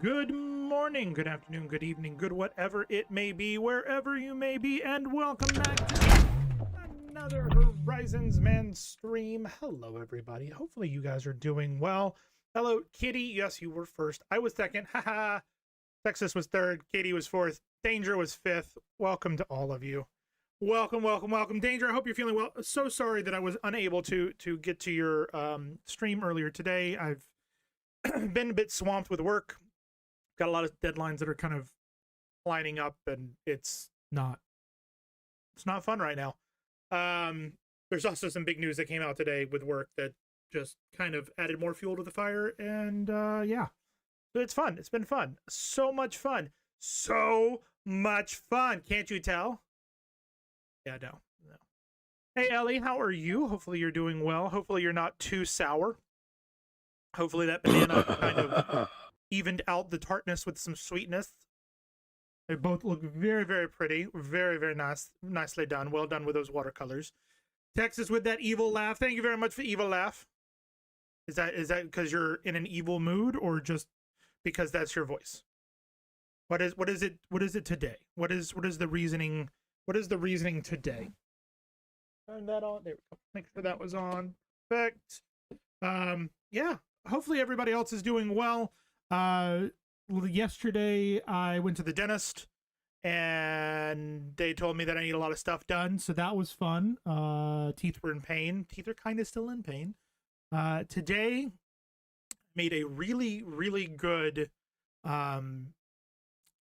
Good morning, good afternoon, good evening, good whatever it may be, wherever you may be, and welcome back to another Horizonsman stream. Hello, everybody. Hopefully you guys are doing well. Hello, Kitty. Yes, you were first. I was second. Haha. Texas was third. Katie was fourth. Danger was fifth. Welcome to all of you. Welcome, welcome, welcome. Danger, I hope you're feeling well. So sorry that I was unable to get to your stream earlier today. I've been a bit swamped with work. Got a lot of deadlines that are kind of lining up, and it's not fun right now. There's also some big news that came out today with work that just kind of added more fuel to the fire, and yeah, it's fun. It's been fun. So much fun. So much fun. Can't you tell? Yeah, no. Hey, Ellie, how are you? Hopefully you're doing well. Hopefully you're not too sour. Hopefully that banana kind of evened out the tartness with some sweetness. They both look very, very pretty. Very, very nice. Nicely done. Well done with those watercolors. Texas with that evil laugh. Thank you very much for evil laugh. Is that because you're in an evil mood, or just because that's your voice? What is it today? What is the reasoning? What is the reasoning today? Turn that on. There we go. Make sure that was on. Perfect. Yeah. Hopefully everybody else is doing well. Yesterday I went to the dentist and they told me that I need a lot of stuff done, so that was fun. Teeth were in pain. Teeth are kind of still in pain. Today made a really, really good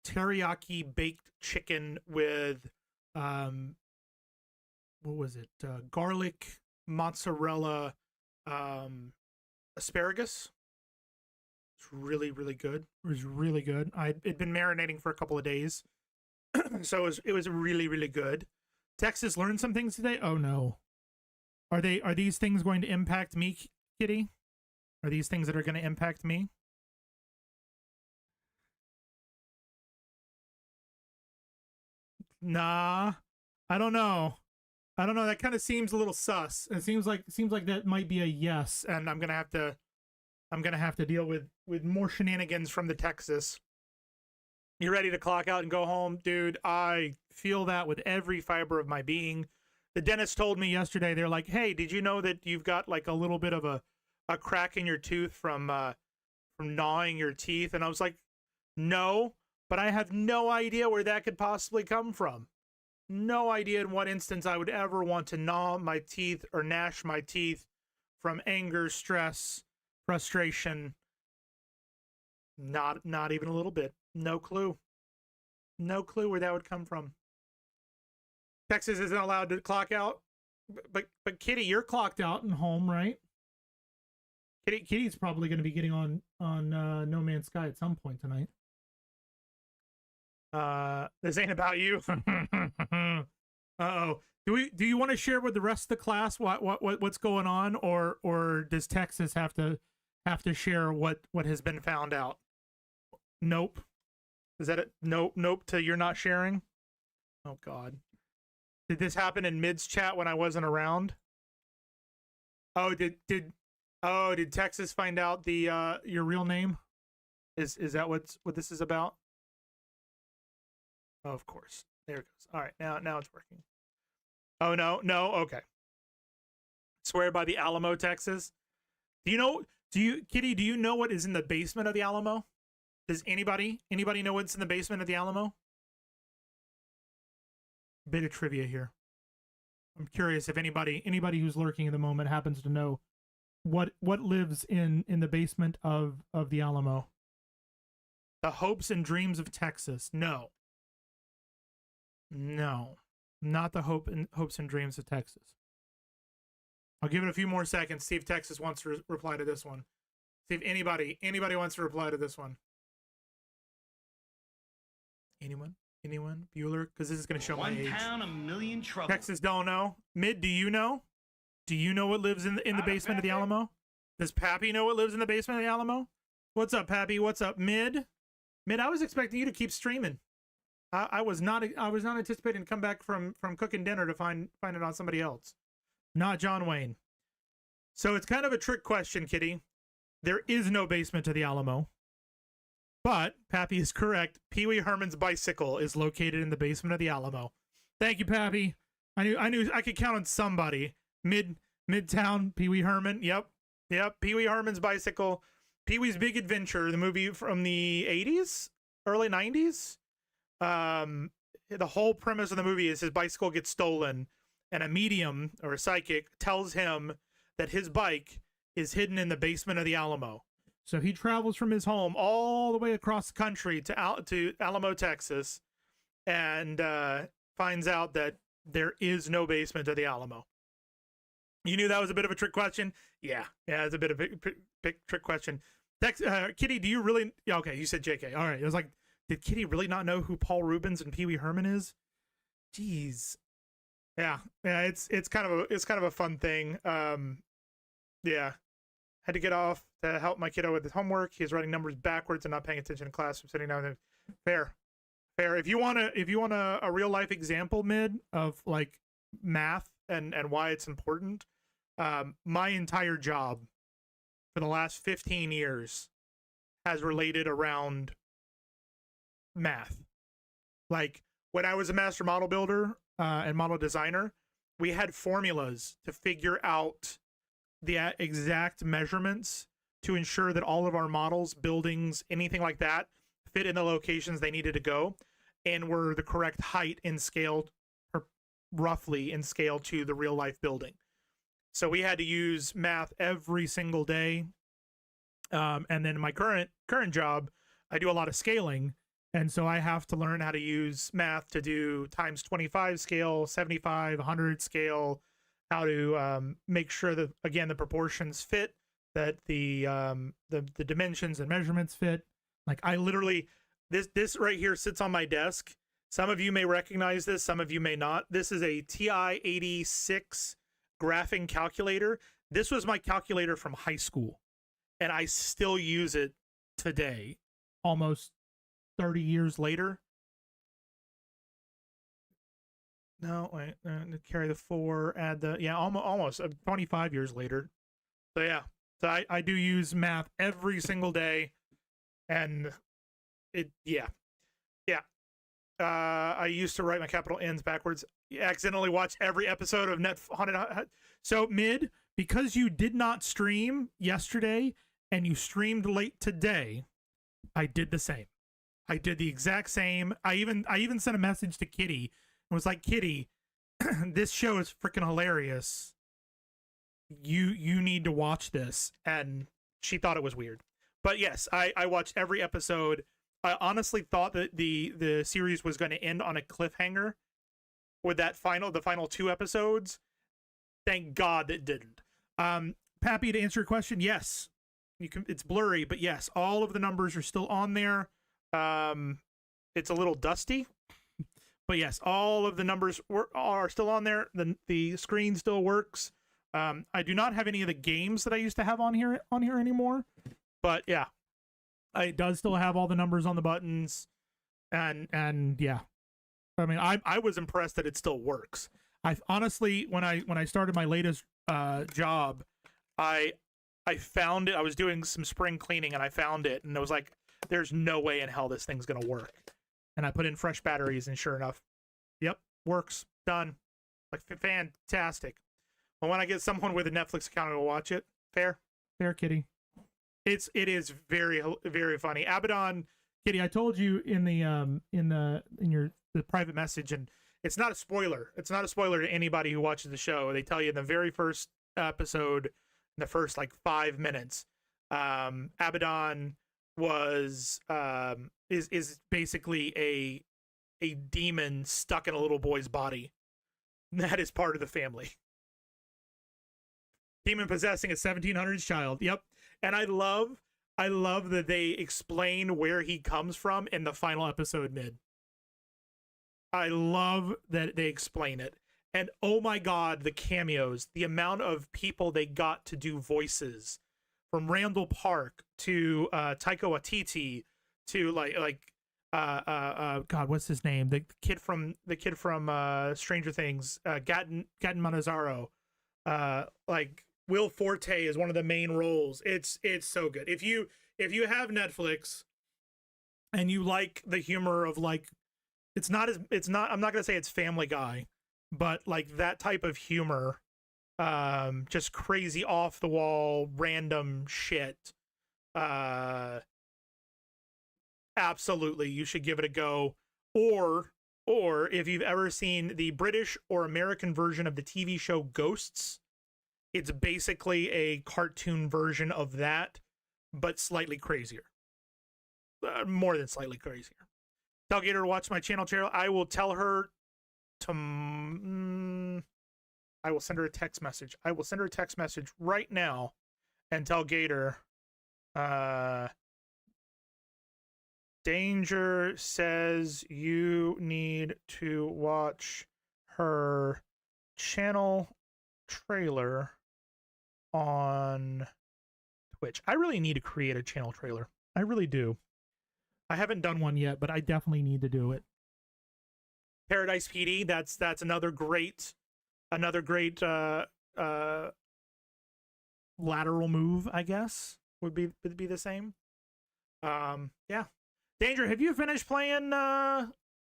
teriyaki baked chicken with what was it? Garlic, mozzarella, asparagus. It's really, really good. It was really good. It'd been marinating for a couple of days, so it was really, really good. Texas learned some things today. Oh no, are these things going to impact me, Kitty? Are these things that are going to impact me? Nah, I don't know. I don't know. That kind of seems a little sus. It seems like that might be a yes, and I'm gonna have to deal with more shenanigans from the Texas. You ready to clock out and go home, dude? I feel that with every fiber of my being. The dentist told me yesterday, they're like, "Hey, did you know that you've got like a little bit of a crack in your tooth from gnawing your teeth?" And I was like, "No, but I have no idea where that could possibly come from. No idea in what instance I would ever want to gnaw my teeth or gnash my teeth from anger, stress, frustration. Not even a little bit. No clue. No clue where that would come from." Texas isn't allowed to clock out, but Kitty, you're clocked out and home, right? Kitty's probably going to be getting on No Man's Sky at some point tonight. This ain't about you. Uh-oh. Do you want to share with the rest of the class what's going on, or does Texas have to share what has been found out? Nope. Is that it? Nope to you're not sharing? Oh god. Did this happen in Mid's chat when I wasn't around? Oh, did Texas find out the your real name? Is that what this is about? Oh, of course. There it goes. All right, now it's working. Oh no, okay. Swear by the Alamo, Texas. Kitty, do you know what is in the basement of the Alamo? Does anybody know what's in the basement of the Alamo? Bit of trivia here. I'm curious if anybody who's lurking at the moment happens to know what lives in the basement of the Alamo. The hopes and dreams of Texas. No, not the hopes and dreams of Texas. I'll give it a few more seconds. See if Texas wants to reply to this one. See if anybody wants to reply to this one. Anyone? Bueller? Because this is going to show my age. 1 pound, a million trouble. Texas don't know. Mid, do you know? Do you know what lives in the basement of the Alamo? Does Pappy know what lives in the basement of the Alamo? What's up, Pappy? What's up, Mid? Mid, I was expecting you to keep streaming. I was not anticipating to come back from cooking dinner to find it on somebody else. Not John Wayne. So it's kind of a trick question, Kitty. There is no basement to the Alamo. But Pappy is correct. Pee-wee Herman's bicycle is located in the basement of the Alamo. Thank you, Pappy. I knew I could count on somebody. Midtown, Pee-wee Herman. Yep. Pee-wee Herman's bicycle. Pee-wee's Big Adventure, the movie from the 80s, early 90s. The whole premise of the movie is his bicycle gets stolen, and a medium or a psychic tells him that his bike is hidden in the basement of the Alamo. So he travels from his home all the way across the country to Alamo, Texas, and finds out that there is no basement of the Alamo. You knew that was a bit of a trick question? Yeah, it's a bit of a trick question. Kitty, do you really? Yeah, okay, you said JK. All right, it was like, did Kitty really not know who Paul Rubens and Pee-wee Herman is? Jeez. Yeah, it's kind of a fun thing. Yeah, had to get off to help my kiddo with his homework. He's writing numbers backwards and not paying attention in class. I'm sitting down with him. Fair. If you want a real life example, Mid, of like math and why it's important, my entire job for the last 15 years has related around math. Like when I was a master model builder and model designer, we had formulas to figure out the exact measurements to ensure that all of our models, buildings, anything like that fit in the locations they needed to go and were the correct height and scale, or roughly in scale to the real life building. So we had to use math every single day. And then in my current job, I do a lot of scaling. And so I have to learn how to use math to do times 25 scale, 75, 100 scale, how to make sure that, again, the proportions fit, that the dimensions and measurements fit. Like I literally, this right here sits on my desk. Some of you may recognize this, some of you may not. This is a TI-86 graphing calculator. This was my calculator from high school, and I still use it today, almost 30 years later. No, wait, carry the 4, add the, yeah, almost 25 years later. So yeah, so I do use math every single day, and yeah. I used to write my capital N's backwards. You accidentally watched every episode of Haunted. So Mid, because you did not stream yesterday and you streamed late today, I did the same. I did the exact same. I even sent a message to Kitty and was like, Kitty, this show is freaking hilarious. You need to watch this. And she thought it was weird. But yes, I watched every episode. I honestly thought that the series was going to end on a cliffhanger with the final 2 episodes. Thank God it didn't. Pappy, to answer your question, yes. It's blurry, but yes, all of the numbers are still on there. It's a little dusty, but yes, all of the numbers are still on there. The screen still works. I do not have any of the games that I used to have on here anymore, but yeah, it does still have all the numbers on the buttons, and yeah, I mean, I was impressed that it still works. I honestly, when I started my latest job, I found it. I was doing some spring cleaning and I found it, and it was like, there's no way in hell this thing's gonna work. And I put in fresh batteries, and sure enough, yep, works. Done. Like fantastic. But when I get someone with a Netflix account to watch it, fair, Kitty. It is very, very funny. Abaddon, Kitty, I told you in the private message, and it's not a spoiler. It's not a spoiler to anybody who watches the show. They tell you in the very first episode, in the first like 5 minutes, Abaddon is basically a demon stuck in a little boy's body. That is part of the family. Demon possessing a 1700s child. Yep. And I love that they explain where he comes from in the final episode, Mid. I love that they explain it. And oh my God, the cameos, the amount of people they got to do voices, from Randall Park to Taika Waititi to God, what's his name? The kid from Stranger Things, Gaten Matarazzo, like Will Forte is one of the main roles. It's so good. If you have Netflix, and you like the humor of like, I'm not going to say it's Family Guy, but like that type of humor, just crazy off the wall, random shit. Absolutely, you should give it a go. Or if you've ever seen the British or American version of the TV show Ghosts, it's basically a cartoon version of that, but slightly crazier. More than slightly crazier. Tell Gator to watch my channel. I will tell her to. I will send her a text message. I will send her a text message right now and tell Gator. Danger says you need to watch her channel trailer on Twitch. I really need to create a channel trailer. I really do. I haven't done one yet, but I definitely need to do it. Paradise PD, that's another great lateral move, I guess, would be the same. Yeah. Danger, have you finished playing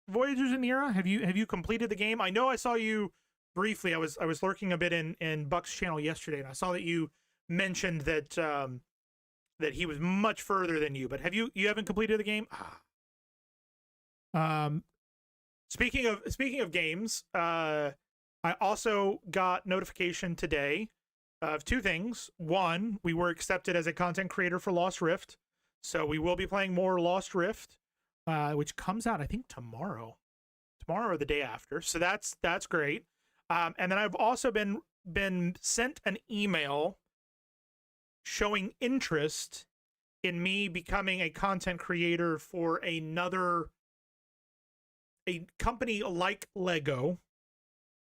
Voyagers in Era? Have you completed the game? I know I saw you briefly. I was lurking a bit in Buck's channel yesterday, and I saw that you mentioned that that he was much further than you. But you haven't completed the game? Speaking of games, I also got notification today of two things. One, we were accepted as a content creator for Lost Rift. So we will be playing more Lost Rift, which comes out, I think, tomorrow or the day after. So that's great. And then I've also been sent an email showing interest in me becoming a content creator for a company like Lego,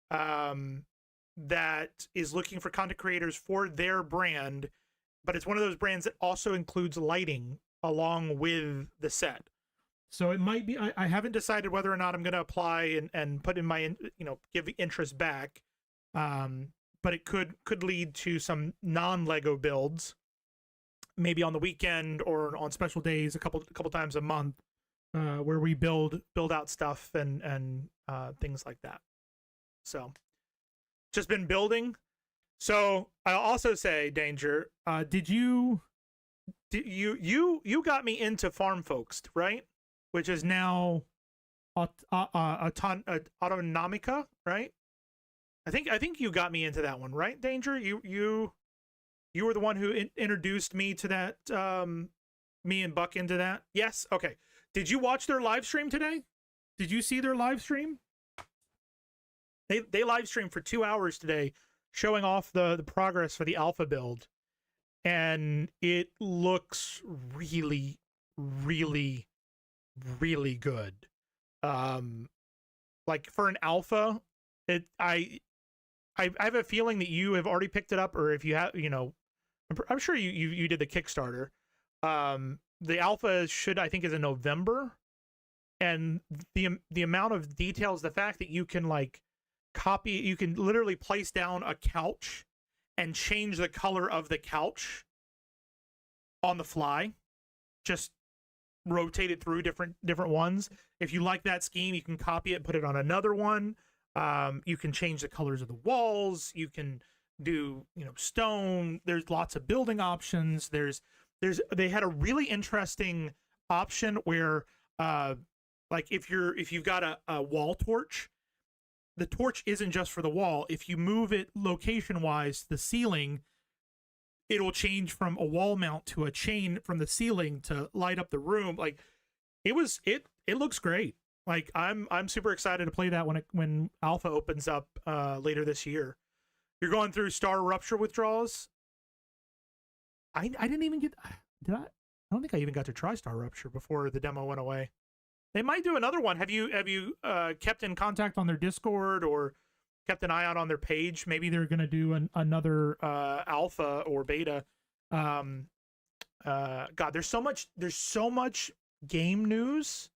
that is looking for content creators for their brand. But it's one of those brands that also includes lighting along with the set. So it might be, I haven't decided whether or not I'm going to apply and put in my, give the interest back. But it could lead to some non-Lego builds, maybe on the weekend or on special days, a couple times a month, where we build out stuff and things like that. So just been building. So I'll also say, Danger, you got me into Farm Folks, right? Which is now Autonomica, right? I think you got me into that one, right, Danger? You were the one who introduced me to that, me and Buck into that. Yes. Okay. Did you watch their live stream today? Did you see their live stream? They live streamed for 2 hours today, showing off the progress for the alpha build, and it looks really, really, really good. Like for an alpha, I have a feeling that you have already picked it up, or if you have, I'm sure you did the Kickstarter. The alpha I think is in November, and the amount of details, the fact that you can you can literally place down a couch and change the color of the couch on the fly, just rotate it through different ones. If you like that scheme, you can copy it and put it on another one. You can change the colors of the walls. You can do, stone. There's lots of building options. They had a really interesting option where, like if you've got a wall torch, the torch isn't just for the wall. If you move it location-wise to the ceiling, it'll change from a wall mount to a chain from the ceiling to light up the room. Like it looks great. Like I'm super excited to play that when alpha opens up later this year. You're going through Star Rupture withdrawals. I didn't even get. Did I? I don't think I even got to try Star Rupture before the demo went away. They might do another one. Have you kept in contact on their Discord or kept an eye out on their page? Maybe they're going to do another alpha or beta. God, there's so much game news.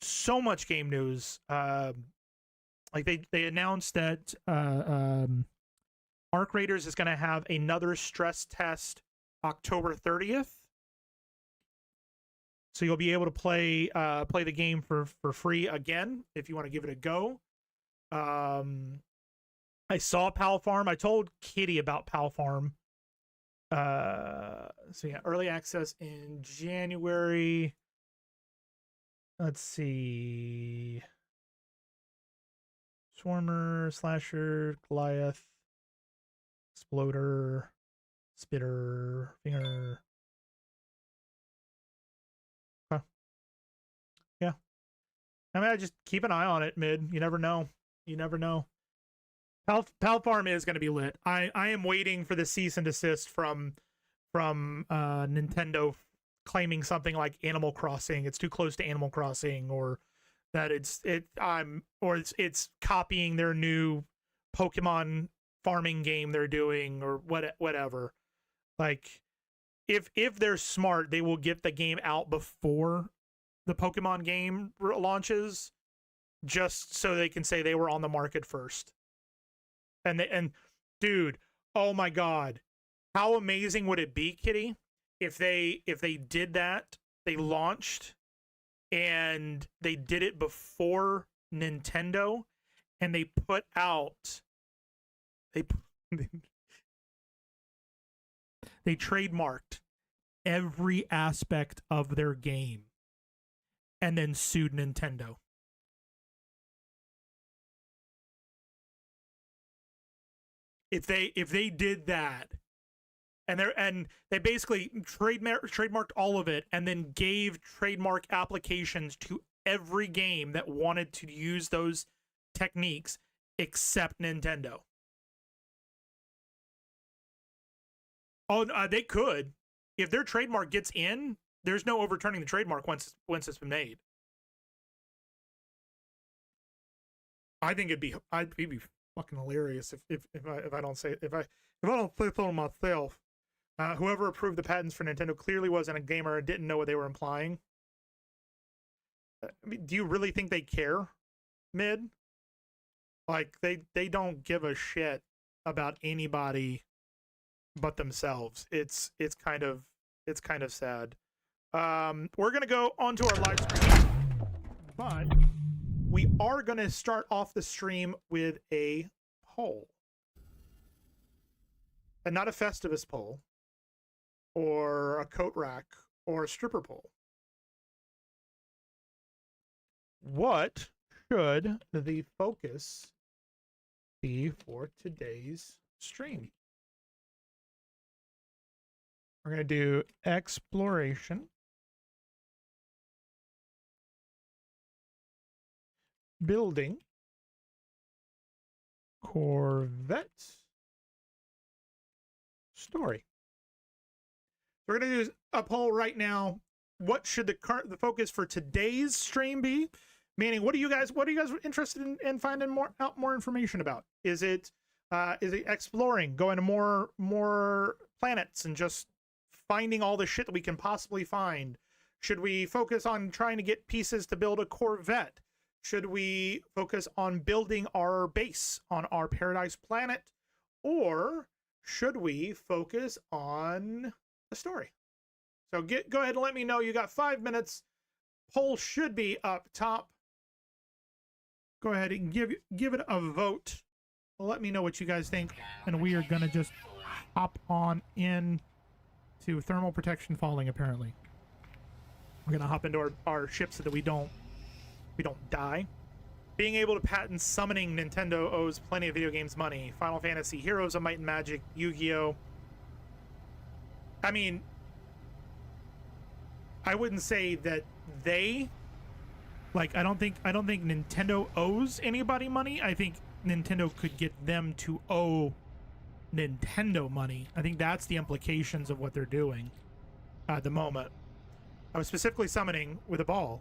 So much game news. Like they announced that Arc Raiders is going to have another stress test October 30th. So you'll be able to play the game for free again if you want to give it a go. I saw Pal Farm. I told Kitty about Pal Farm. So yeah, early access in January. Let's see. Swarmer, Slasher, Goliath, Exploder, Spitter, Finger. Huh. Yeah. I mean, I just keep an eye on it, mid. You never know. You never know. Pal Farm is going to be lit. I am waiting for the cease and desist from Nintendo claiming something like Animal Crossing. It's too close to Animal Crossing, or that it's copying their new Pokemon farming game they're doing, or whatever. Like, if they're smart, they will get the game out before the Pokemon game launches, just so they can say they were on the market first. And dude, oh my god, how amazing would it be, Kitty, if they did that, they launched and they did it before Nintendo, and they put out they trademarked every aspect of their game and then sued Nintendo. If they did that, and they basically trademarked all of it, and then gave trademark applications to every game that wanted to use those techniques except Nintendo. Oh, they could. If their trademark gets in, there's no overturning the trademark once it's been made. I think it'd be fucking hilarious if I don't say so myself. Whoever approved the patents for Nintendo clearly wasn't a gamer and didn't know what they were implying. I mean, do you really think they care, mid? Like, they don't give a shit about anybody but themselves. It's kind of sad. We're gonna go onto our live stream, but we are gonna start off the stream with a poll, and not a Festivus poll, or a coat rack, or a stripper poll. What should the focus be for today's stream? We're going to do exploration, building, Corvette, story. We're going to do a poll right now. What should the focus for today's stream be? Meaning, what are you guys interested in finding more information about? Is it exploring, going to more planets and just finding all the shit that we can possibly find? Should we focus on trying to get pieces to build a Corvette? Should we focus on building our base on our paradise planet? Or should we focus on the story? So go ahead and let me know. You got 5 minutes. Poll should be up top. Go ahead and give it a vote. Let me know what you guys think, and we are gonna just hop on in to thermal protection falling. Apparently, we're gonna hop into our ship so that we don't die. Being able to patent summoning, Nintendo owes plenty of video games money. Final Fantasy, Heroes of Might and Magic, Yu-Gi-Oh. I mean, I wouldn't say that they, like, I don't think Nintendo owes anybody money. I think Nintendo could get them to owe Nintendo money. I think that's the implications of what they're doing at the moment. I was specifically summoning with a ball,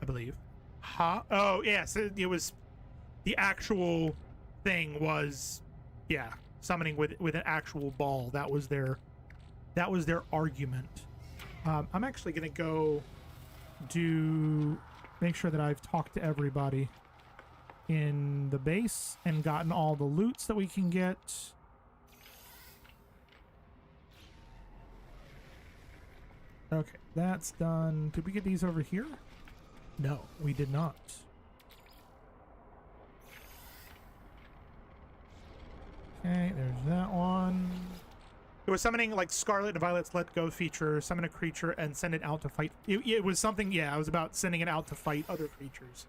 I believe. Huh? Oh, yes. It was the actual thing was, yeah, summoning with an actual ball. That was their argument. I'm actually gonna go make sure that I've talked to everybody in the base and gotten all the loots that we can get. Okay, that's done. Did we get these over here? No, we did not. Okay, there's that one. It was summoning like Scarlet and Violet's Let Go feature, summon a creature and send it out to fight. It was something, yeah, it was about sending it out to fight other creatures.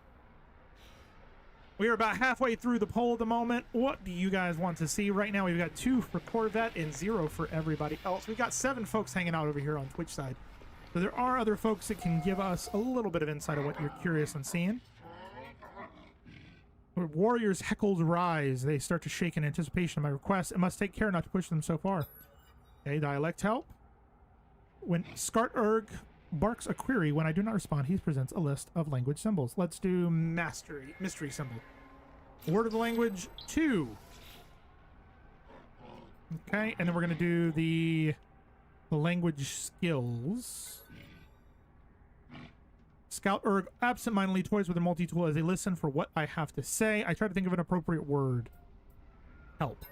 We are about halfway through the poll at the moment. What do you guys want to see? Right now, we've got 2 for Corvette and 0 for everybody else. We've got 7 folks hanging out over here on Twitch side. So there are other folks that can give us a little bit of insight of what you're curious on seeing. Warriors heckled rise. They start to shake in anticipation of my request and must take care not to push them so far. Okay, dialect help. When Skart-Erg barks a query, when I do not respond, he presents a list of language symbols. Let's do mystery symbol. Word of the language 2. Okay, and then we're going to do the language skills. Scout-Erg absentmindedly toys with a multi-tool as they listen for what I have to say. I try to think of an appropriate word. Help.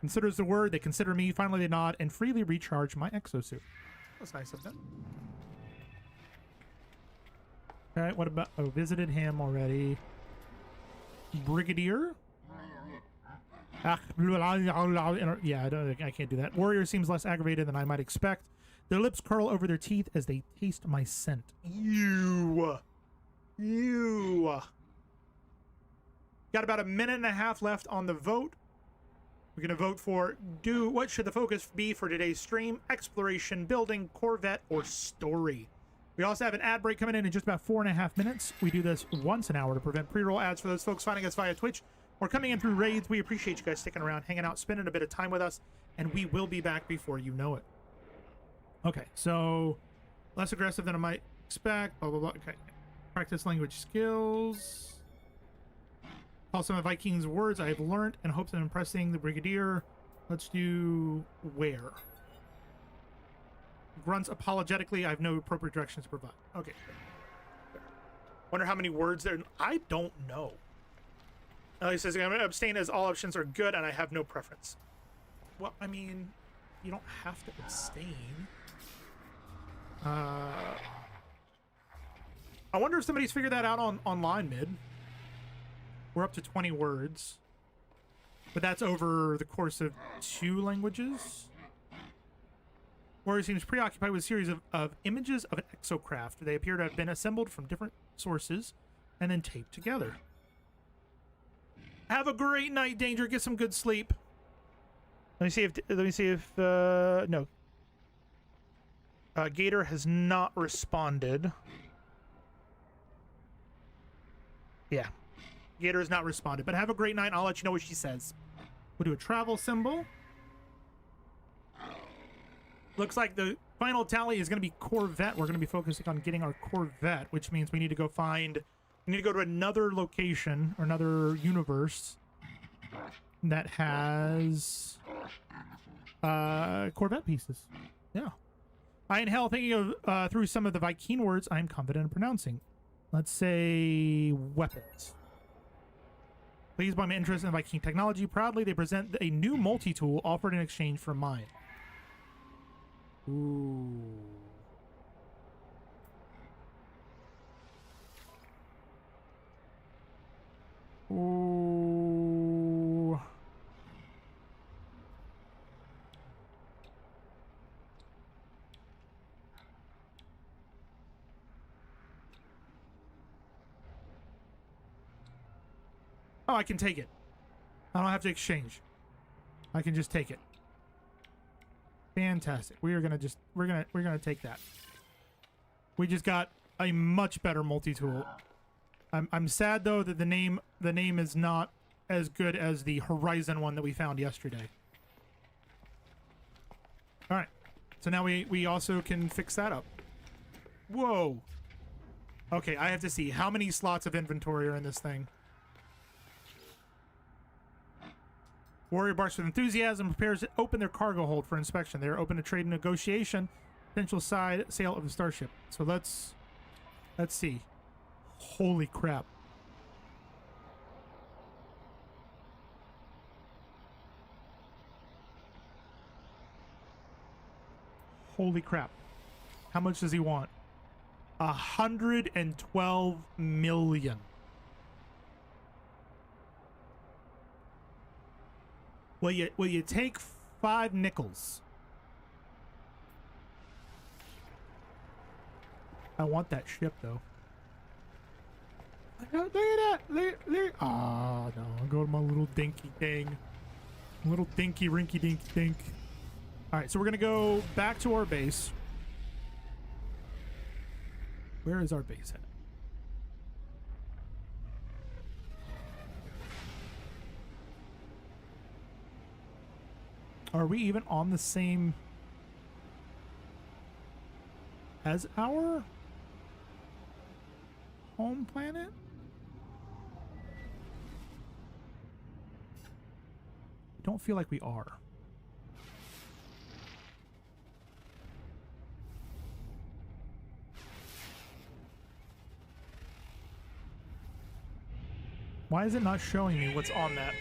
Considers the word, they consider me, finally they nod, and freely recharge my exosuit. That's nice of them. Alright, what about... Oh, visited him already. Brigadier? Yeah, I can't do that. Warrior seems less aggravated than I might expect. Their lips curl over their teeth as they taste my scent. You. Got about a minute and a half left on the vote. We're going to vote for what should the focus be for today's stream? Exploration, building, Corvette, or story? We also have an ad break coming in just about 4.5 minutes. We do this once an hour to prevent pre-roll ads for those folks finding us via Twitch or coming in through raids. We appreciate you guys sticking around, hanging out, spending a bit of time with us, and we will be back before you know it. Okay, so less aggressive than I might expect, blah, blah, blah. Okay, practice language skills. Call some of Vikings words I have learned in hopes of impressing the Brigadier. Let's do where. Grunts apologetically. I have no appropriate directions to provide. Okay. Wonder how many words there. I don't know. He says, I'm going to abstain as all options are good and I have no preference. Well, I mean, you don't have to abstain. I wonder if somebody's figured that out online mid. We're up to 20 words. But that's over the course of 2 languages. Warrior seems preoccupied with a series of images of an exocraft. They appear to have been assembled from different sources and then taped together. Have a great night, Danger. Get some good sleep. Let me see if no. Gator has not responded. Yeah. Gator has not responded, but have a great night. I'll let you know what she says. We'll do a travel symbol. Looks like the final tally is going to be Corvette. We're going to be focusing on getting our Corvette, which means we need to go to another location or another universe that has Corvette pieces. Yeah. I inhale thinking of through some of the Viking words I'm confident in pronouncing. Let's say weapons. Pleased by my interest in Viking technology, proudly they present a new multi-tool offered in exchange for mine. Ooh. Ooh. Oh, I can take it. I don't have to exchange. I can just take it. Fantastic. We're gonna take that. We just got a much better multi-tool. I'm sad though that the name is not as good as the Horizon one that we found yesterday. All right. So now we also can fix that up. Whoa. Okay, I have to see how many slots of inventory are in this thing. Warrior barks with enthusiasm, prepares to open their cargo hold for inspection. They are open to trade and negotiation, potential side sale of the starship. So let's see. Holy crap. Holy crap. How much does he want? 112 million. Will you take 5 nickels? I want that ship though. Look at that! Look. Oh no! I'll go to my little dinky thing. Little dinky rinky dinky dink. All right, so we're gonna go back to our base. Where is our base at? Are we even on the same as our home planet? I don't feel like we are. Why is it not showing me what's on that?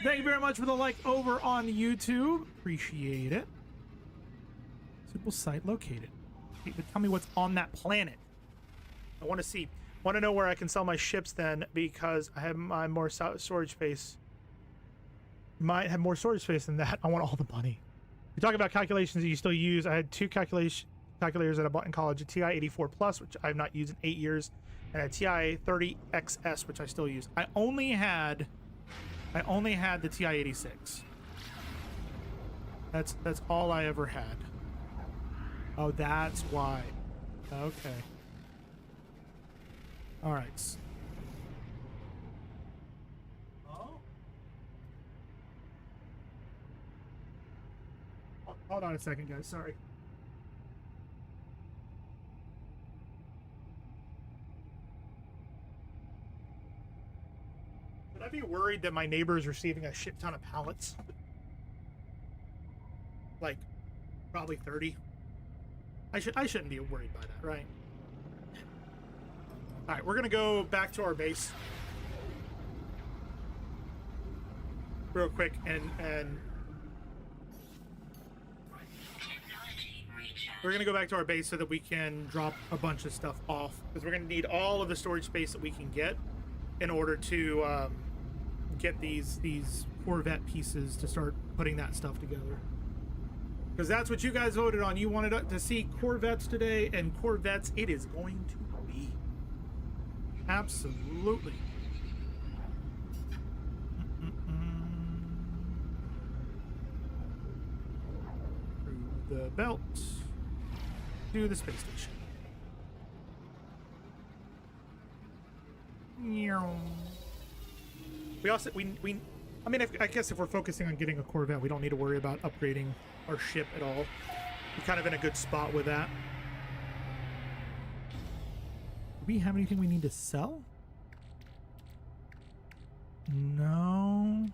Thank you very much for the like over on YouTube. Appreciate it. Suitable site located. Hey, but tell me what's on that planet. I want to see. Want to know where I can sell my ships then, because I have my more storage space. Might have more storage space than that. I want all the money. You're talking about calculations that you still use. I had 2 calculators that I bought in college: a TI-84 Plus, which I have not used in 8 years, and a TI-30XS, which I still use. I only had the TI-86. That's all I ever had. Oh, that's why. Okay. All right. Hold on a second, guys. Sorry. Should I be worried that my neighbor is receiving a shit ton of pallets? Like, probably 30. I shouldn't be worried by that, right? All right, we're gonna go back to our base real quick and we're gonna go back to our base so that we can drop a bunch of stuff off, because we're gonna need all of the storage space that we can get in order to get these Corvette pieces to start putting that stuff together. Because that's what you guys voted on. You wanted to see Corvettes today, and Corvettes it is going to be. Absolutely. Through the belt to the space station. We also I mean, I guess if we're focusing on getting a Corvette, we don't need to worry about upgrading our ship at all. We're kind of in a good spot with that. Do we have anything we need to sell? No.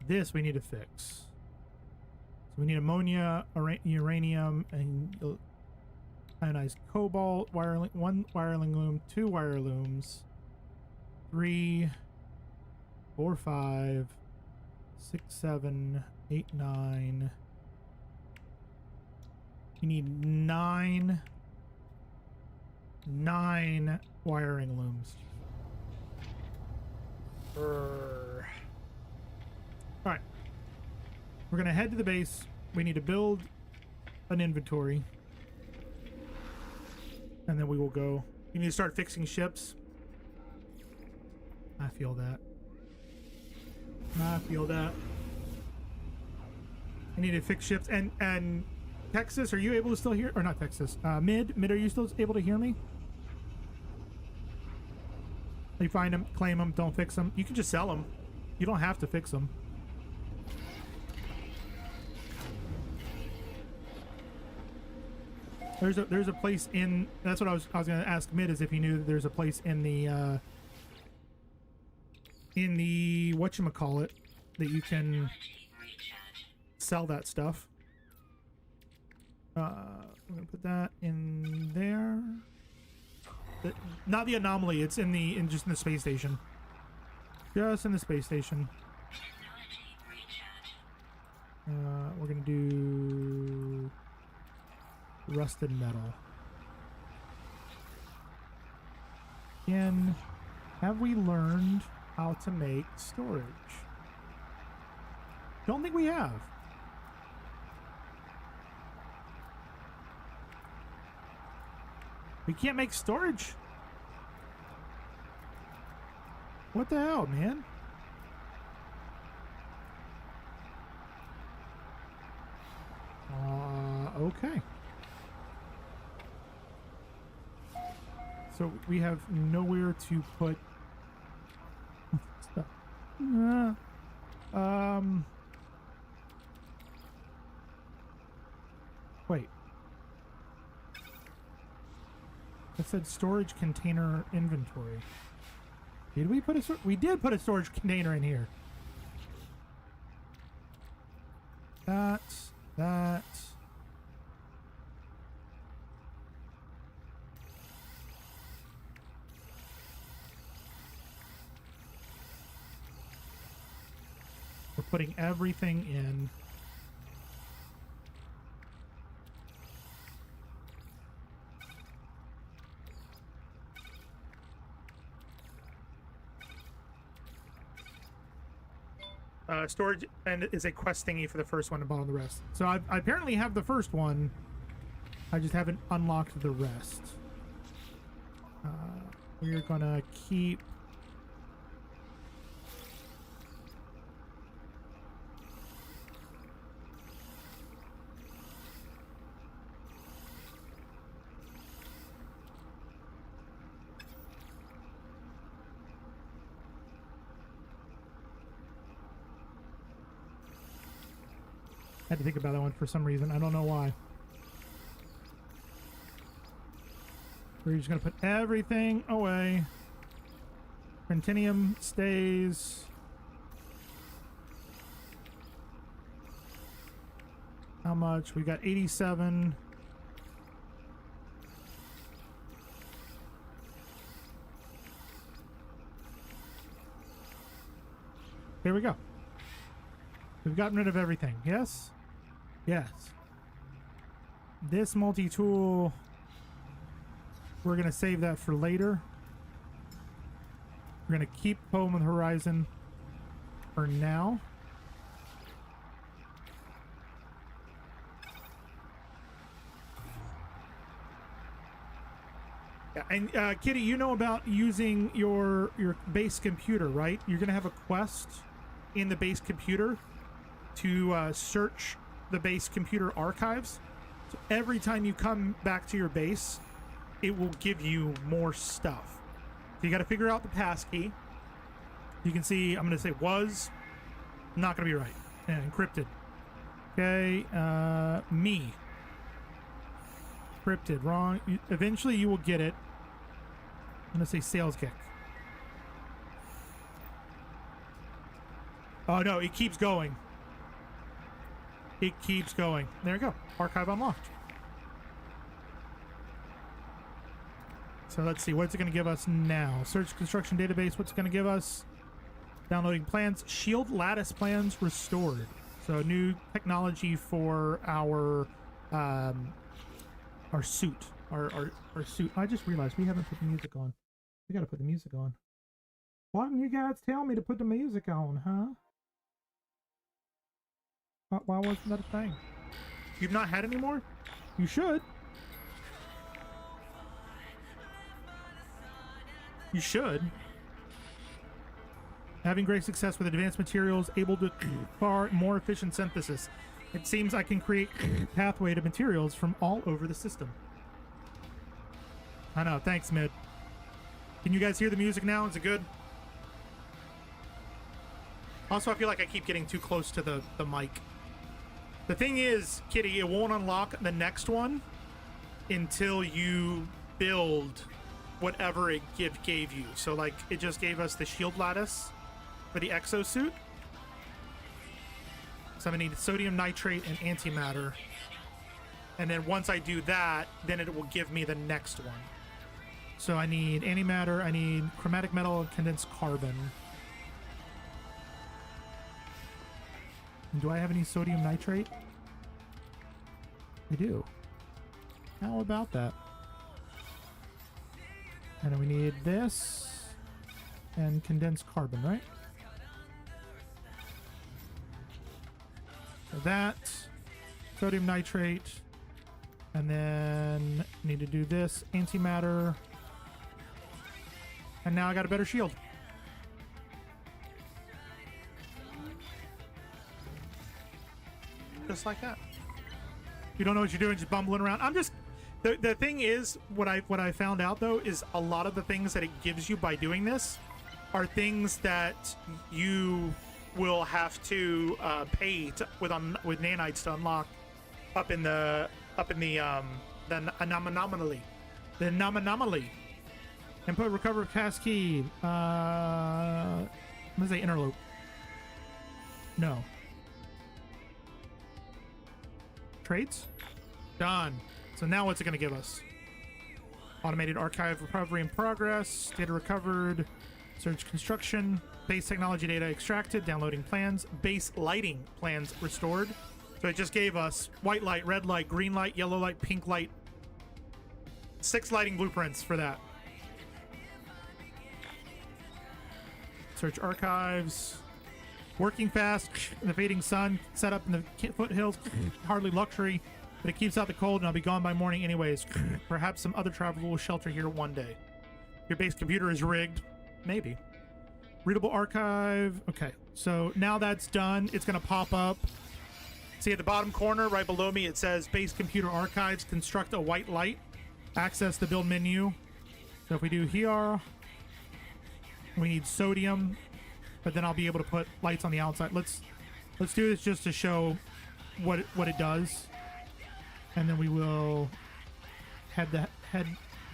This we need to fix. So we need ammonia, uranium, and ionized cobalt, one wiring loom, 2 wire looms, 3, 4, 5, 6, 7, 8, 9. You need 9 wiring looms. All right, we're gonna head to the base. We need to build an inventory, and then we will go. You need to start fixing ships. I feel that. I feel that. I need to fix ships. And Texas, are you able to still hear? Or not Texas. Mid, are you still able to hear me? You find them, claim them, don't fix them. You can just sell them. You don't have to fix them. There's a place in. That's what I was gonna ask Mid, is if he knew that there's a place in the whatchamacallit that you can sell that stuff. We're gonna put that in there. Not the anomaly, it's just in the space station. Just in the space station. We're gonna do rusted metal. Again, have we learned how to make storage? Don't think we have. We can't make storage? What the hell, man? Okay. So we have nowhere to put stuff. Wait. It said storage container inventory. Did we put a we did put a storage container in here. That. We're putting everything in. Storage and is a quest thingy for the first one to bottom the rest. So I apparently have the first one. I just haven't unlocked the rest. We're gonna keep. I had to think about that one for some reason. I don't know why. We're just going to put everything away. Printinium stays. How much? We got 87. Here we go. We've gotten rid of everything. Yes? Yes. This multi-tool, we're going to save that for later. We're going to keep Poem of the Horizon for now. Yeah, and Kitty, you know about using your base computer, right? You're going to have a quest in the base computer to search the base computer archives. So every time you come back to your base, it will give you more stuff. So you got to figure out the passkey. You can see I'm going to say was not going to be right. And encrypted. Okay, me. Encrypted, wrong. Eventually you will get it. I'm going to say sales kick. Oh no, it keeps going. It keeps going. There you go. Archive unlocked. So let's see. What's it going to give us now? Search construction database. What's it going to give us? Downloading plans. Shield lattice plans restored. So new technology for our suit. Our suit. I just realized we haven't put the music on. We got to put the music on. Why didn't you guys tell me to put the music on, huh? Why wasn't that a thing? You've not had any more? You should. You should. Having great success with advanced materials, able to far more efficient synthesis. It seems I can create pathway to materials from all over the system. I know. Thanks, Mid. Can you guys hear the music now? Is it good? Also, I feel like I keep getting too close to the mic. The thing is, Kitty, it won't unlock the next one until you build whatever it gave you. So, like, it just gave us the shield lattice for the exosuit. So I'm gonna need sodium nitrate and antimatter. And then once I do that, then it will give me the next one. So I need antimatter, I need chromatic metal, and condensed carbon. Do I have any sodium nitrate? I do. How about that? And then we need this and condensed carbon, right? So that, sodium nitrate, and then need to do this antimatter. And now I got a better shield. Just like that. You don't know what you're doing, just bumbling around. I'm just the thing is, what I found out though is a lot of the things that it gives you by doing this are things that you will have to pay to, with nanites to unlock up in the anomaly, and put recover cascade. I'm gonna say interlope. No. Trades? Done. So now what's it going to give us? Automated archive recovery in progress. Data recovered. Search construction. Base technology data extracted. Downloading plans. Base lighting plans restored. So it just gave us white light, red light, green light, yellow light, pink light. 6 lighting blueprints for that. Search archives. Working fast, the fading sun, set up in the foothills, hardly luxury, but it keeps out the cold and I'll be gone by morning anyways. Perhaps some other traveler will shelter here one day. Your base computer is rigged. Maybe. Readable archive. Okay, so now that's done. It's going to pop up. See at the bottom corner, right below me, it says base computer archives, construct a white light, access the build menu. So if we do here, we need sodium. But then I'll be able to put lights on the outside. Let's do this just to show what it does, and then we will head the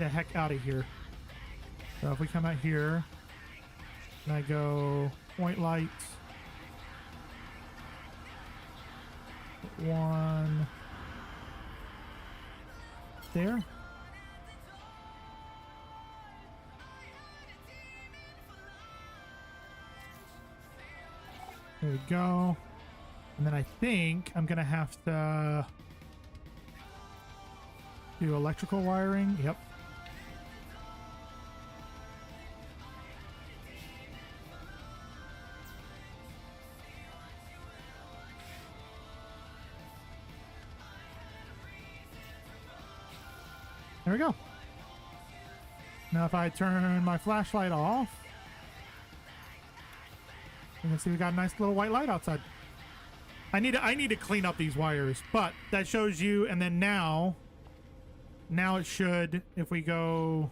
heck out of here. So if we come out here, and I go point light, one there. There we go. And then I think I'm going to have to do electrical wiring. Yep. There we go. Now if I turn my flashlight off, you can see we got a nice little white light outside. I need to clean up these wires, but that shows you. And then now it should, if we go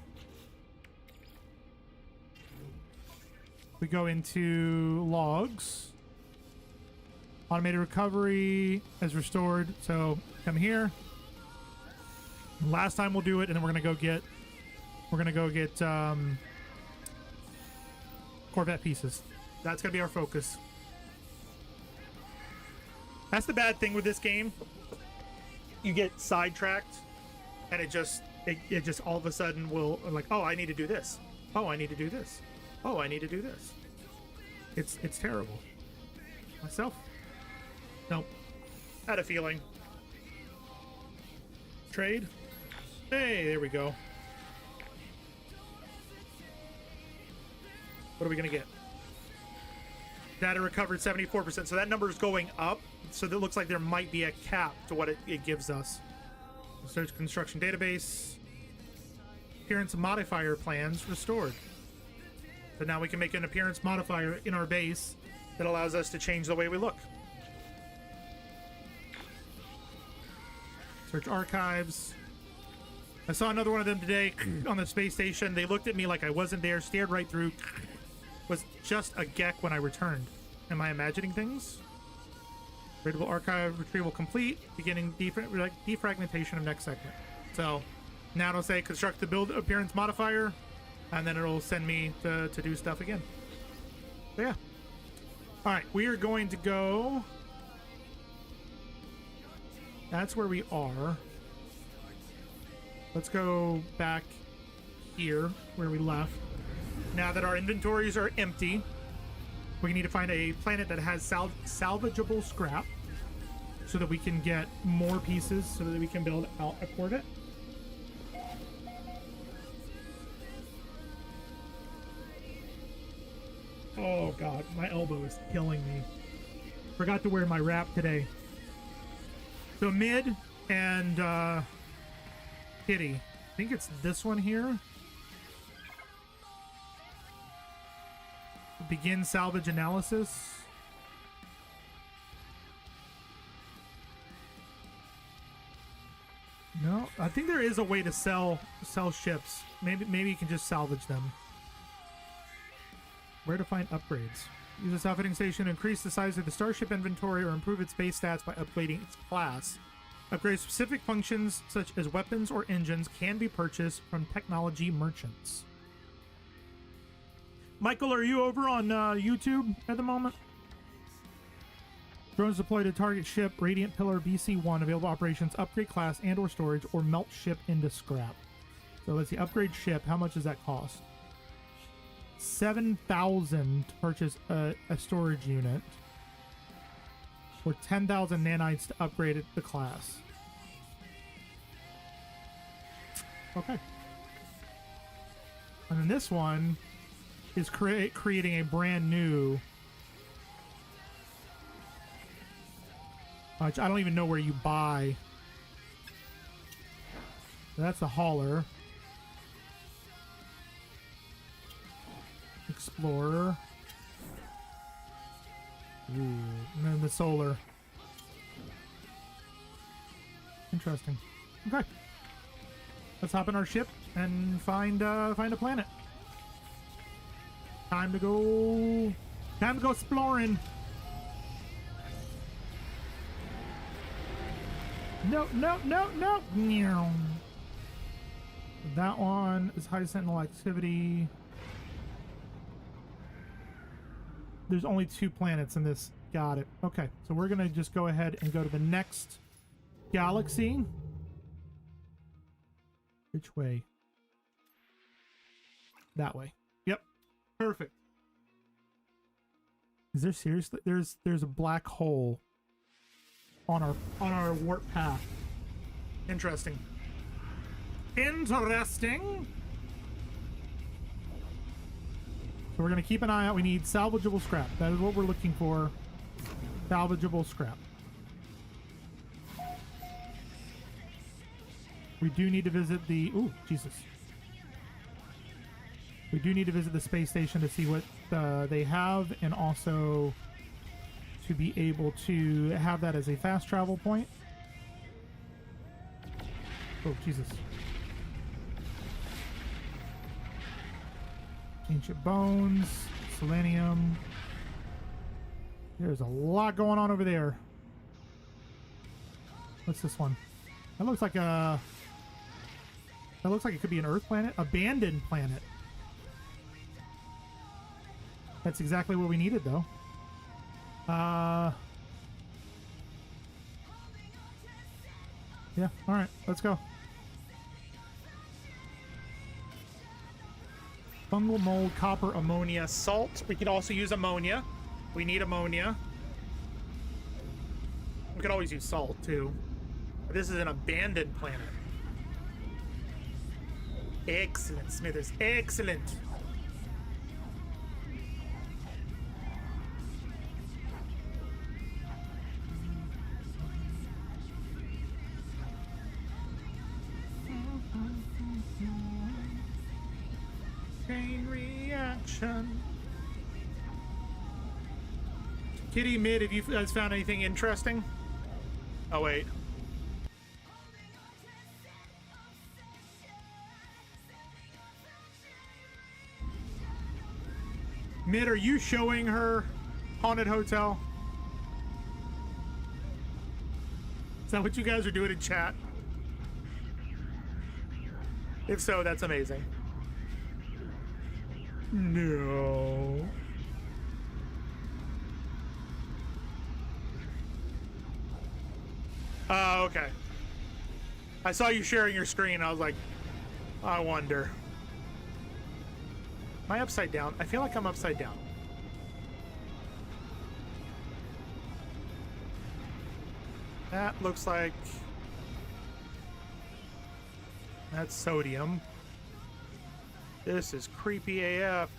into logs, automated recovery is restored. So come here. Last time we'll do it, and then we're gonna go get Corvette pieces. That's gonna be our focus. That's the bad thing with this game. You get sidetracked, and it just all of a sudden will, like, oh, I need to do this. Oh, I need to do this. Oh, I need to do this. It's terrible. Myself? Nope. Had a feeling. Trade. Hey, there we go. What are we gonna get? Data recovered 74%. So that number is going up. So that looks like there might be a cap to what it gives us. Search construction database. Appearance modifier plans restored. So now we can make an appearance modifier in our base that allows us to change the way we look. Search archives. I saw another one of them today on the space station. They looked at me like I wasn't there, stared right through. Was just a geck when I returned. Am I imagining things? Readable archive retrieval complete. Beginning defragmentation of next segment. So now it'll say construct the build appearance modifier, and then it'll send me to do stuff again. So yeah. All right, we are going to go. That's where we are. Let's go back here where we left. Now that our inventories are empty, we need to find a planet that has salvageable scrap so that we can get more pieces so that we can build out a Corvette. Oh god, my elbow is killing me. Forgot to wear my wrap today. So mid and Kitty. I think it's this one here. Begin salvage analysis. No, I think there is a way to sell ships. Maybe you can just salvage them. Where to find upgrades? Use this outfitting station to increase the size of the starship inventory or improve its base stats by upgrading its class. Upgrade specific functions such as weapons or engines can be purchased from technology merchants. Michael, are you over on YouTube at the moment? Drones deployed to target ship, Radiant Pillar BC-1, available operations, upgrade class and or storage, or melt ship into scrap. So let's see, upgrade ship, how much does that cost? 7,000 to purchase a storage unit, or 10,000 nanites to upgrade the class. Okay. And then this one is creating a brand new, which I don't even know where you buy. That's a hauler. Explorer. Ooh, and then the solar. Interesting. Okay. Let's hop in our ship and find a planet. Time to go exploring. No. That one is high sentinel activity. There's only 2 planets in this. Got it. Okay, so we're gonna just go ahead and go to the next galaxy. Which way? That way. Yep. Perfect. Is there seriously? There's a black hole on our warp path. Interesting. Interesting. So we're going to keep an eye out. We need salvageable scrap. That is what we're looking for. Salvageable scrap. We do need to visit the... Ooh, Jesus. We do need to visit the space station to see what they have, and also to be able to have that as a fast travel point. Oh, Jesus. Ancient bones, selenium. There's a lot going on over there. What's this one? That looks like a... That looks like it could be an Earth planet. Abandoned planet. That's exactly what we needed, though. Yeah, alright, let's go. Fungal mold, copper, ammonia, salt. We could also use ammonia. We need ammonia. We could always use salt, too. This is an abandoned planet. Excellent, Smithers. Excellent. Chain reaction. Kitty mid, have you guys found anything interesting? Oh, wait. Mid, are you showing her Haunted Hotel? Is that what you guys are doing in chat? If so, that's amazing. No. Okay. I saw you sharing your screen. I was like, I wonder. Am I upside down? I feel like I'm upside down. That looks like... That's sodium. This is creepy AF.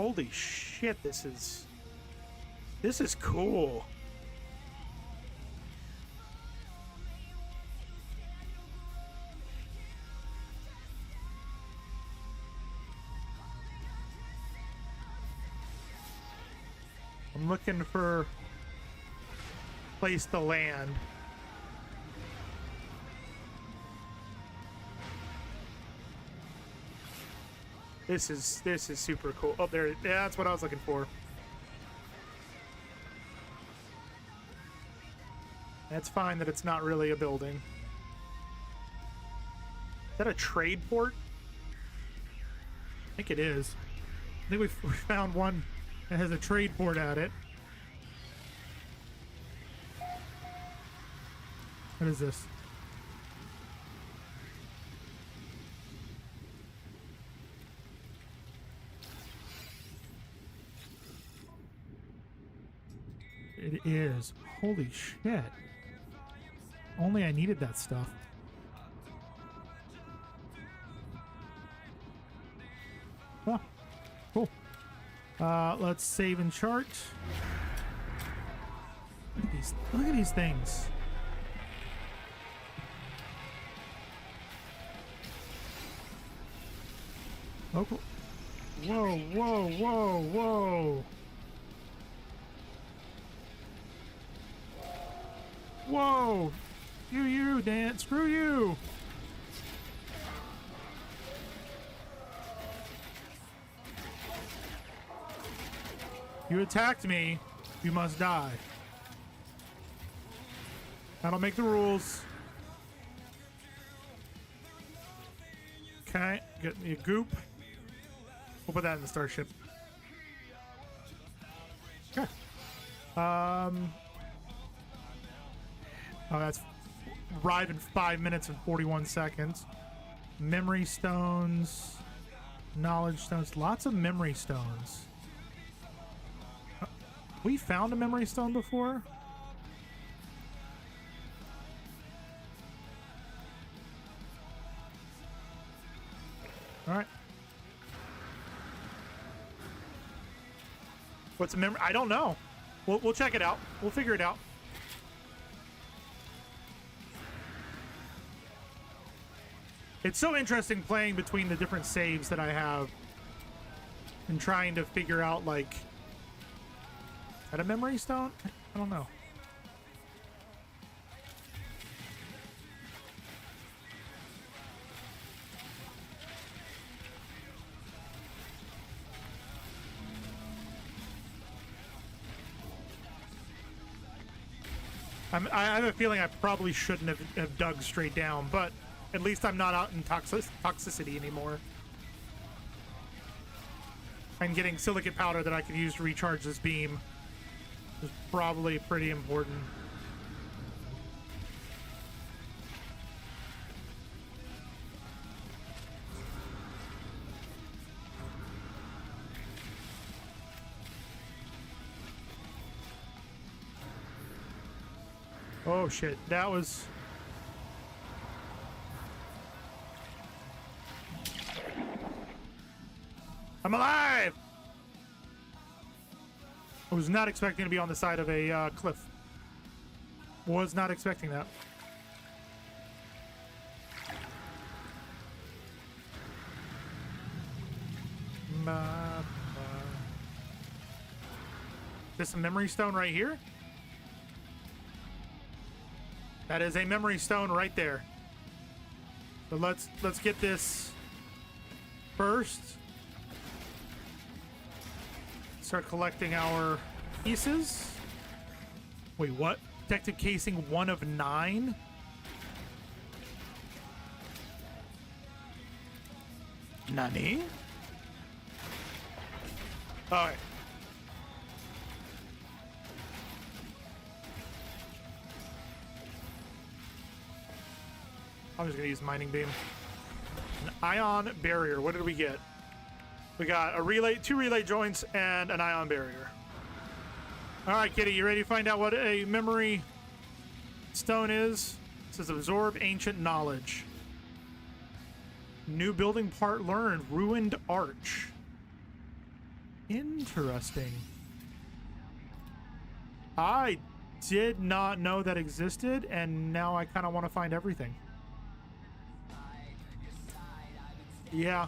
Holy shit, this is cool. I'm looking for a place to land. This is super cool. Oh, there. Yeah, that's what I was looking for. That's fine that it's not really a building. Is that a trade port? I think it is. I think we found one that has a trade port at it. What is this? It is. Holy shit. Only I needed that stuff. Oh, cool. Let's save and chart. Look at these things. Oh, cool. Whoa, whoa, whoa, whoa. Whoa! You, Dan! Screw you! You attacked me. You must die. I don't make the rules. Okay, get me a goop. We'll put that in the starship. Okay. Oh, that's arrive in 5 minutes and 41 seconds. Memory stones, knowledge stones, lots of memory stones. We found a memory stone before? All right. What's a memory? I don't know. We'll check it out. We'll figure it out. It's so interesting playing between the different saves that I have and trying to figure out, like, is that a memory stone? I don't know. I have a feeling I probably shouldn't have dug straight down, but at least I'm not out in toxicity anymore. And getting silicate powder that I can use to recharge this beam is probably pretty important. Oh shit, that was... I'm alive! I was not expecting to be on the side of a cliff. Was not expecting that. This a memory stone right here? That is a memory stone right there. So let's get this first. Start collecting our pieces. Wait, what? Protective casing 1 of 9? Nani? Alright. I'm just gonna use mining beam. An ion barrier. What did we get? We got a relay, 2 relay joints, and an ion barrier. All right, Kitty, you ready to find out what a memory stone is? It says absorb ancient knowledge. New building part learned. Ruined arch. Interesting. I did not know that existed, and now I kind of want to find everything. Yeah.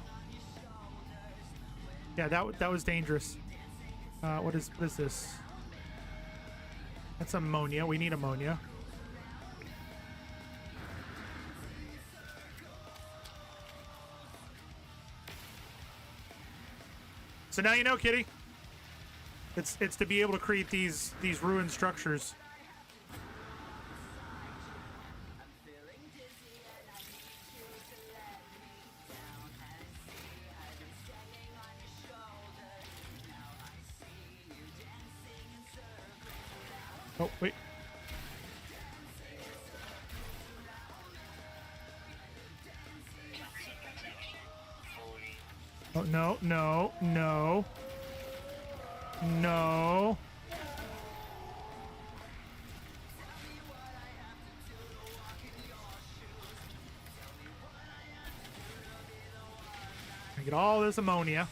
Yeah, that was dangerous. What is this? That's ammonia. We need ammonia. So now you know, Kitty. It's to be able to create these ruined structures. Oh, wait. Oh, no, no, no. No. I get all this ammonia.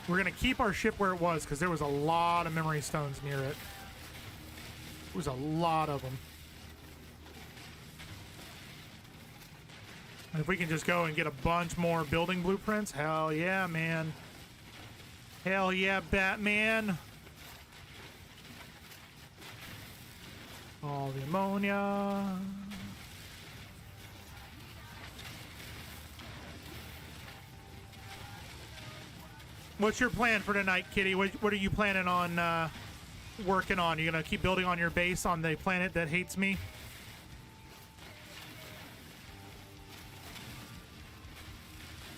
We're going to keep our ship where it was because there was a lot of memory stones near it. There was a lot of them. And if we can just go and get a bunch more building blueprints, hell yeah, man. Hell yeah, Batman. All the ammonia. What's your plan for tonight, Kitty? What are you planning on working on? You gonna keep building on your base on the planet that hates me?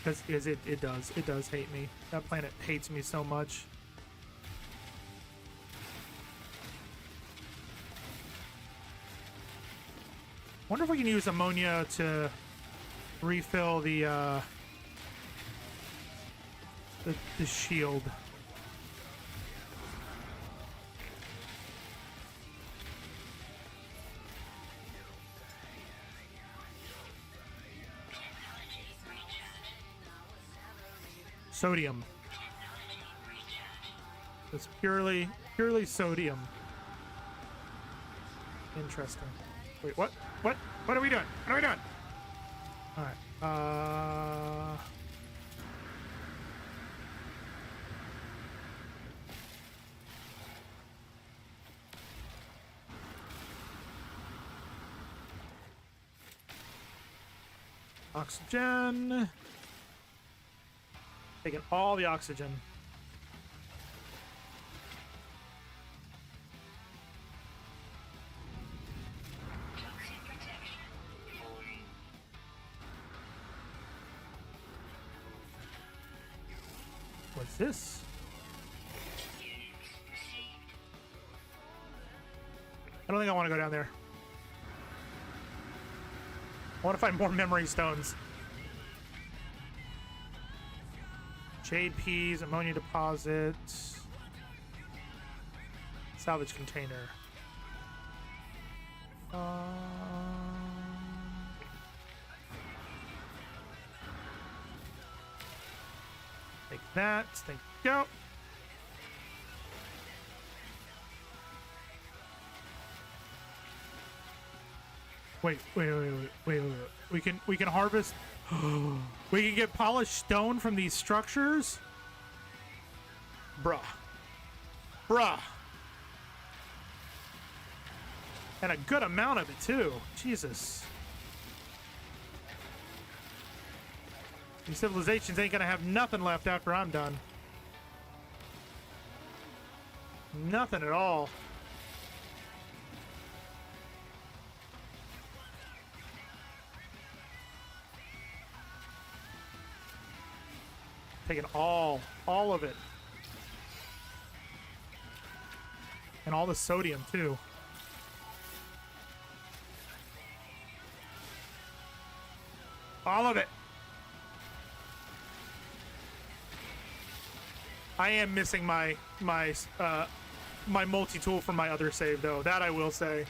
Because it does hate me. That planet hates me so much. Wonder if we can use ammonia to refill the shield. Sodium. It's purely sodium. Interesting. Wait, what? What? What are we doing? What are we doing? All right. Oxygen. Taking all the oxygen. What's this? I don't think I want to go down there. I want to find more memory stones. Jade peas, ammonia deposit, salvage container. Take that. Thank you. Go. Wait. We can harvest. We can get polished stone from these structures? Bruh. And a good amount of it, too. Jesus. These civilizations ain't gonna have nothing left after I'm done. Nothing at all. Taking all of it. And all the sodium, too. All of it. I am missing my multi-tool from my other save, though. That I will say.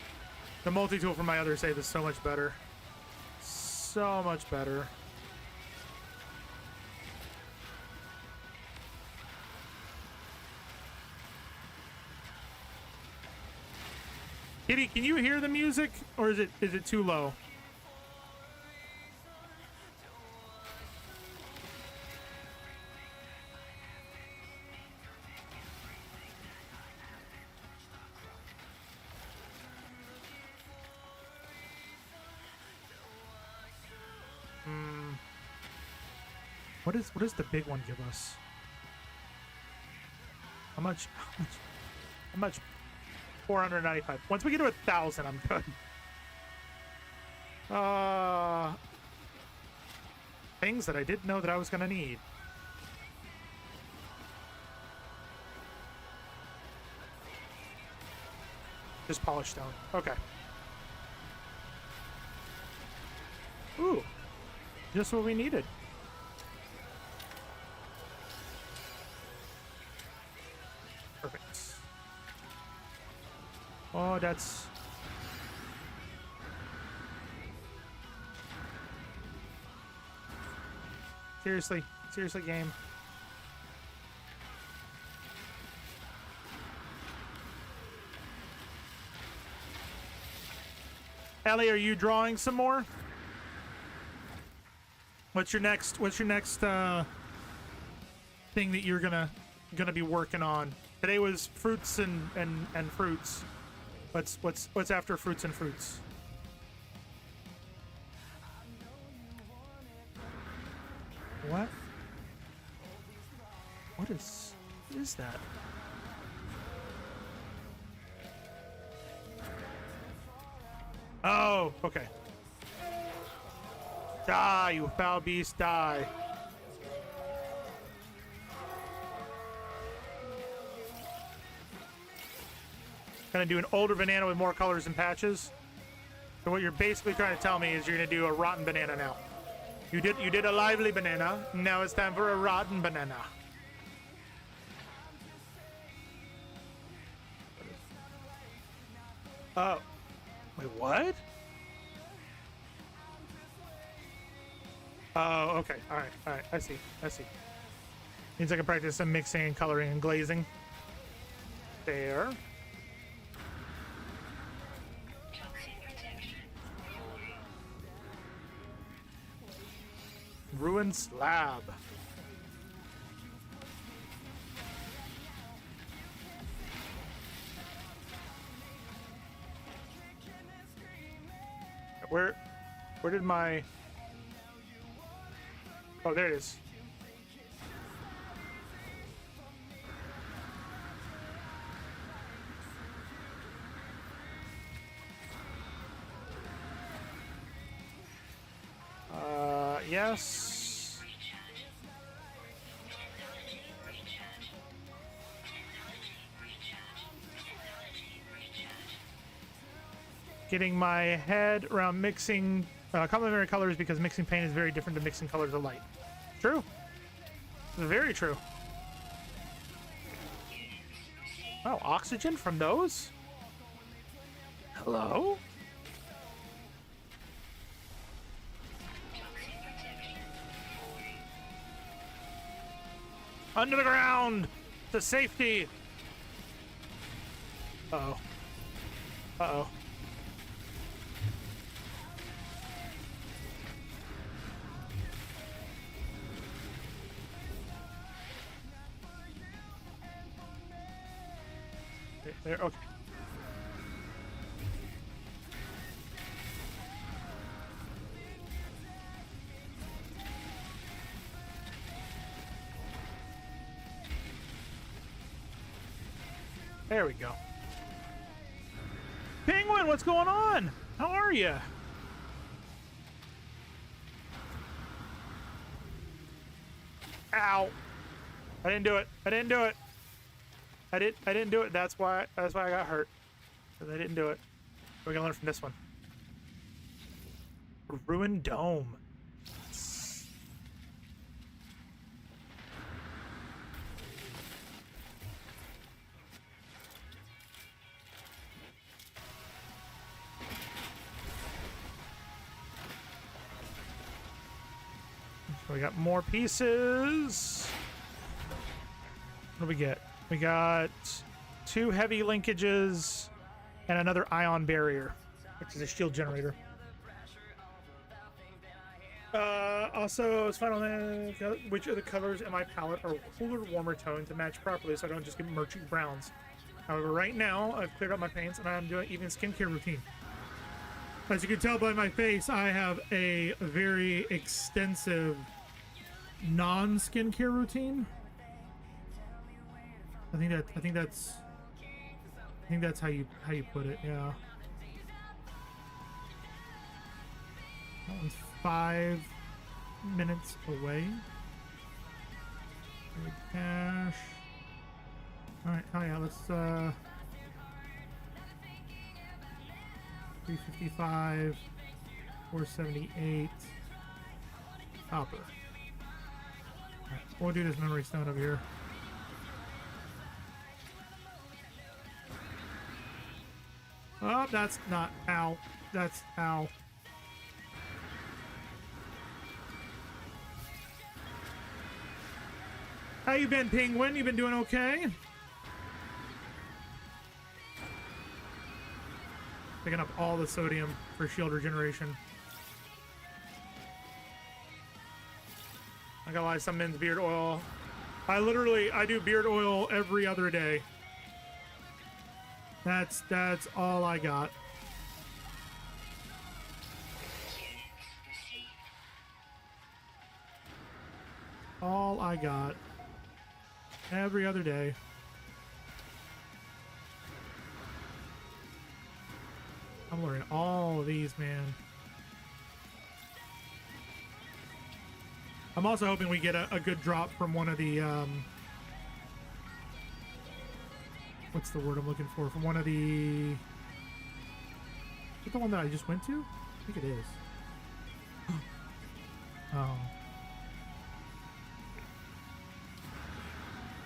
The multi-tool for my other save is so much better. So much better. Kitty, can you hear the music, or is it too low? What does the big one give us? How much? How much? 495. Once we get to 1,000, I'm good. Things that I didn't know that I was gonna need. Just polished stone. Okay. Ooh. Just what we needed. Perfect. Oh, that's... Seriously. Seriously, game. Ellie, are you drawing some more? What's your next thing that you're gonna be working on? Today was fruits and fruits. What's after fruits and fruits? What? What is that? Oh, okay. Die, you foul beast, die. Gonna do an older banana with more colors and patches. So what you're basically trying to tell me is you're gonna do a rotten banana now. You did a lively banana. Now it's time for a rotten banana. Oh. Wait, what? Oh, okay. All right. I see. Means I can practice some mixing and coloring and glazing. There. Ruined slab. Where did my... Oh, there it is. Yes. Getting my head around mixing complementary colors because mixing paint is very different than mixing colors of light. True. Very true. Oh, oxygen from those? Hello? Under the ground! To safety! Uh-oh. Uh-oh. There, okay. There we go. Penguin, what's going on? How are you? Ow. I didn't do it. I didn't do it. I didn't do it. That's why I got hurt. Because I didn't do it. We're gonna learn from this one. Ruined dome. We got more pieces. What do we get? We got 2 heavy linkages and another ion barrier, which is a shield generator. Also, as final, which of the colors in my palette are cooler, warmer toned to match properly so I don't just get murky browns. However, right now, I've cleared up my paints and I'm doing even skincare routine. As you can tell by my face, I have a very extensive non-skincare routine. I think that's how you put it, yeah. That one's 5 minutes away. Good cash. Alright, oh yeah, let's 355, 478, copper. Alright, we'll do this memory stone over here. Oh, that's not, ow. That's, ow. How you been, Penguin? You been doing okay? Picking up all the sodium for shield regeneration. I gotta lie, some men's beard oil. I do beard oil every other day. That's all I got. All I got. Every other day. I'm learning all of these, man. I'm also hoping we get a good drop from one of the, what's the word I'm looking for? From one of the... Is it the one that I just went to? I think it is. Oh.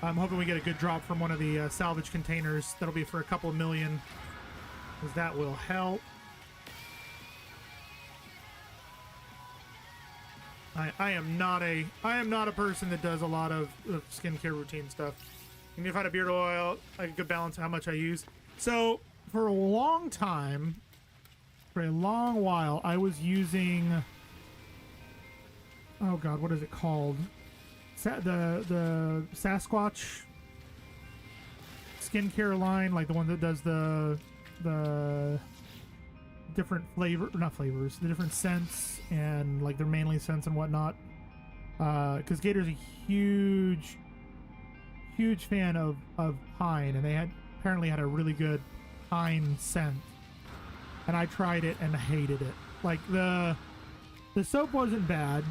I'm hoping we get a good drop from one of the salvage containers. That'll be for a couple million, because that will help. I am not a person that does a lot of skincare routine stuff. You need to find a beard oil, like a good balance of how much I use. So for a long time, for a long while, I was using, oh god, what is it called? The Sasquatch skincare line, like the one that does the different the different scents and like their manly scents and whatnot. Because Gator's a huge fan of pine, and they apparently had a really good pine scent, and I tried it and hated it. Like the soap wasn't bad.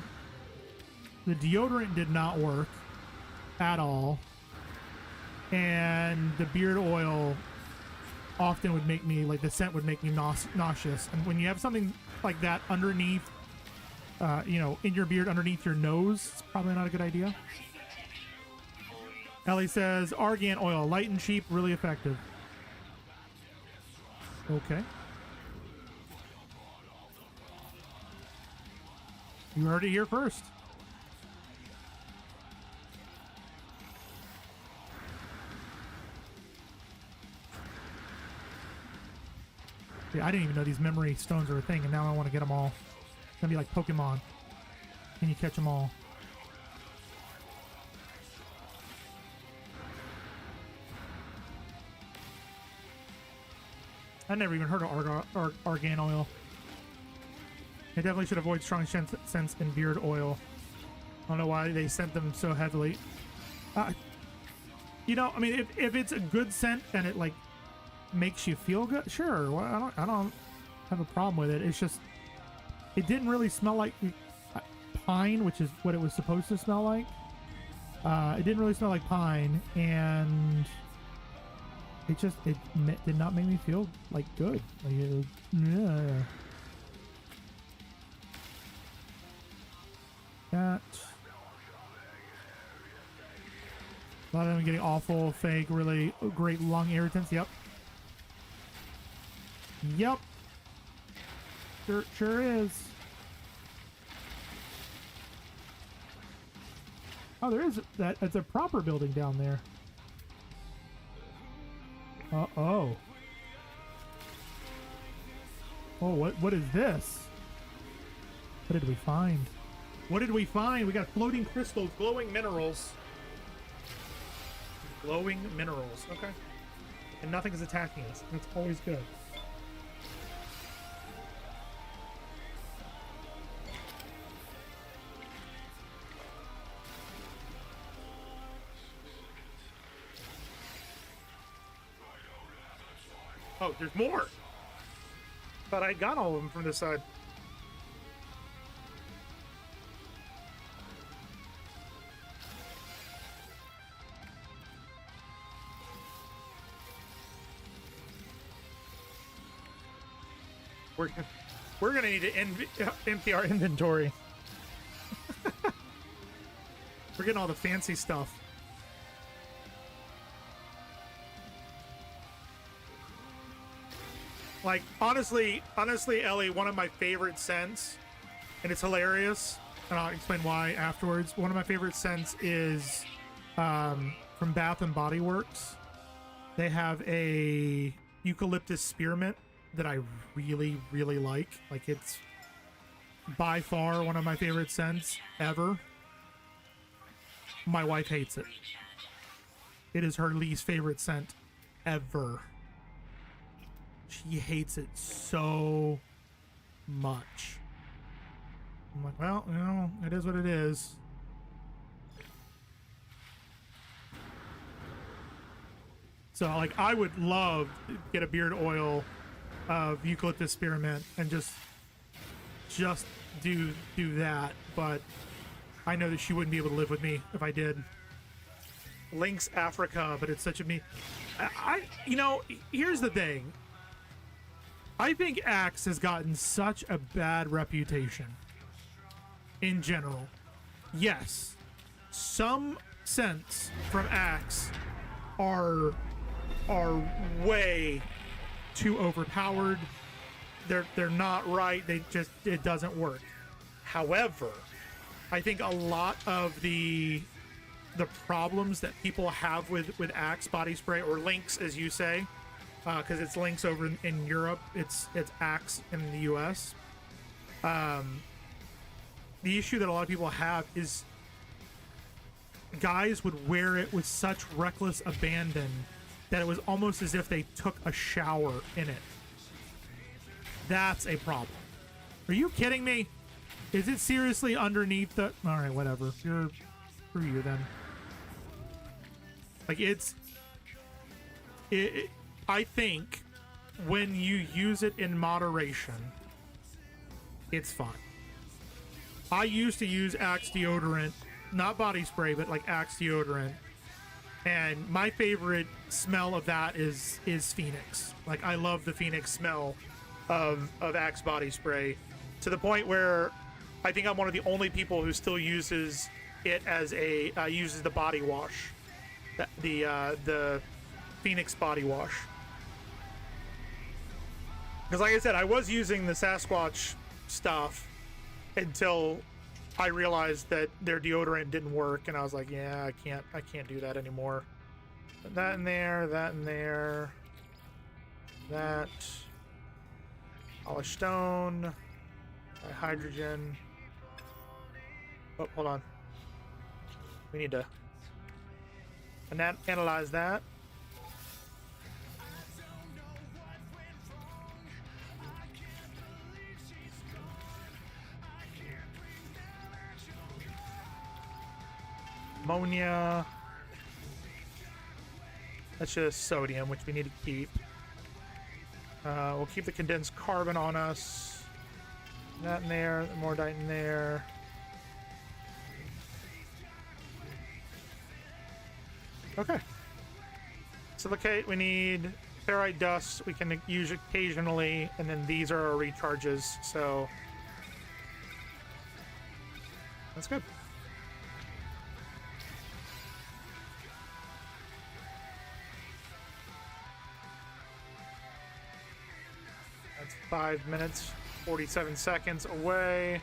The deodorant did not work at all. And the beard oil often would make me, like the scent would make me nauseous. And when you have something like that underneath, you know, in your beard underneath your nose, it's probably not a good idea. Ellie says, argan oil, light and cheap, really effective. Okay. You heard it here first. I didn't even know these memory stones are a thing, and now I want to get them all. It's gonna be like Pokemon. Can you catch them all? I never even heard of argan oil. They definitely should avoid strong scents in beard oil. I don't know why they sent them so heavily. You know, I mean, if it's a good scent and it like makes you feel good, sure. Well, I don't have a problem with it. It's just it didn't really smell like pine, which is what it was supposed to smell like. It didn't really smell like pine, and it did not make me feel like good. Like it was, yeah. That. A lot of them getting awful, fake, really great lung irritants. Yep. Yep. Sure is. Oh, there is that. It's a proper building down there. Oh. Oh, what is this? What did we find? What did we find? We got floating crystals, glowing minerals. Glowing minerals. Okay. And nothing is attacking us. That's always good. Oh, there's more. But I got all of them from this side. We're gonna need to empty our inventory. We're getting all the fancy stuff. Like, honestly, Ellie, one of my favorite scents, and it's hilarious, and I'll explain why afterwards. One of my favorite scents is from Bath and Body Works. They have a eucalyptus spearmint that I really, really like. Like, it's by far one of my favorite scents ever. My wife hates it. It is her least favorite scent ever. She hates it so much. I'm like, well, you know, it is what it is. So, like, I would love to get a beard oil of eucalyptus spearmint and just do that, but I know that she wouldn't be able to live with me if I did. Lynx Africa, but it's such a you know, here's the thing. I think Axe has gotten such a bad reputation in general. Yes, some scents from Axe are way too overpowered. They're not right. It doesn't work. However, I think a lot of the problems that people have with Axe body spray, or Lynx as you say, because it's Lynx over in Europe, it's Axe in the US. The issue that a lot of people have is guys would wear it with such reckless abandon that it was almost as if they took a shower in it. That's a problem. Are you kidding me? Is it seriously underneath the... All right, whatever. Screw you then. Like, I think when you use it in moderation, it's fine. I used to use Axe deodorant, not body spray, but like Axe deodorant, and my favorite smell of that is Phoenix. Like, I love the Phoenix smell of Axe body spray, to the point where I think I'm one of the only people who still uses it as uses the body wash, the Phoenix body wash. Because like I said, I was using the Sasquatch stuff until I realized that their deodorant didn't work, and I was like, yeah, I can't do that anymore. Put that in there, that in there, that polished stone, hydrogen. Oh, hold on. We need to analyze that. Ammonia. That's just sodium, which we need to keep. We'll keep the condensed carbon on us. That in there, more dite in there. Okay. Silicate, we need ferrite dust. We can use occasionally, and then these are our recharges, so that's good. That's 5 minutes, 47 seconds away.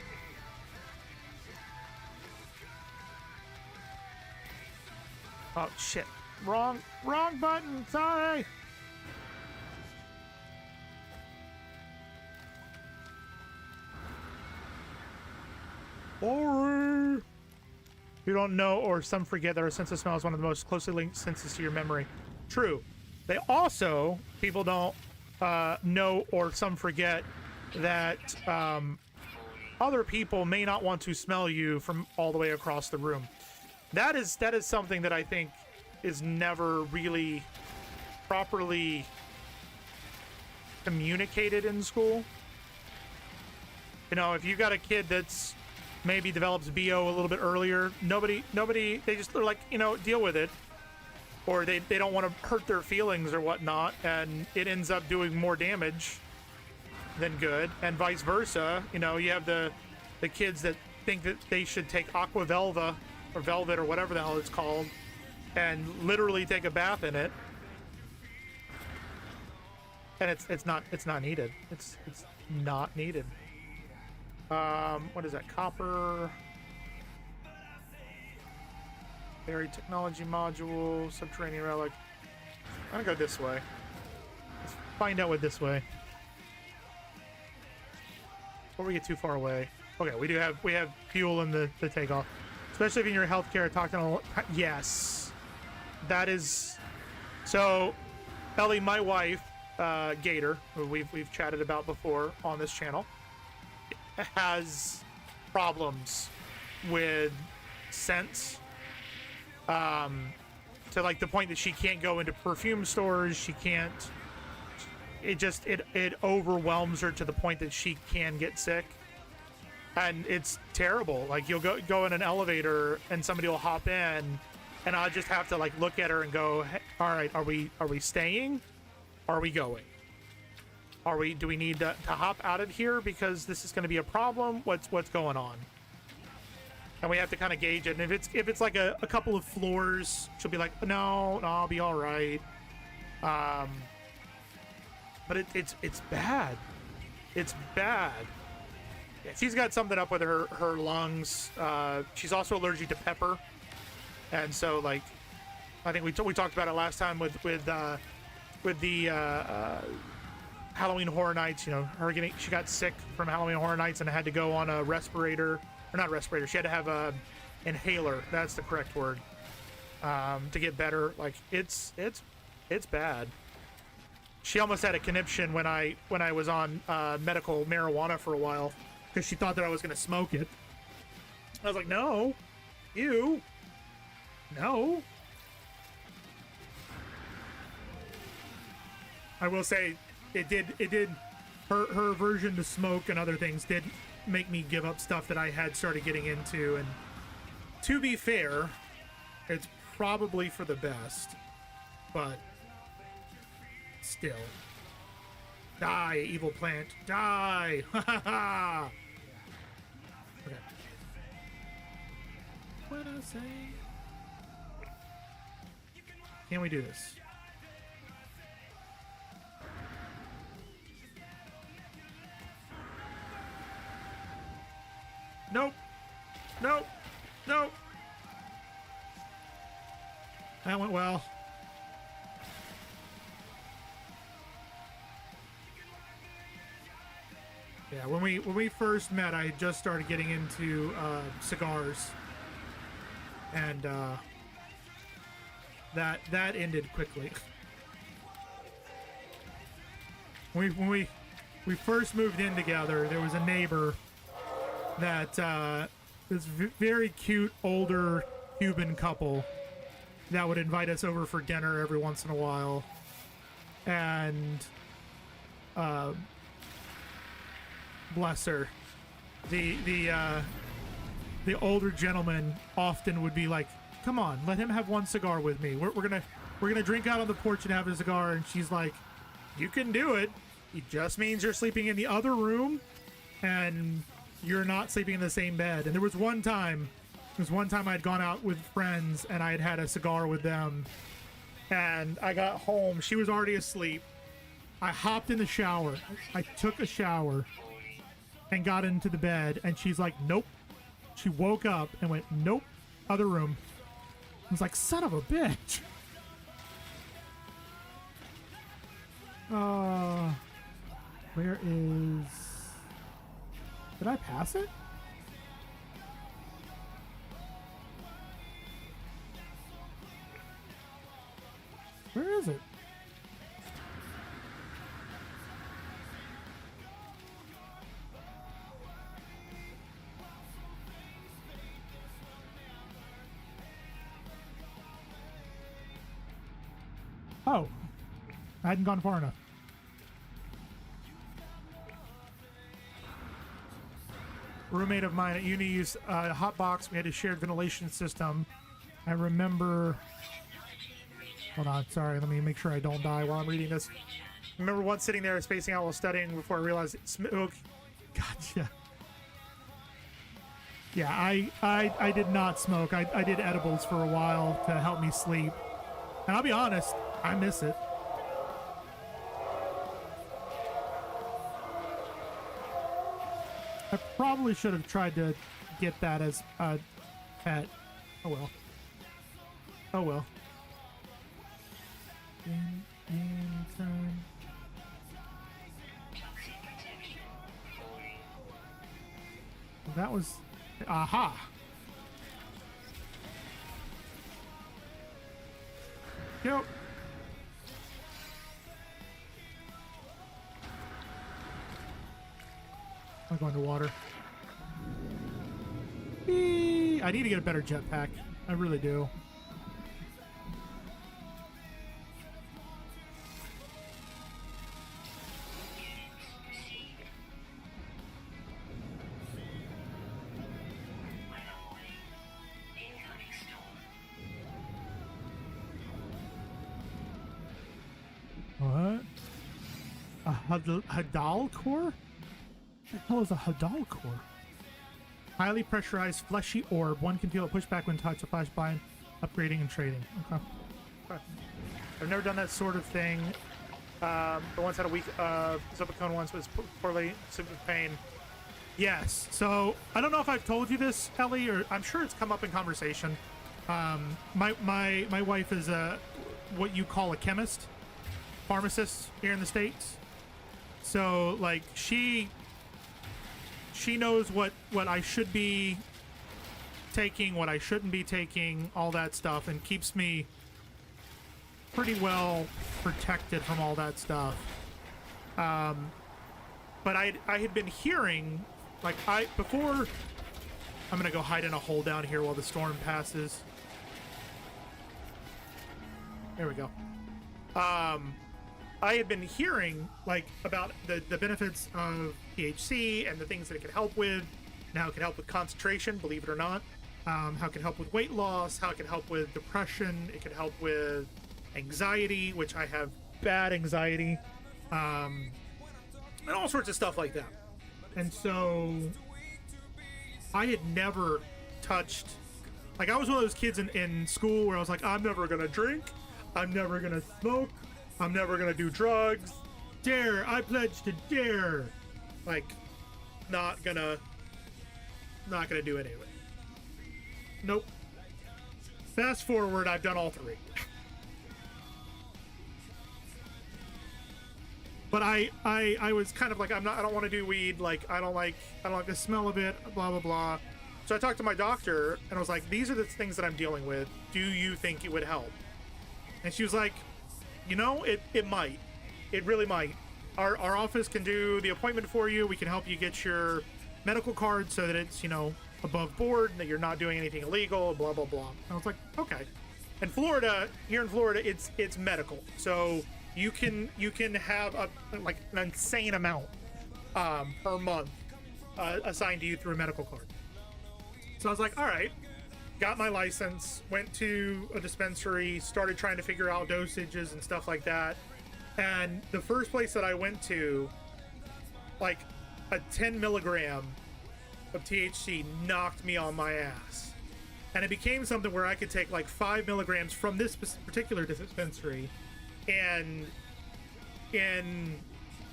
Oh, shit. Wrong button. Sorry. Sorry. You don't know, or some forget, that our sense of smell is one of the most closely linked senses to your memory. True. They also, people don't know, or some forget, that other people may not want to smell you from all the way across the room. That is something that I think is never really properly communicated in school. You know, if you got a kid that's maybe develops BO a little bit earlier, nobody, they just, they're like, you know, deal with it. Or they don't want to hurt their feelings or whatnot, and it ends up doing more damage than good, and vice versa. You know, you have the kids that think that they should take aqua velva or velvet or whatever the hell it's called and literally take a bath in it, and it's not needed. It's not needed. What is that? Copper, buried technology module, subterranean relic. I'm gonna go this way. Let's find out what this way. Before we get too far away. Okay, we have fuel in the takeoff. Especially if in your healthcare talking. Yes, that is. So, Ellie, my wife, Gator, who we've chatted about before on this channel, has problems with scents. To like the point that she can't go into perfume stores. She can't. It overwhelms her to the point that she can get sick, and it's terrible. Like, you'll go in an elevator and somebody will hop in, and I'll just have to like look at her and go, hey, all right, are we staying? Are we going? Do we need to hop out of here because this is going to be a problem? What's going on? And we have to kind of gauge it. And if it's like a couple of floors, she'll be like, no, I'll be all right. But it's bad. It's bad. Yeah, she's got something up with her lungs. She's also allergic to pepper, and so like, I think we talked about it last time with the Halloween Horror Nights. You know, she got sick from Halloween Horror Nights and had to go on a respirator, or not respirator. She had to have a inhaler. That's the correct word. To get better. Like, it's bad. She almost had a conniption when I was on medical marijuana for a while because she thought that I was going to smoke it. I was like, no, no. I will say it did her aversion to smoke and other things did make me give up stuff that I had started getting into, and to be fair, it's probably for the best, but still. Die, evil plant. Die! Ha ha ha! Okay. What I say? Can we do this? Nope. Nope. Nope. That went well. Yeah, when we first met, I had just started getting into cigars, and that ended quickly. When we first moved in together, there was a neighbor that this very cute older Cuban couple that would invite us over for dinner every once in a while, and bless her, the older gentleman often would be like, come on, let him have one cigar with me. We're gonna drink out on the porch and have a cigar. And she's like, you can do it. It just means you're sleeping in the other room and you're not sleeping in the same bed. And there was one time I'd gone out with friends and I had a cigar with them, and I got home, she was already asleep. I hopped in the shower. I took a shower and got into the bed, and she's like, nope. She woke up and went, nope, other room. was like, son of a bitch. Where is... Did I pass it? Where is it? Oh, I hadn't gone far enough. A roommate of mine at uni used a hot box. We had a shared ventilation system. I remember... Hold on, sorry. Let me make sure I don't die while I'm reading this. I remember once sitting there spacing out while studying before I realized it smoked. Gotcha. Yeah, I did not smoke. I did edibles for a while to help me sleep. And I'll be honest, I miss it. I probably should have tried to get that as a pet. Oh well. Oh well. In time. That was... Aha! Yep. I'm going to water. Eee! I need to get a better jetpack. I really do. What? A Hadal core? What the hell is a Hadal core? Highly pressurized fleshy orb. One can feel it push back when touched. A flash bind, upgrading and trading. Okay. I've never done that sort of thing. But once had a week Zopicone once was poorly symptom pain. Yes. So I don't know if I've told you this, Ellie, or I'm sure it's come up in conversation. My wife is what you call a chemist. Pharmacist here in the States. So like she knows what I should be taking, what I shouldn't be taking, all that stuff, and keeps me pretty well protected from all that stuff. But I had been hearing, like, before I'm gonna go hide in a hole down here while the storm passes. There we go. I had been hearing, like, about the benefits of THC and the things that it can help with. Now it can help with concentration, believe it or not. How it can help with weight loss, how it can help with depression, it can help with anxiety, which I have bad anxiety, and all sorts of stuff like that. And so I had never touched, like, I was one of those kids in school where I was like, I'm never gonna drink, I'm never gonna smoke, I'm never gonna do drugs. Dare, I pledge to dare. Like, not gonna do it anyway. Nope. Fast forward, I've done all three. But I was kind of like, I don't want to do weed. Like, I don't like the smell of it, blah, blah, blah. So I talked to my doctor and I was like, these are the things that I'm dealing with. Do you think it would help? And she was like, you know, it might. It really might. Our office can do the appointment for you. We can help you get your medical card so that it's, you know, above board, that you're not doing anything illegal, blah, blah, blah. And I was like, okay. And Florida, here in Florida, it's medical. So you can have an insane amount per month assigned to you through a medical card. So I was like, all right. Got my license, went to a dispensary, started trying to figure out dosages and stuff like that. And the first place that I went to, like, a 10 milligram of THC knocked me on my ass. And it became something where I could take like 5 milligrams from this particular dispensary, and in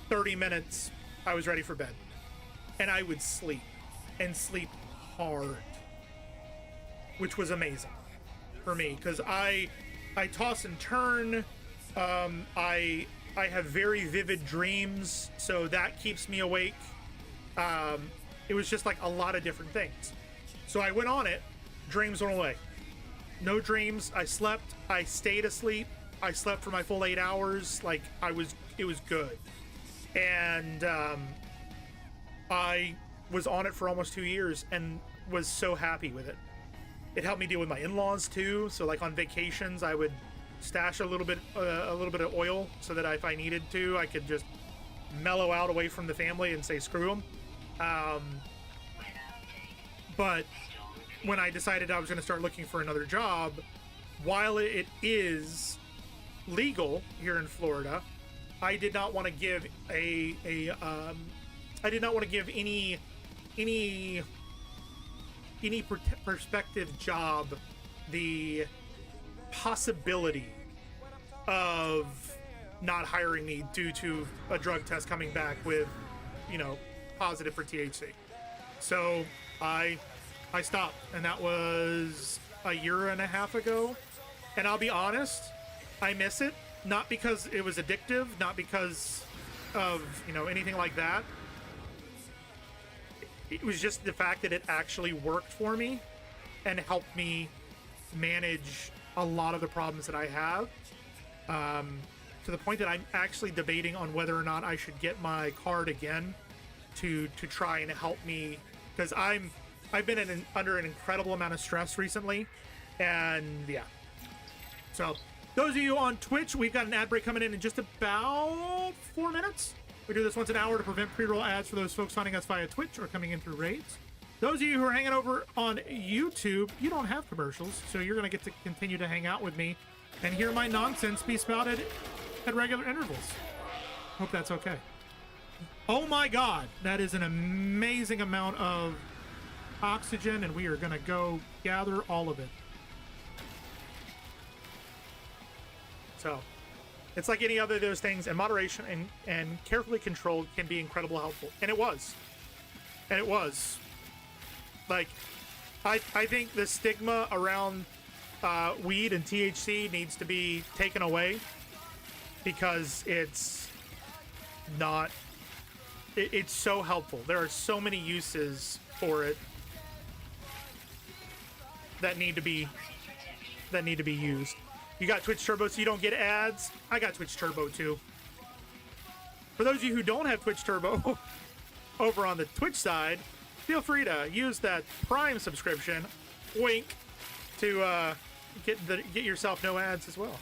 30 minutes, I was ready for bed. And I would sleep, and sleep hard, which was amazing. for me because I toss and turn. I have very vivid dreams, so that keeps me awake. It was just like a lot of different things. So I went on it. Dreams went away. No dreams. I slept. I stayed asleep. I slept for my full 8 hours. Like it was good. And I was on it for almost 2 years and was so happy with it. It helped me deal with my in-laws too. So like on vacations, I would stash a little bit of oil so that if I needed to, I could just mellow out away from the family and say screw them. But when I decided I was going to start looking for another job, while it is legal here in Florida, I did not want to give any prospective job the possibility of not hiring me due to a drug test coming back with, positive for THC. So I stopped, and that was a year and a half ago. And I'll be honest, I miss it. Not because it was addictive, not because of, anything like that. It was just the fact that it actually worked for me and helped me manage a lot of the problems that I have. To the point that I'm actually debating on whether or not I should get my card again to try and help me, because I've been under an incredible amount of stress recently, and yeah. So those of you on Twitch, we've got an ad break coming in just about 4 minutes. We do this once an hour to prevent pre-roll ads for those folks finding us via Twitch or coming in through raids. Those of you who are hanging over on YouTube, you don't have commercials, so you're going to get to continue to hang out with me and hear my nonsense be spouted at regular intervals. Hope that's okay. Oh my God, that is an amazing amount of oxygen, and we are going to go gather all of it. So it's like any other of those things, and moderation and carefully controlled can be incredibly helpful. And it was. Like, I think the stigma around weed and THC needs to be taken away, because it's not, it's so helpful. There are so many uses for it that need to be used. You got Twitch Turbo so you don't get ads. I got Twitch Turbo too. For those of you who don't have Twitch Turbo over on the Twitch side, feel free to use that Prime subscription, wink, to get yourself no ads as well.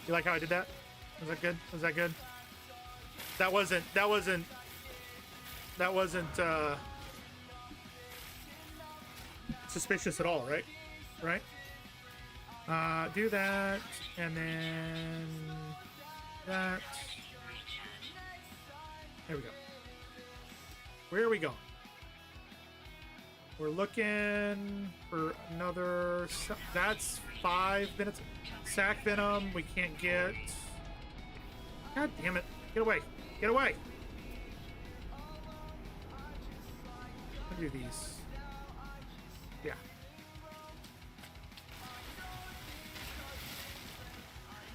You like how I did that? Was that good? Was that good? That wasn't suspicious at all, right? Right? Do that, and then that. There we go. Where are we going? We're looking for another. That's 5 minutes. Sack venom. We can't get. God damn it! Get away! Get away! I'll do these. Yeah.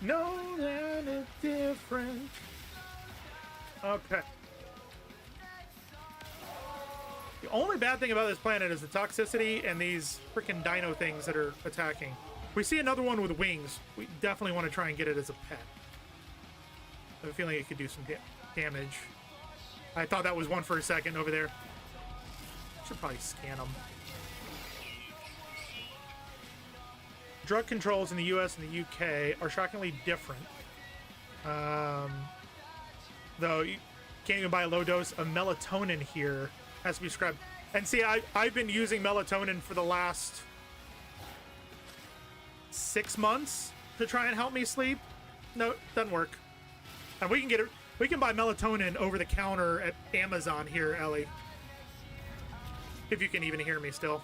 No, that is different. Okay. The only bad thing about this planet is the toxicity and these freaking dino things that are attacking. If we see another one with wings, we definitely want to try and get it as a pet. I have a feeling it could do some damage. I thought that was one for a second over there. Should probably scan them. Drug controls in the US and the UK are shockingly different. Though you can't even buy a low dose of melatonin here. Has to be scrubbed. And see, I've been using melatonin for the last 6 months to try and help me sleep. No, doesn't work. And we can get it. We can buy melatonin over the counter at Amazon here, Ellie. If you can even hear me still.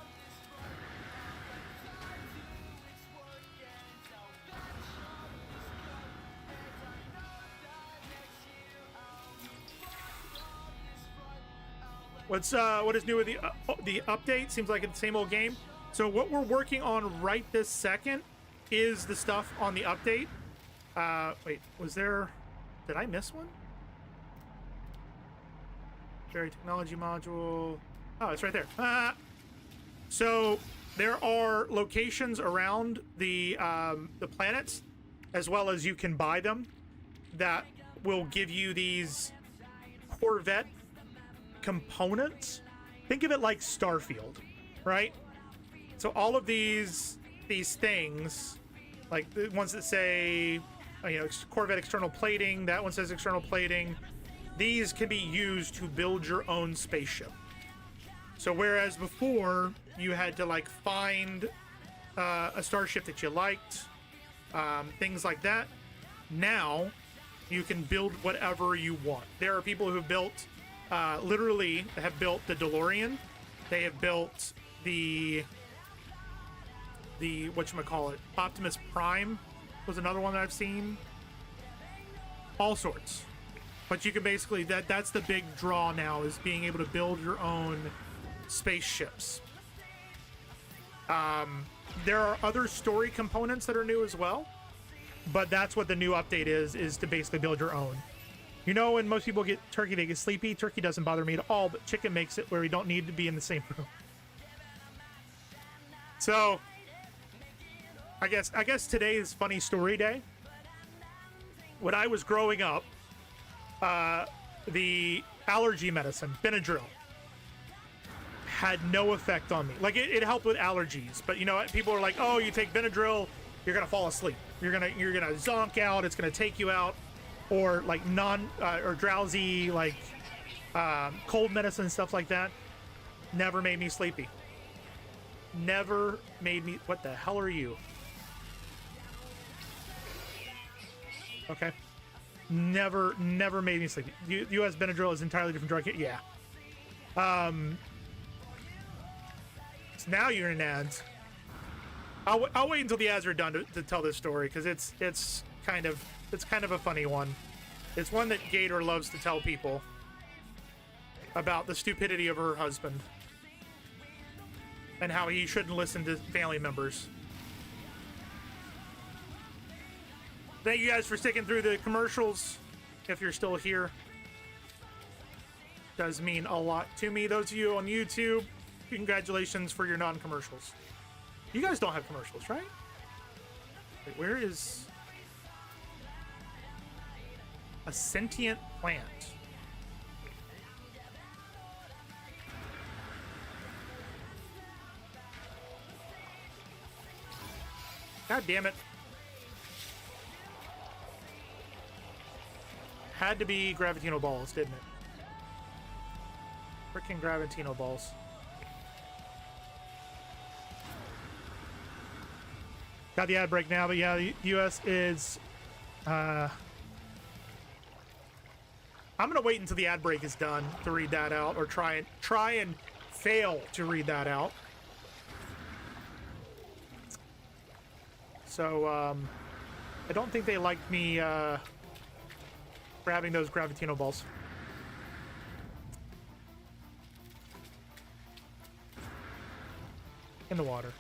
What is new with the update? Seems like it's the same old game. So what we're working on right this second is the stuff on the update. Wait, was there... Did I miss one? Very technology module. Oh, it's right there. So there are locations around the planets, as well as you can buy them, that will give you these Corvette components. Think of it like Starfield, right? So all of these things, like the ones that say, you know, Corvette external plating, that one says external plating, these can be used to build your own spaceship. So whereas before you had to like find a starship that you liked, things like that, now you can build whatever you want. There are people who have built, literally have built the DeLorean. They have built the whatchamacallit, Optimus Prime was another one that I've seen. All sorts. But you can basically, that's the big draw now, is being able to build your own spaceships. There are other story components that are new as well, but that's what the new update is to basically build your own. You know, when most people get turkey, they get sleepy. Turkey doesn't bother me at all, but chicken makes it where we don't need to be in the same room. So, I guess today is funny story day. When I was growing up, the allergy medicine, Benadryl, had no effect on me. Like it helped with allergies, but you know, people are like, "Oh, you take Benadryl, you're gonna fall asleep. You're gonna zonk out. It's gonna take you out." Or like or drowsy, like cold medicine, stuff like that. Never made me sleepy. Never made me. What the hell are you? Okay. Never made me sleepy. U.S. Benadryl is entirely different drug. Yeah. So now you're in ads. I'll wait until the ads are done to tell this story, because it's kind of a funny one. It's one that Gator loves to tell people about the stupidity of her husband and how he shouldn't listen to family members. Thank you guys for sticking through the commercials. If you're still here, does mean a lot to me. Those of you on YouTube, congratulations for your non-commercials. You guys don't have commercials, right? Wait, where is a sentient plant? God damn it. Had to be Gravitino balls, didn't it? Frickin' Gravitino balls. Got the ad break now, but yeah, the US is... I'm gonna wait until the ad break is done to read that out, or try and fail to read that out. So, I don't think they liked me, grabbing those Gravitino balls. In the water.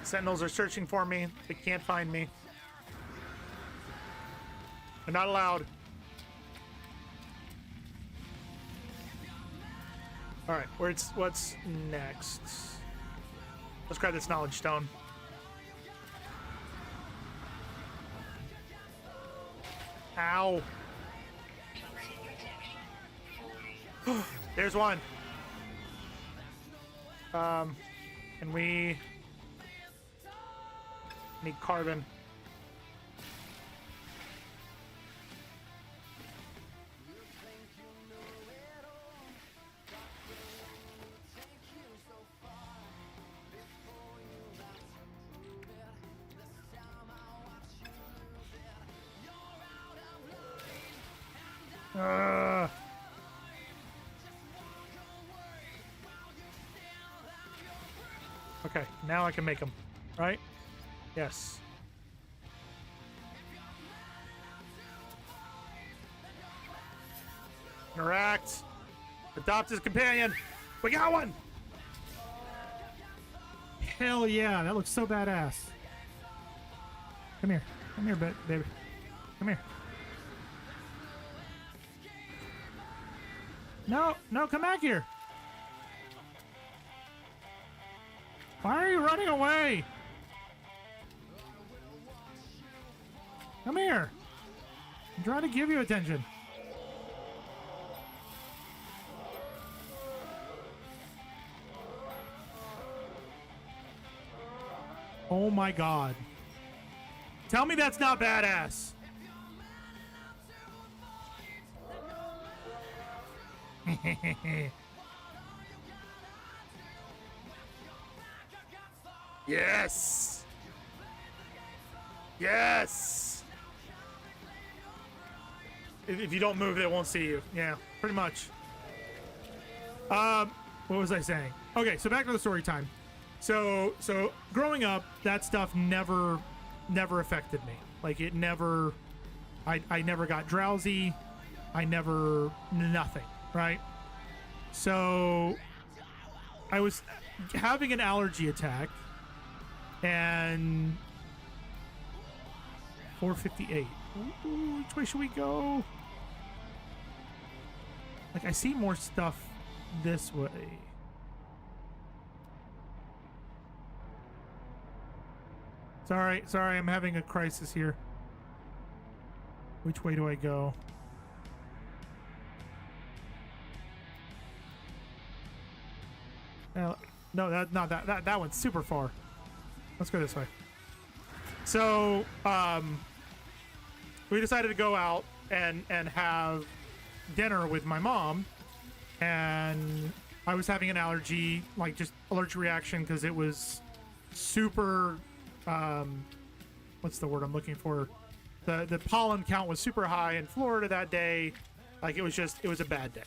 Sentinels are searching for me. They can't find me. They're not allowed. Alright, what's next? Let's grab this knowledge stone. Ow. There's one. And we need carbon. Okay, now I can make them, right? Yes. Interact. Adopt his companion. We got one! Hell yeah, that looks so badass. Come here. Come here, baby. Come here. No, no, come back here. Why are you running away? Come here. I'm trying to give you attention. Oh my god. Tell me that's not badass. Yes. Yes. If you don't move, they won't see you. Yeah, pretty much. What was I saying? Okay, so back to the story time. So growing up, that stuff never affected me. Like it never, I never got drowsy. Nothing, right? So I was having an allergy attack and 458. Ooh, which way should we go? Like I see more stuff this way. Sorry, I'm having a crisis here. Which way do I go? No, that one's super far. Let's go this way. So, we decided to go out and have dinner with my mom, and I was having an allergy, like just allergic reaction, because it was super. What's the word I'm looking for? The pollen count was super high in Florida that day. Like it was a bad day.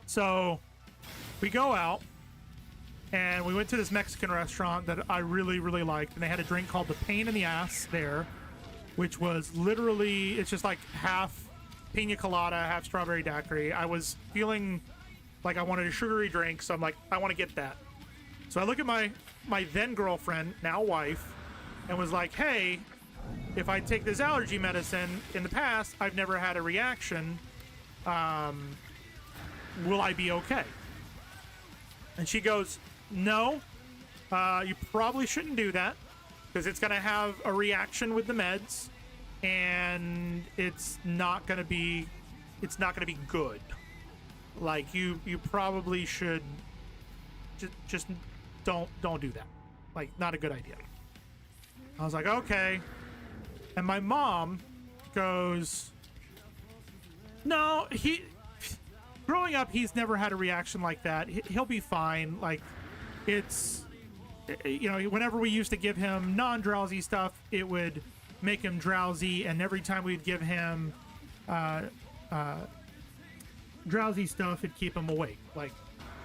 So we go out and we went to this Mexican restaurant that I really, really liked. And they had a drink called the Pain in the Ass there, which was literally, it's just like half pina colada, half strawberry daiquiri. I was feeling like I wanted a sugary drink. So I'm like, I want to get that. So I look at my then girlfriend, now wife, and was like, hey, if I take this allergy medicine in the past, I've never had a reaction. Will I be okay? And she goes, no, you probably shouldn't do that because it's going to have a reaction with the meds and it's not going to be good. Like you probably should just don't do that. Like, not a good idea. I was like, okay. And my mom goes, no, growing up, he's never had a reaction like that. He'll be fine. Like, it's, you know, whenever we used to give him non-drowsy stuff, it would make him drowsy. And every time we'd give him drowsy stuff, it'd keep him awake. Like,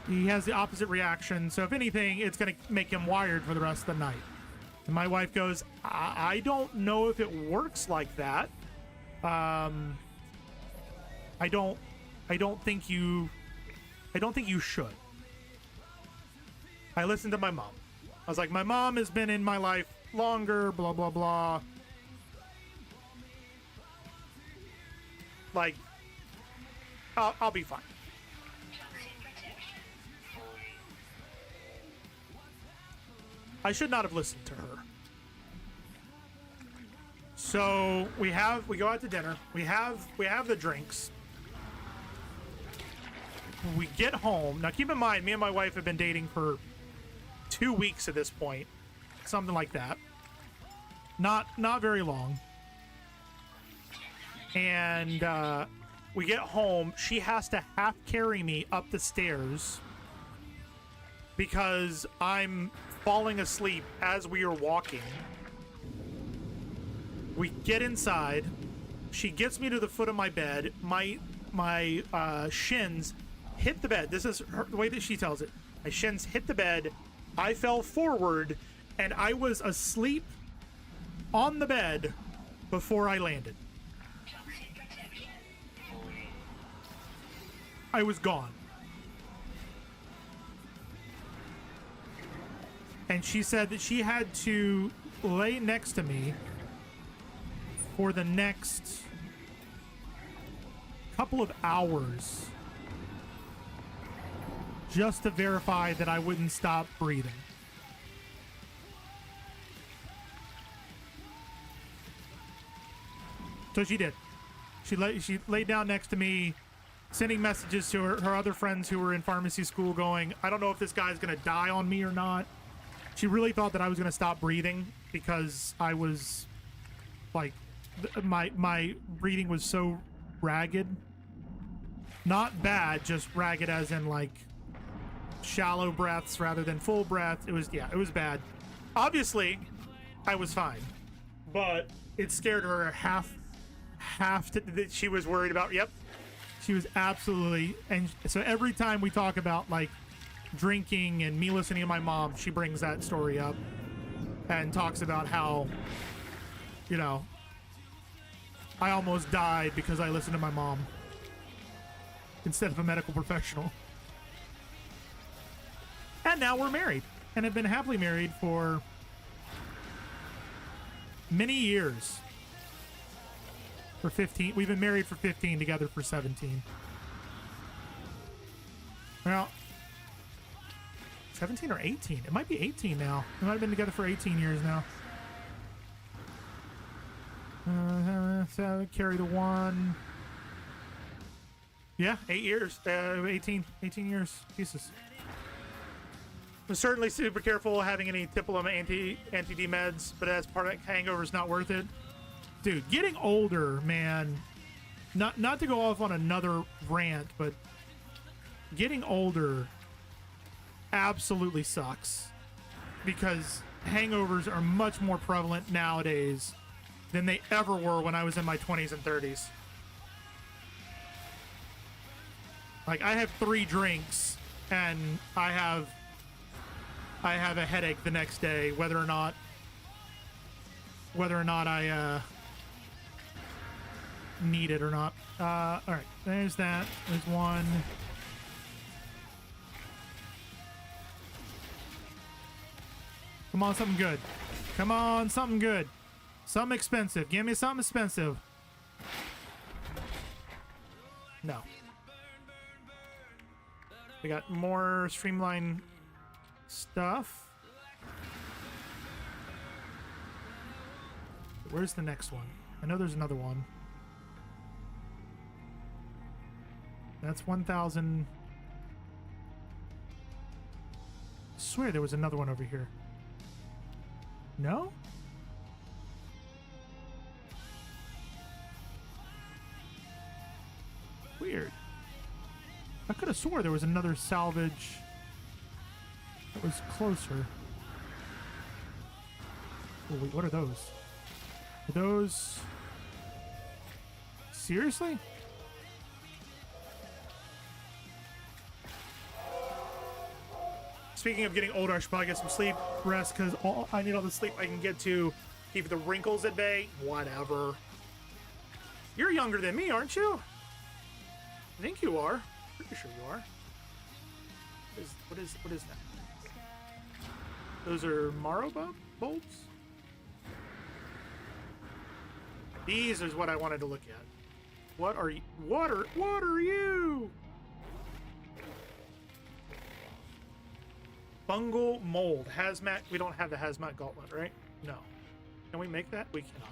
he has the opposite reaction. So if anything, it's going to make him wired for the rest of the night. And my wife goes, I don't know if it works like that. I don't think you should. I listened to my mom. I was like, my mom has been in my life longer, blah, blah, blah. Like, I'll be fine. I should not have listened to her. So we go out to dinner. We have the drinks. We get home. Now keep in mind, me and my wife have been dating for 2 weeks at this point. Something like that. Not very long. And we get home. She has to half carry me up the stairs because I'm falling asleep as we are walking. We get inside. She gets me to the foot of my bed. My shins hit the bed. This is the way that she tells it. My shins hit the bed, I fell forward, and I was asleep on the bed before I landed. I was gone. And she said that she had to lay next to me for the next couple of hours just to verify that I wouldn't stop breathing. So she did. She laid down next to me, sending messages to her other friends who were in pharmacy school going, I don't know if this guy's going to die on me or not. She really thought that I was going to stop breathing because I was, like, my breathing was so ragged. Not bad, just ragged as in, like, shallow breaths rather than full breath. It was, yeah, it was bad. Obviously, I was fine. But it scared her half that she was worried about. Yep. She was absolutely, and so every time we talk about, like, drinking and me listening to my mom, she brings that story up and talks about how, you know, I almost died because I listened to my mom instead of a medical professional. And now we're married and have been happily married for many years. For 15, we've been married for 15, together for 17. Well, 17 or 18? It might be 18 now. We might have been together for 18 years now. So carry the one. Yeah, 8 years. 18 years. Jesus. I'm certainly super careful having any Tipulum anti-D meds, but as part of that hangover is not worth it. Dude, getting older, man. Not to go off on another rant, but getting older absolutely sucks because hangovers are much more prevalent nowadays than they ever were when I was in my 20s and 30s. Like, I have 3 drinks and I have a headache the next day, whether or not I need it or not. All right, there's that. There's one. Come on, something good. Come on, something good. Something expensive. Give me something expensive. No. We got more streamline stuff. Where's the next one? I know there's another one. That's 1,000. I swear there was another one over here. No? Weird. I could have swore there was another salvage that was closer. Oh, wait, what are those? Are those... Seriously? Speaking of getting older, I should probably get some sleep, rest, because I need all the sleep I can get to keep the wrinkles at bay. Whatever. You're younger than me, aren't you? I think you are. Pretty sure you are. What is that? Those are marrow bolts? These is what I wanted to look at. What are you? What are you? Fungal mold. Hazmat. We don't have the hazmat gauntlet, right? No. Can we make that? We cannot.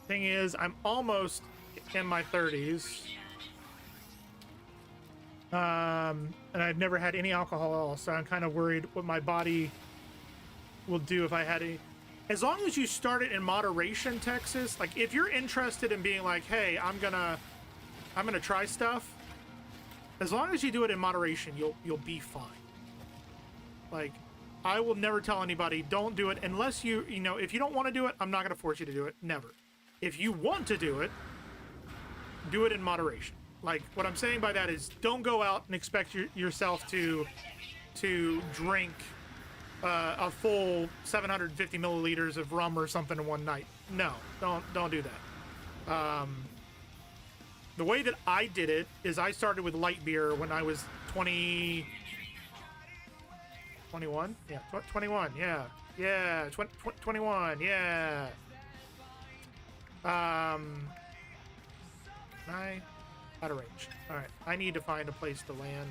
Thing is, I'm almost in my 30s. And I've never had any alcohol at all, so I'm kind of worried what my body will do if I had any. As long as you start it in moderation, Texas, like if you're interested in being like, hey, I'm gonna try stuff, as long as you do it in moderation, you'll be fine. Like, I will never tell anybody, don't do it unless you know, if you don't want to do it, I'm not gonna force you to do it. Never. If you want to do it in moderation. Like, what I'm saying by that is don't go out and expect yourself to drink a full 750 milliliters of rum or something in one night. No, don't do that. The way that I did it is I started with light beer when I was 21? Yeah, 21, yeah. Yeah, 21, yeah. I out of range. All right, I need to find a place to land.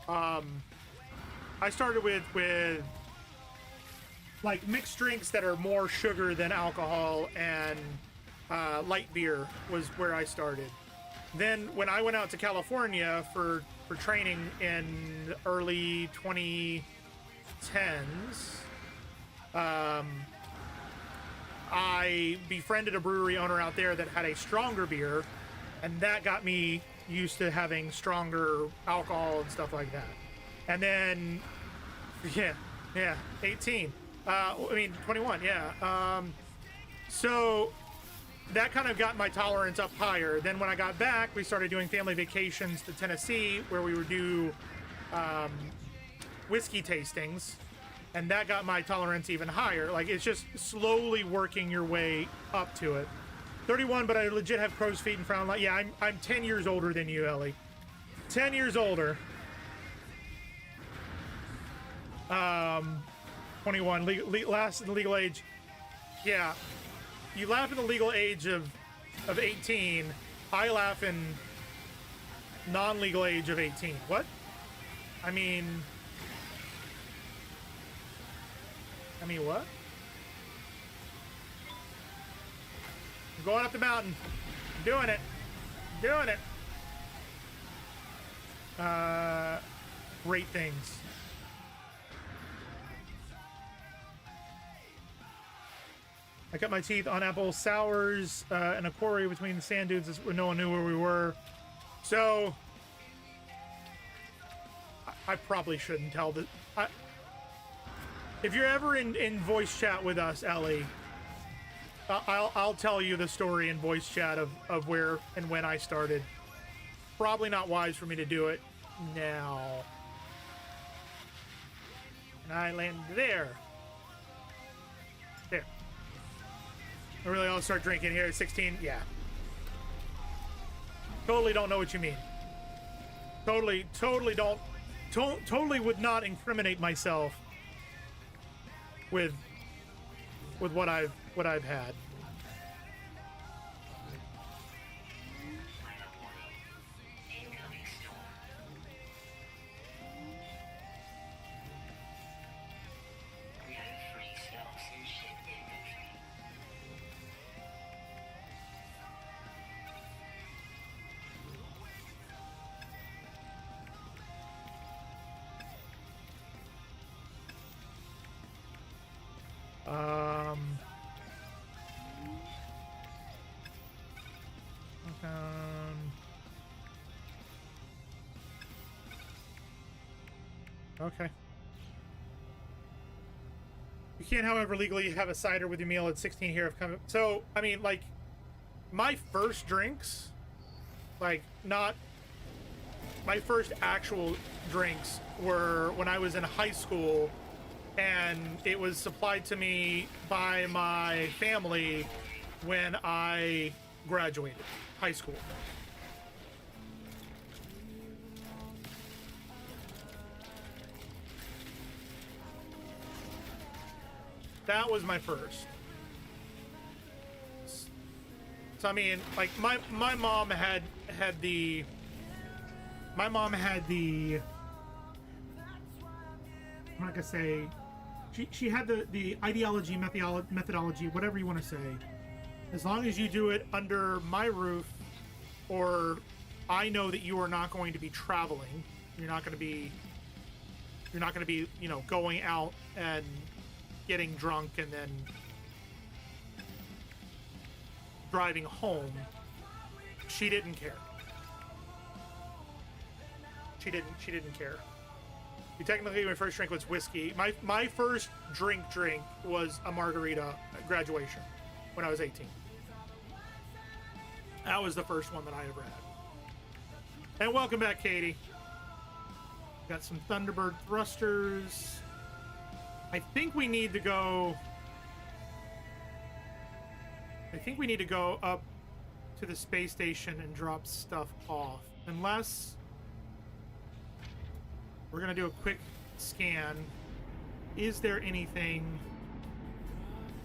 I started with like mixed drinks that are more sugar than alcohol, and light beer was where I started. Then when I went out to California for training in early 2010s, I befriended a brewery owner out there that had a stronger beer, and that got me used to having stronger alcohol and stuff like that. And then, yeah, 18. I mean, 21, yeah. So that kind of got my tolerance up higher. Then when I got back, we started doing family vacations to Tennessee, where we would do whiskey tastings, and that got my tolerance even higher. Like, it's just slowly working your way up to it. 31, but I legit have crow's feet and frown like, yeah, I'm 10 years older than you, Ellie. 10 years older. 21, last in the legal age. Yeah, you laugh in the legal age of 18. I laugh in non-legal age of 18. What? I mean what? I'm going up the mountain. I'm doing it. Doing it. Great things. I cut my teeth on apple sours in a quarry between the sand dunes where no one knew where we were. So I probably shouldn't tell this. If you're ever in voice chat with us, Ellie, I'll tell you the story in voice chat of where and when I started. Probably not wise for me to do it now. And I landed there. There. I really ought to start drinking here at 16. Yeah. Totally don't know what you mean. Totally don't. Totally would not incriminate myself with what I've had. Okay. You can, however, legally have a cider with your meal at 16 here. So, I mean, like, my first drinks, like, not my first actual drinks were when I was in high school, and it was supplied to me by my family when I graduated high school. That was my first. So I mean, like my mom had the I'm not gonna say she had the ideology, methodology, whatever you want to say. As long as you do it under my roof, or I know that you are not going to be traveling, you're not going to be, you know, going out and getting drunk and then driving home. She didn't care. She didn't care. Technically, my first drink was whiskey. My first drink was a margarita at graduation when I was 18. That was the first one that I ever had. And welcome back, Katie. Got some Thunderbird thrusters. I think we need to go up to the space station and drop stuff off. Unless we're going to do a quick scan. Is there anything?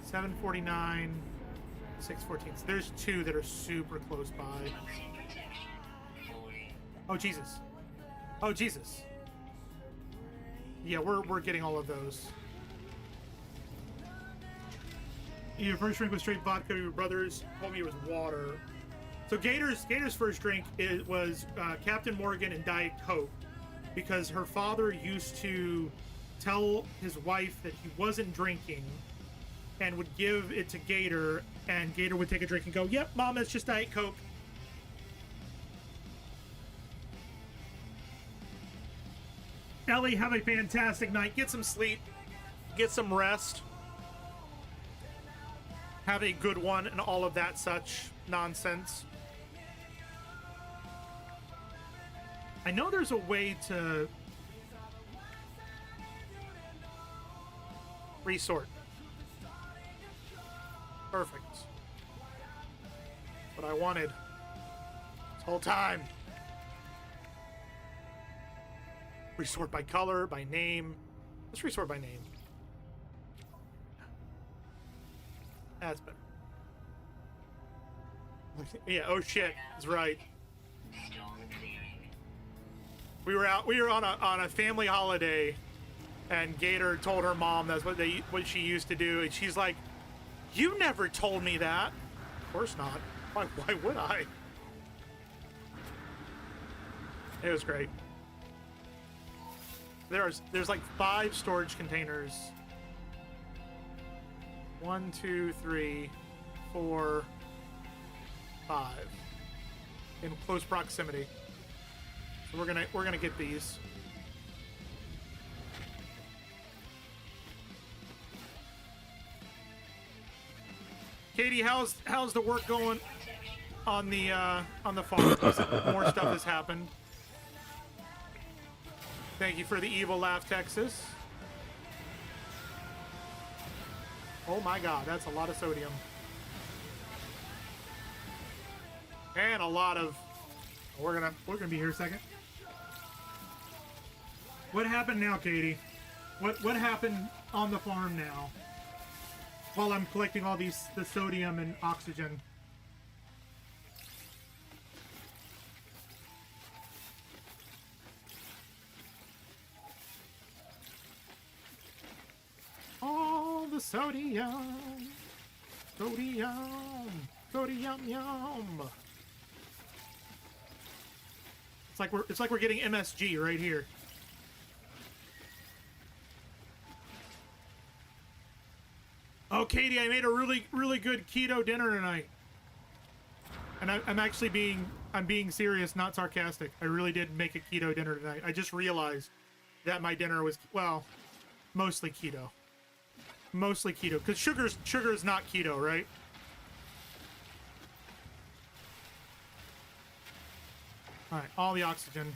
749, 614. So there's two that are super close by. Oh, Jesus. Oh, Jesus. Yeah, we're getting all of those. Your first drink was straight vodka. Your brothers told me it was water. So Gator's first drink was Captain Morgan and Diet Coke, because her father used to tell his wife that he wasn't drinking and would give it to Gator, and Gator would take a drink and go, "Yep, Mom, it's just Diet Coke." Ellie, have a fantastic night. Get some sleep. Get some rest. Have a good one and all of that such nonsense. I know there's a way to resort. Perfect. That's what I wanted this whole time. Resort by color, by name. Let's resort by name. That's better. Yeah, oh shit, that's right. We were on a family holiday, and Gator told her mom that's what she used to do, and she's like, "You never told me that." Of course not. Why would I? It was great. There's like 5 storage containers. 1, 2, 3, 4, 5 in close proximity. So we're gonna get these. Katie, how's the work going on the farm? More stuff has happened. Thank you for the evil laugh, Texas. Oh my God, that's a lot of sodium. And a lot of. We're gonna be here a second. What happened now, Katie? What happened on the farm now? While I'm collecting all the sodium and oxygen. All the sodium, yum. It's like we're getting MSG right here. Oh, Katie, I made a really good keto dinner tonight, and I'm being serious, not sarcastic. I really did make a keto dinner tonight. I just realized that my dinner was, well, mostly keto. Mostly keto, because sugar is not keto, right? All right, all the oxygen.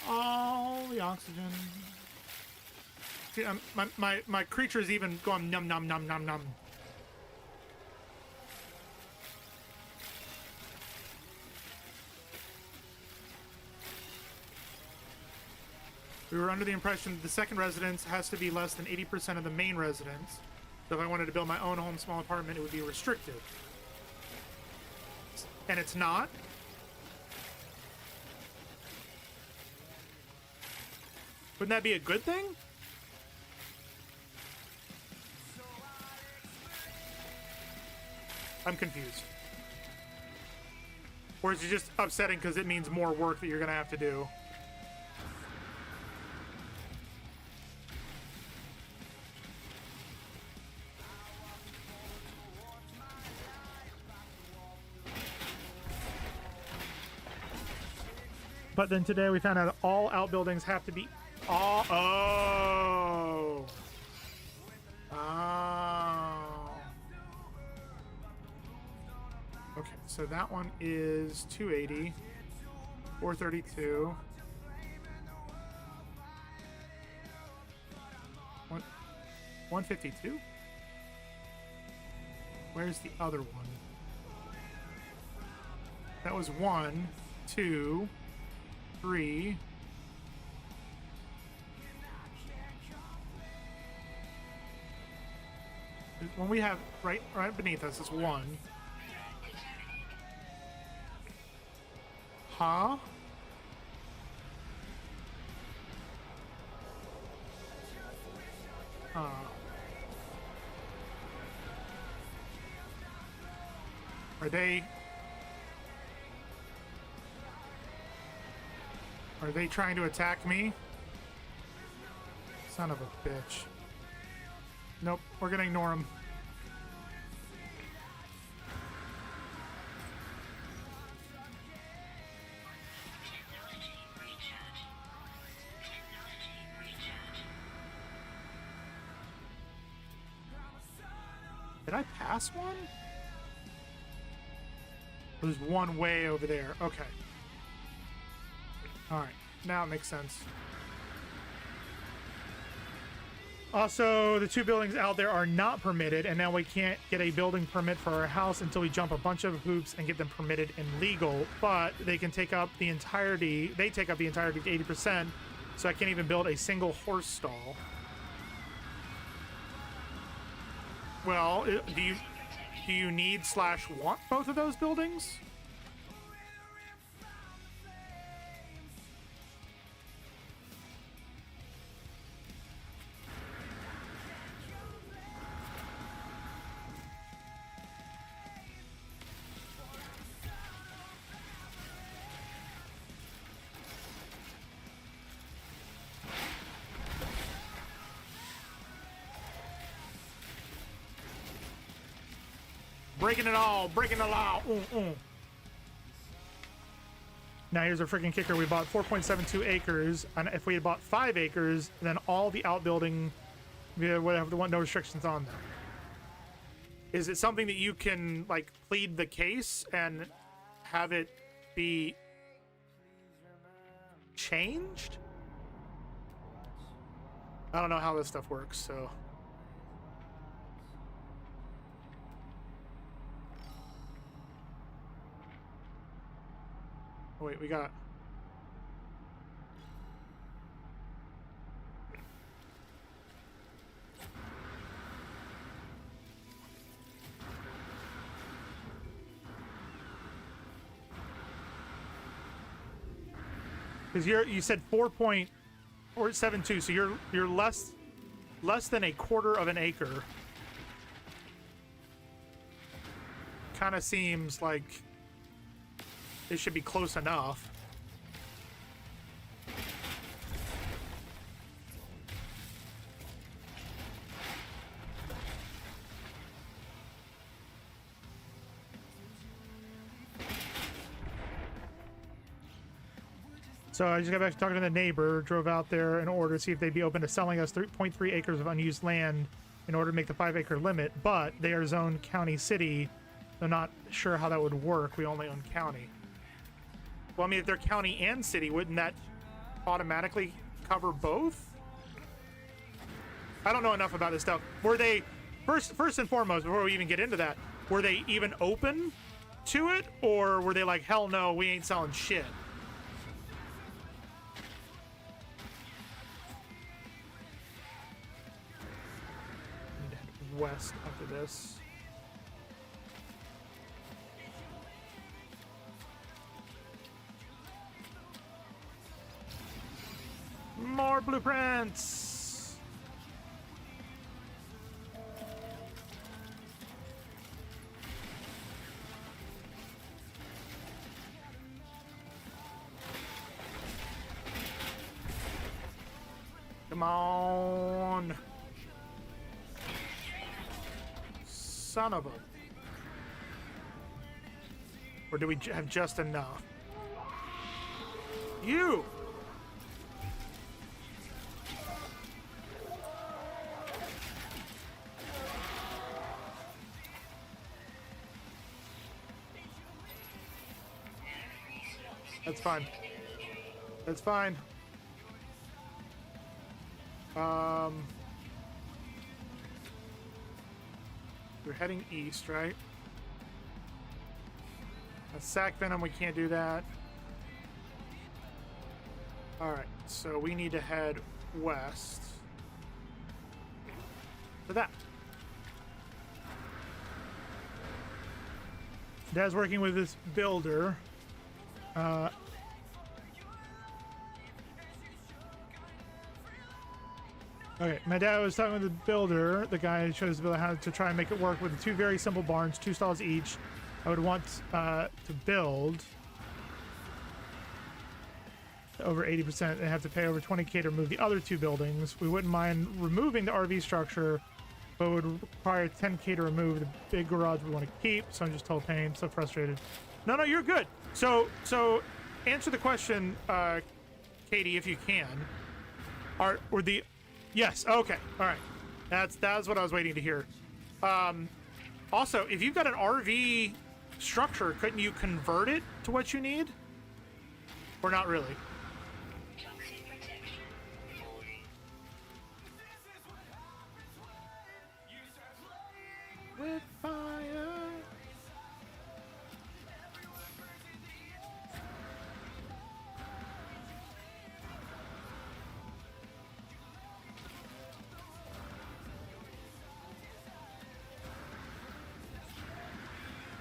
All the oxygen. See, my creature is even going num num num num num. We were under the impression that the second residence has to be less than 80% of the main residence. So if I wanted to build my own home small apartment, it would be restricted. And it's not. Wouldn't that be a good thing? I'm confused. Or is it just upsetting because it means more work that you're going to have to do? But then today we found out all outbuildings have to be all. Oh. Oh. Okay, so that one is 280, 432. 152? Where's the other one? That was 1, 2, 3. When we have right beneath us is 1. Huh? Are they trying to attack me? Son of a bitch. Nope, we're gonna ignore them. Did I pass one? There's one way over there. Okay. Alright, now it makes sense. Also, the 2 buildings out there are not permitted, and now we can't get a building permit for our house until we jump a bunch of hoops and get them permitted and legal, but they can take up the entirety, to 80%, so I can't even build a single horse stall. Well, do you need / want both of those buildings? Breaking it all, breaking the law. Now here's our freaking kicker. We bought 4.72 acres, and if we had bought 5 acres, then all the outbuilding, whatever, no restrictions on them. Is it something that you can like plead the case and have it be changed? I don't know how this stuff works, so. Oh, wait, we got... Because you said 4.72, so you're less than a quarter of an acre. Kind of seems like it should be close enough. So I just got back to talking to the neighbor, drove out there in order to see if they'd be open to selling us 3.3 acres of unused land in order to make the 5-acre limit, but they are zoned county city. I'm not sure how that would work. We only own county. Well, I mean, if they're county and city, wouldn't that automatically cover both? I don't know enough about this stuff. Were they, first and foremost, before we even get into that, were they even open to it? Or were they like, hell no, we ain't selling shit? Need to head west after this. More blueprints! Come on! Son of a... Or do we have just enough? You! That's fine. That's fine. We're heading east, right? A sac venom, we can't do that. All right, so we need to head west for that. Dad's working with this builder. Okay, my dad was talking with the builder, the guy who shows the builder how to try and make it work with the two very simple barns, 2 stalls each. I would want to build over 80%. They have to pay over 20K to remove the other 2 buildings. We wouldn't mind removing the RV structure, but it would require 10K to remove the big garage we want to keep. So I'm just total pain, so frustrated. No, you're good. So answer the question, Katie, if you can. Yes. Okay. All right. That's what I was waiting to hear. Also, if you've got an RV structure, couldn't you convert it to what you need? Or not really? With fire.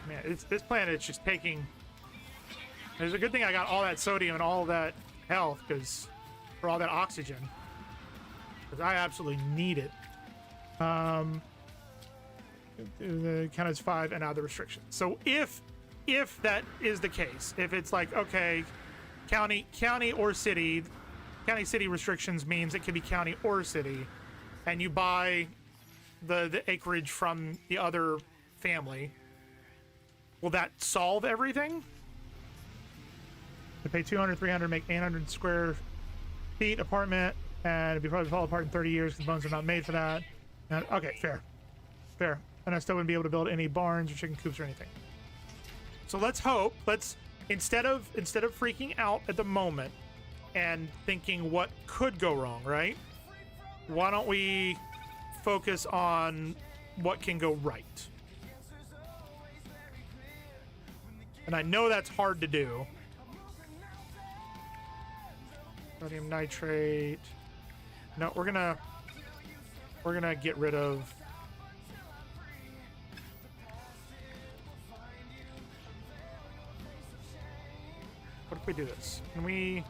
Man, this planet's just taking... There's a good thing I got all that sodium and all that health, for all that oxygen. Because I absolutely need it. The count as 5 and out of the restrictions. So if that is the case, if it's like, okay, county or city, county-city restrictions means it can be county or city, and you buy the acreage from the other family, will that solve everything? To pay 200, 300, make 800 square feet apartment, and it'd be probably fall apart in 30 years because the bones are not made for that. And, okay, fair. And I still wouldn't be able to build any barns or chicken coops or anything. So let's hope. Instead of freaking out at the moment and thinking what could go wrong, right? Why don't we focus on what can go right? And I know that's hard to do. Sodium nitrate. No, we're gonna get rid of... What if we do this? Can we...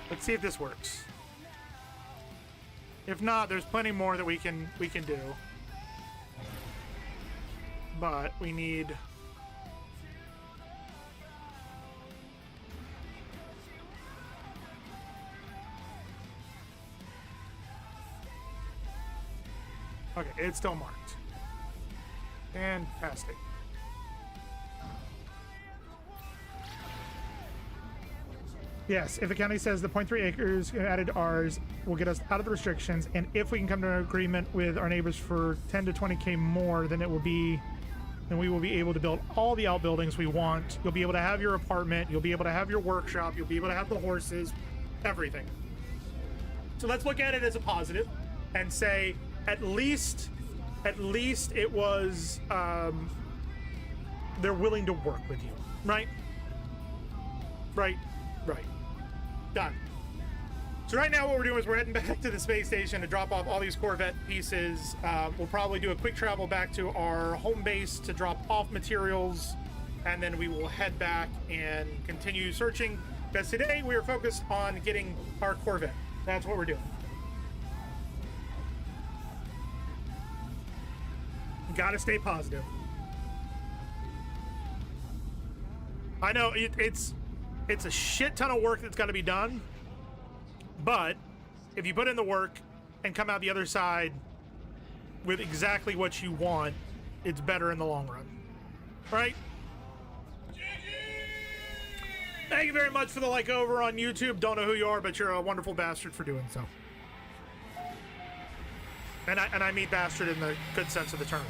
Let's see if this works. If not, there's plenty more that we can do. But we need... Okay, it's still marked. Fantastic. Yes, if the county says the 0.3 acres added to ours will get us out of the restrictions, and if we can come to an agreement with our neighbors for 10 to 20K more, then we will be able to build all the outbuildings we want. You'll be able to have your apartment, you'll be able to have your workshop, you'll be able to have the horses, everything. So let's look at it as a positive and say, at least it was, they're willing to work with you, right? Right. Done. So right now what we're doing is we're heading back to the space station to drop off all these Corvette pieces. We'll probably do a quick travel back to our home base to drop off materials, and then we will head back and continue searching, because today we are focused on getting our Corvette. That's what we're doing. Gotta stay positive. I know it's a shit ton of work that's got to be done, but if you put in the work and come out the other side with exactly what you want, it's better in the long run, right? Thank you very much for the like over on YouTube. Don't know who you are, but you're a wonderful bastard for doing so. And I mean bastard in the good sense of the term.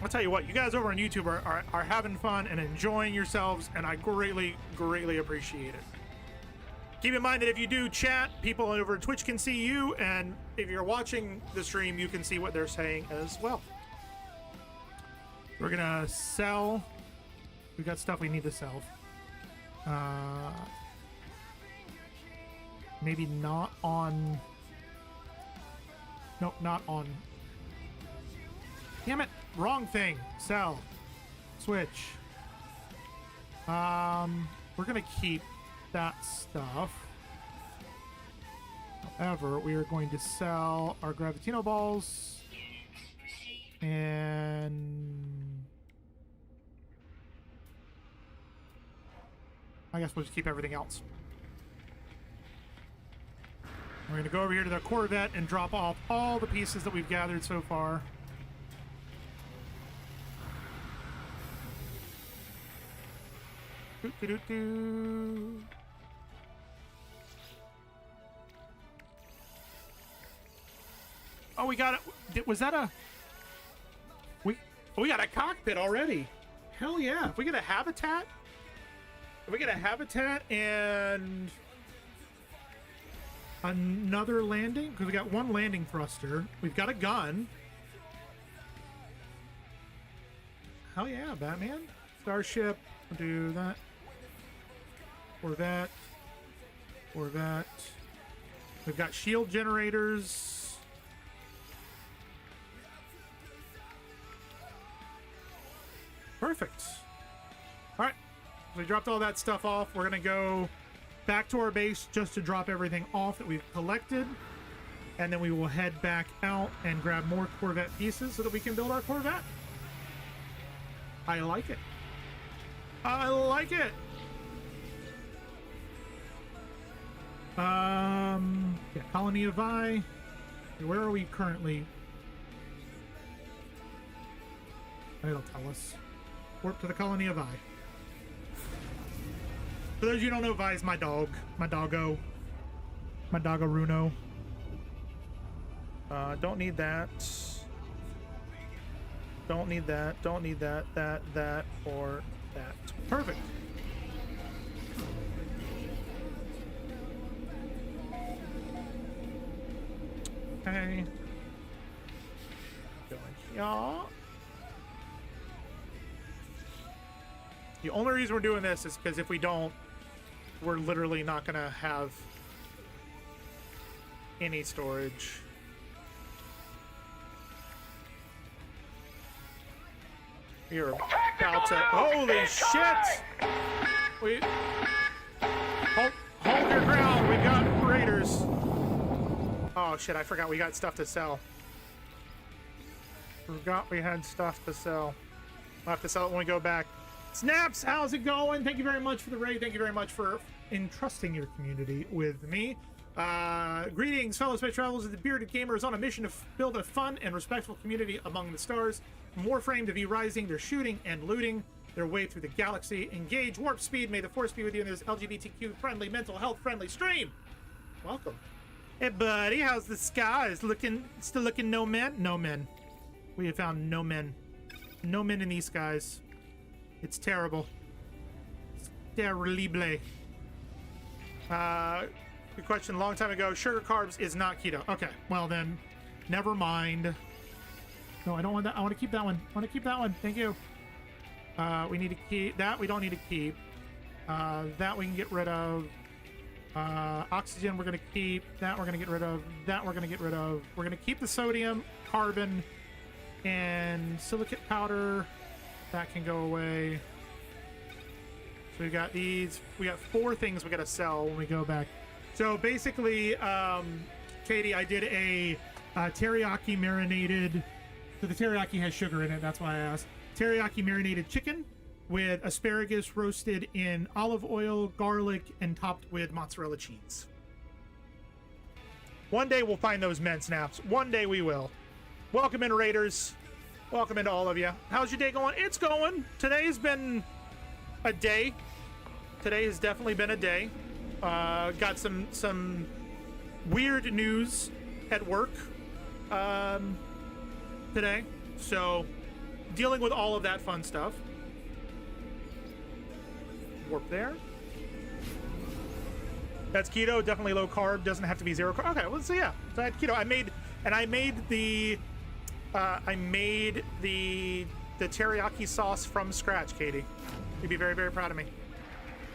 I'll tell you what, you guys over on YouTube are having fun and enjoying yourselves, and I greatly, greatly appreciate it. Keep in mind that if you do chat, people over Twitch can see you, and if you're watching the stream, you can see what they're saying as well. We're gonna sell. We got stuff we need to sell. Maybe not on. Nope, not on. Damn it! Wrong thing. Sell. Switch. We're gonna keep that stuff. However, we are going to sell our Gravitino balls. And I guess we'll just keep everything else. We're going to go over here to the Corvette and drop off all the pieces that we've gathered so far. Oh, we got it. Was that a... We got a cockpit already. Hell yeah. If we get a habitat... If we get a habitat and... another landing, because we got one landing thruster. We've got a gun. Hell yeah, Batman. Starship. We'll do that. Corvette. Corvette. We've got shield generators. Perfect. All right. So we dropped all that stuff off. We're going to go back to our base just to drop everything off that we've collected. And then we will head back out and grab more Corvette pieces so that we can build our Corvette. I like it. I like it. Yeah, Colony of Vi. Where are we currently? It'll tell us. Warp to the Colony of Vi. For those of you who don't know, Vi is my dog. My doggo. My doggaruno. Don't need that. Don't need that. Don't need that. That, or that. Perfect. Okay. Going here. The only reason we're doing this is because if we don't, we're literally not going to have any storage. You're about to... Holy shit! We... Hold your ground. We've got raiders. Oh shit, I forgot we got stuff to sell. Forgot we had stuff to sell. We'll have to sell it when we go back. Snaps, how's it going? Thank you very much for the raid. Thank you very much for entrusting your community with me. Greetings, fellow space travelers. The Bearded Gamer is on a mission to build a fun and respectful community among the stars. From Warframe to V Rising, they're shooting and looting their way through the galaxy. Engage warp speed. May the force be with you in this LGBTQ friendly, mental health friendly stream. Welcome. Hey buddy, how's the skies looking? Still looking no men? No men. We have found no men. No men in these skies. It's terrible. It's terrible. Good question a long time ago. Sugar carbs is not keto. Okay, well then, never mind. No, I don't want that. I want to keep that one. I want to keep that one. Thank you. We need to keep that. We don't need to keep. That we can get rid of. Oxygen we're going to keep. That we're going to get rid of. That we're going to get rid of. We're going to keep the sodium, carbon, and silicate powder. That can go away. So we got these. We got 4 things we got to sell when we go back. So basically, Katie, I did a teriyaki marinated. So the teriyaki has sugar in it. That's why I asked. Teriyaki marinated chicken with asparagus roasted in olive oil, garlic, and topped with mozzarella cheese. One day we'll find those men snaps. One day we will. Welcome in, Raiders. Welcome into all of you. How's your day going? It's going. Today's been a day. Today has definitely been a day. Got some weird news at work today. So dealing with all of that fun stuff. Warp there. That's keto, definitely low carb, doesn't have to be zero carb. Okay, well, so yeah, so I had keto. I made the teriyaki sauce from scratch, Katie. You'd be very, very proud of me.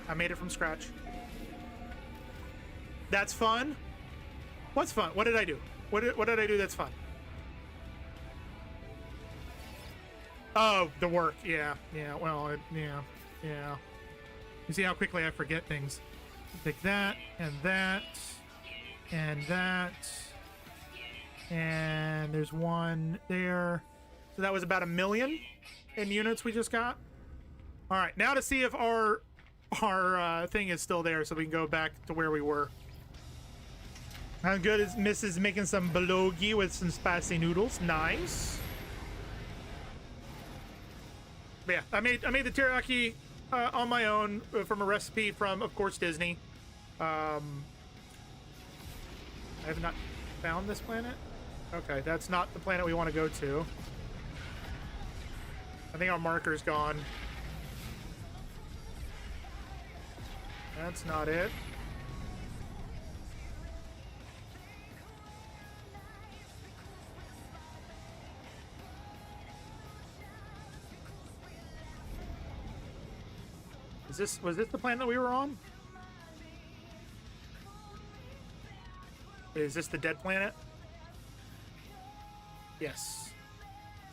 I made it from scratch. That's fun. What's fun? What did I do? What did I do that's fun? Oh, the work. Yeah. Well, yeah. You see how quickly I forget things. Take that, and that, and that. And there's one there. So that was about 1 million in units we just got. All right, now to see if our thing is still there so we can go back to where we were. How good is Mrs. making some bulgogi with some spicy noodles? Nice. But yeah, I made the teriyaki on my own from a recipe from, of course, Disney. I have not found this planet. Okay, that's not the planet we want to go to. I think our marker's gone. That's not it. Was this the planet we were on? Is this the dead planet? Yes.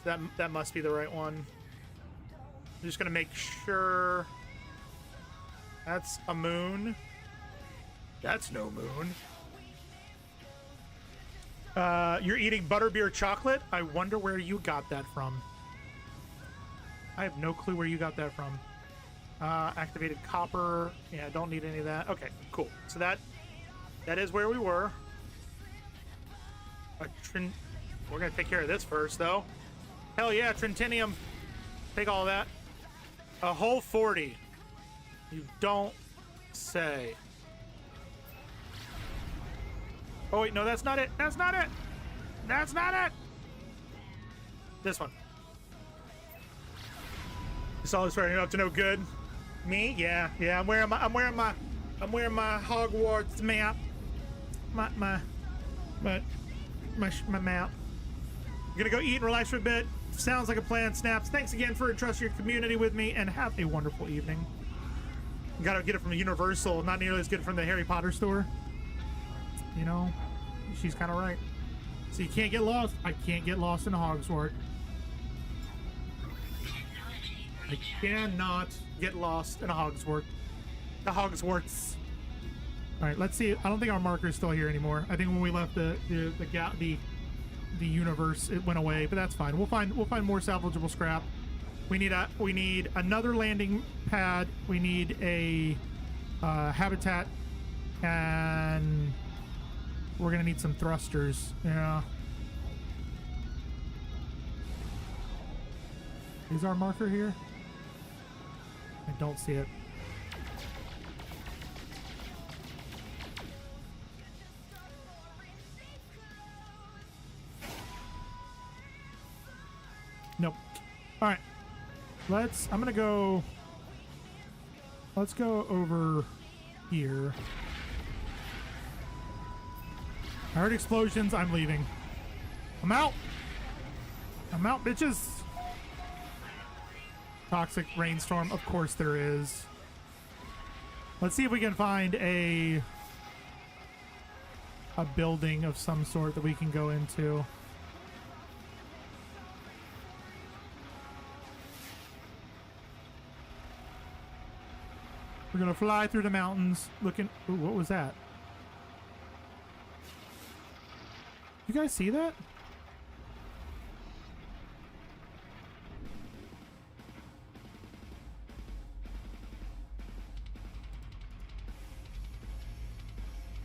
So that must be the right one. I'm just gonna make sure. That's a moon. That's no moon. You're eating butterbeer chocolate? I wonder where you got that from. I have no clue where you got that from. Activated copper. Yeah, don't need any of that. Okay, cool. So that is where we were. We're gonna take care of this first, though. Hell yeah, Trintinium. Take all of that. A whole 40. You don't say. Oh wait, no, that's not it. That's not it. That's not it. This one. This all is starting up to no good. Me? Yeah. I'm wearing my Hogwarts map. My map. I'm gonna go eat and relax for a bit. Sounds like a plan, Snaps. Thanks again for trusting your community with me, and have a wonderful evening. Gotta get it from Universal, not nearly as good from the Harry Potter store. You know, she's kind of right. So you can't get lost. I can't get lost in Hogwarts. I cannot get lost in a Hogwarts. The Hogwarts. All right, let's see. I don't think our marker is still here anymore. I think when we left the universe, it went away, but that's fine. We'll find more salvageable scrap. We need another landing pad. We need a habitat, and we're gonna need some thrusters. Yeah. Is our marker here? I don't see it. Nope. All right. Let's go over here. I heard explosions. I'm leaving. I'm out, bitches. Toxic rainstorm. Of course there is. Let's see if we can find a building of some sort that we can go into. We're gonna fly through the mountains looking. Ooh, what was that? You guys see that?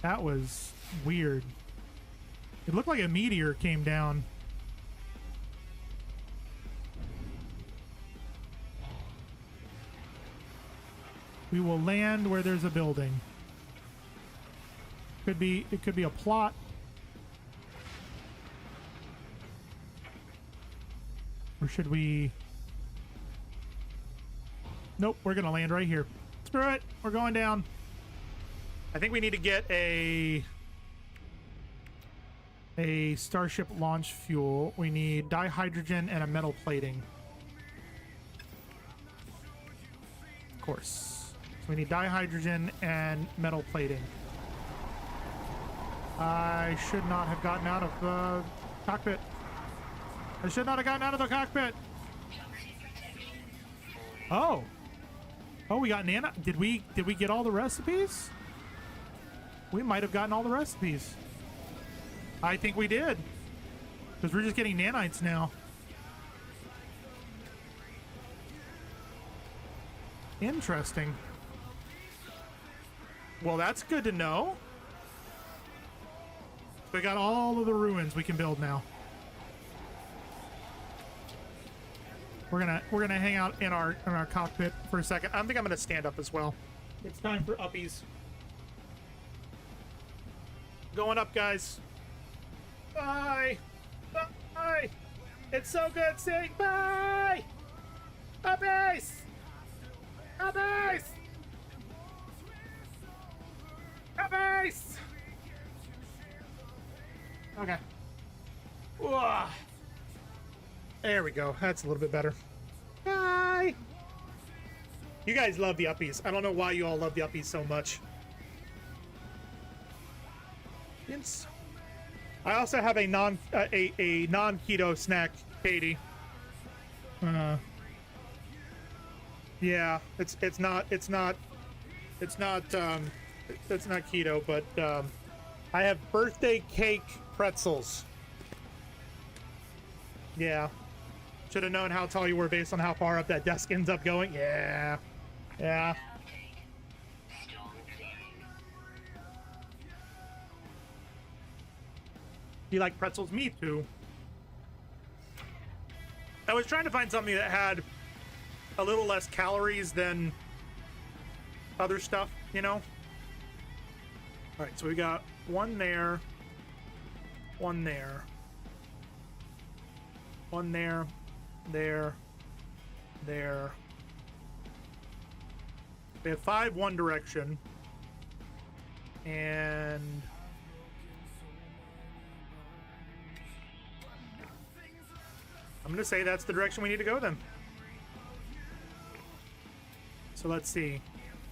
That was weird. It looked like a meteor came down. We will land where there's a building. It could be a plot. Or should we Nope, we're gonna land right here. Screw it, we're going down. I think we need to get a starship launch fuel. We need dihydrogen and a metal plating. Of course. So we need dihydrogen and metal plating. I should not have gotten out of the cockpit. I should not have gotten out of the cockpit. Oh. Oh, we got nano. Did we get all the recipes? We might have gotten all the recipes. I think we did. Because we're just getting nanites now. Interesting. Well, that's good to know. We got all of the ruins we can build now. We're gonna hang out in our cockpit for a second. I think I'm gonna stand up as well. It's time for uppies. Going up, guys. Bye. Bye. It's so good saying bye. Uppies. Uppies. Uppies. Okay. Whoa. There we go. That's a little bit better. Bye. You guys love the uppies. I don't know why you all love the uppies so much. I also have a non-keto snack, Katie. Yeah, it's not keto, but I have birthday cake pretzels. Yeah. Should have known how tall you were based on how far up that desk ends up going. Yeah. Yeah. You like pretzels? Me too. I was trying to find something that had a little less calories than other stuff, you know? All right, so we got one there, one there, one there, there. We have 5 one direction, and I'm gonna say that's the direction we need to go then. So let's see.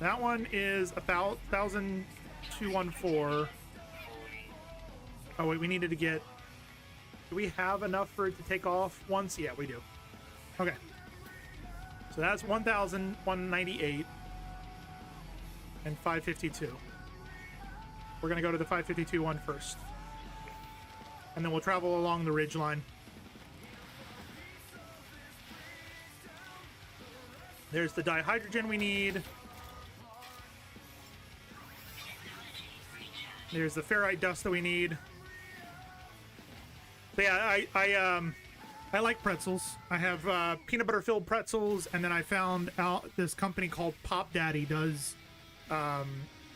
That one is 1,214. Oh wait, we needed to get. Do we have enough for it to take off once? Yeah, we do. Okay. So that's 1,198 and 552. We're gonna go to the 552 one first, and then we'll travel along the ridge line. There's the dihydrogen we need. There's the ferrite dust that we need. So yeah, I like pretzels. I have peanut butter filled pretzels, and then I found out this company called Pop Daddy does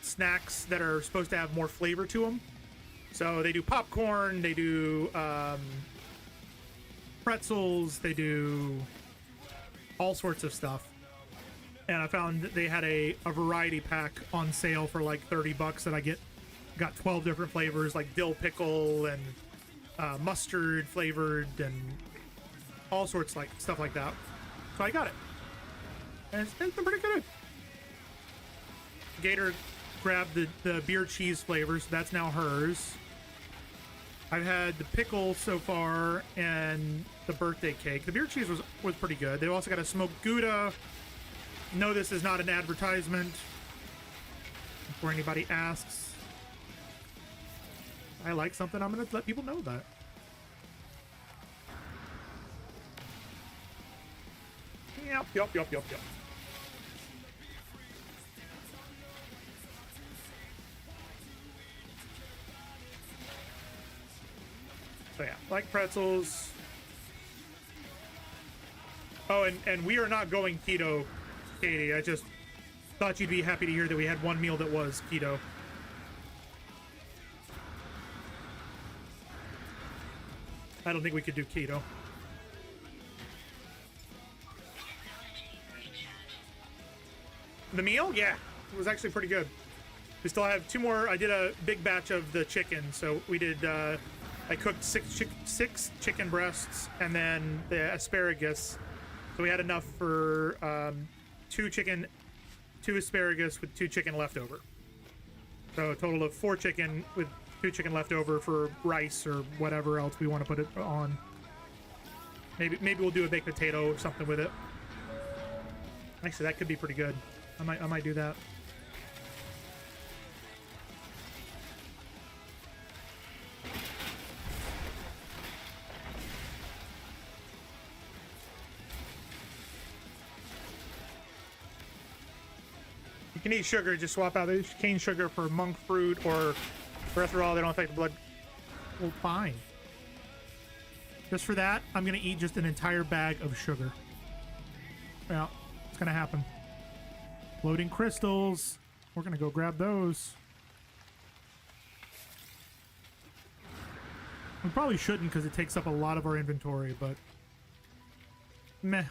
snacks that are supposed to have more flavor to them. So they do popcorn, they do pretzels, they do all sorts of stuff. And I found that they had a variety pack on sale for like $30 that got 12 different flavors, like dill pickle and mustard flavored and all sorts like stuff like that. So I got it, and it's been pretty good. Gator grabbed the beer cheese flavor, so that's now hers. I've had the pickle so far and the birthday cake. The beer cheese was pretty good. They also got a smoked Gouda. No, this is not an advertisement, before anybody asks. I like something, I'm gonna let people know that. Yep. So yeah, like pretzels. Oh, and we are not going keto, Katie. I just thought you'd be happy to hear that we had one meal that was keto. I don't think we could do keto. The meal? Yeah, it was actually pretty good. We still have 2 more. I did a big batch of the chicken, so we did. I cooked 6 chicken breasts and then the asparagus. So we had enough for 2 asparagus with 2 chicken left over. So a total of 4 chicken with 2 chicken left over for rice or whatever else we want to put it on. Maybe we'll do a baked potato or something with it. Actually, that could be pretty good. I might do that. You can eat sugar, just swap out the cane sugar for monk fruit or erythritol. They don't affect the blood. Well, fine. Just for that, I'm gonna eat just an entire bag of sugar. Yeah, it's gonna happen. Loading crystals. We're gonna go grab those. We probably shouldn't because it takes up a lot of our inventory, but meh.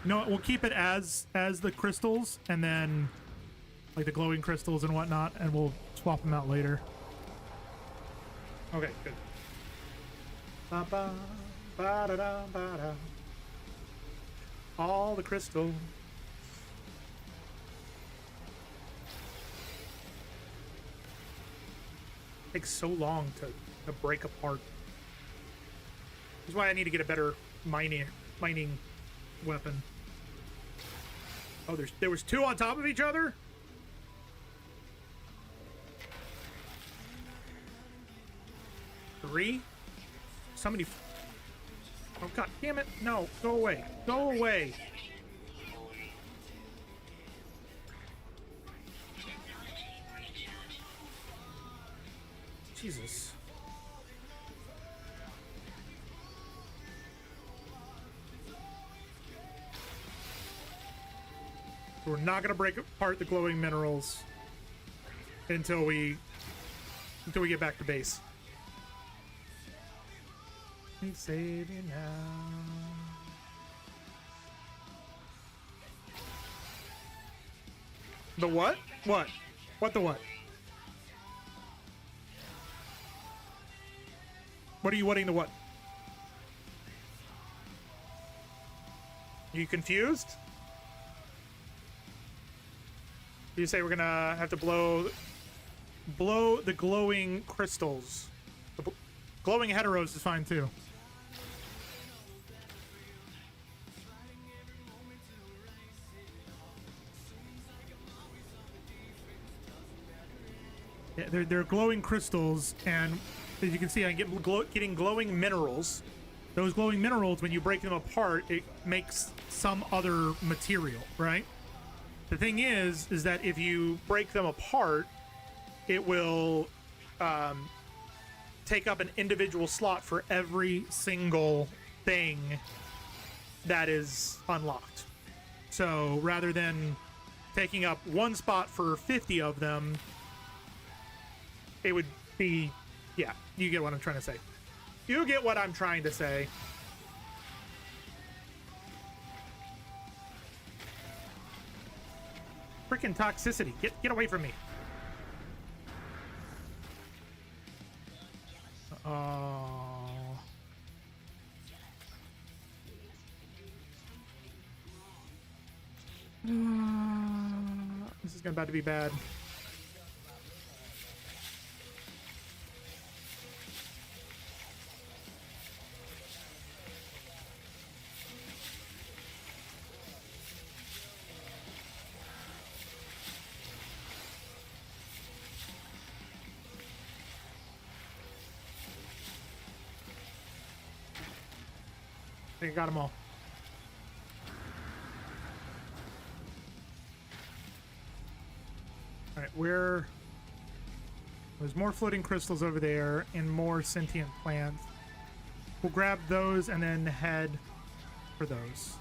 No, we'll keep it as the crystals, and then like the glowing crystals and whatnot, and we'll swap them out later. Okay, good. Ba -ba, ba -da -da, ba -da. All the crystals. Takes so long to break apart. That's why I need to get a better mining weapon. Oh, there was 2 on top of each other? Three? Somebody... Oh, god damn it. No, go away. Go away. Jesus. We're not gonna break apart the glowing minerals until we get back to base. We save you now. The what? What? What the what? What are you wanting to what? You confused? You say we're gonna have to blow the glowing crystals. The glowing heteros is fine too. Yeah, they're glowing crystals, and as you can see, I'm getting glowing minerals. Those glowing minerals, when you break them apart, it makes some other material, right? The thing is that if you break them apart, it will take up an individual slot for every single thing that is unlocked. So rather than taking up one spot for 50 of them, it would be, yeah, you get what I'm trying to say. You get what I'm trying to say. Freaking toxicity. Get away from me. This is about to be bad. I think I got them all. Alright, there's more floating crystals over there and more sentient plants. We'll grab those and then head for those.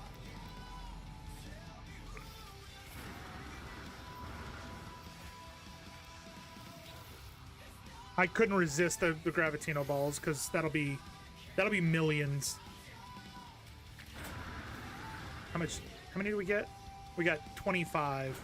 I couldn't resist the Gravitino balls because that'll be millions. How many do we get? We got 25.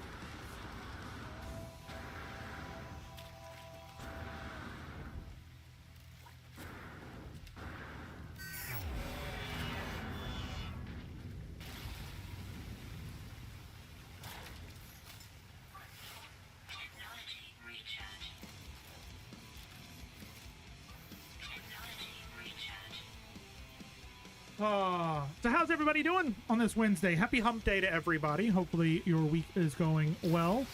So how's everybody doing on this Wednesday? Happy hump day to everybody. Hopefully your week is going well.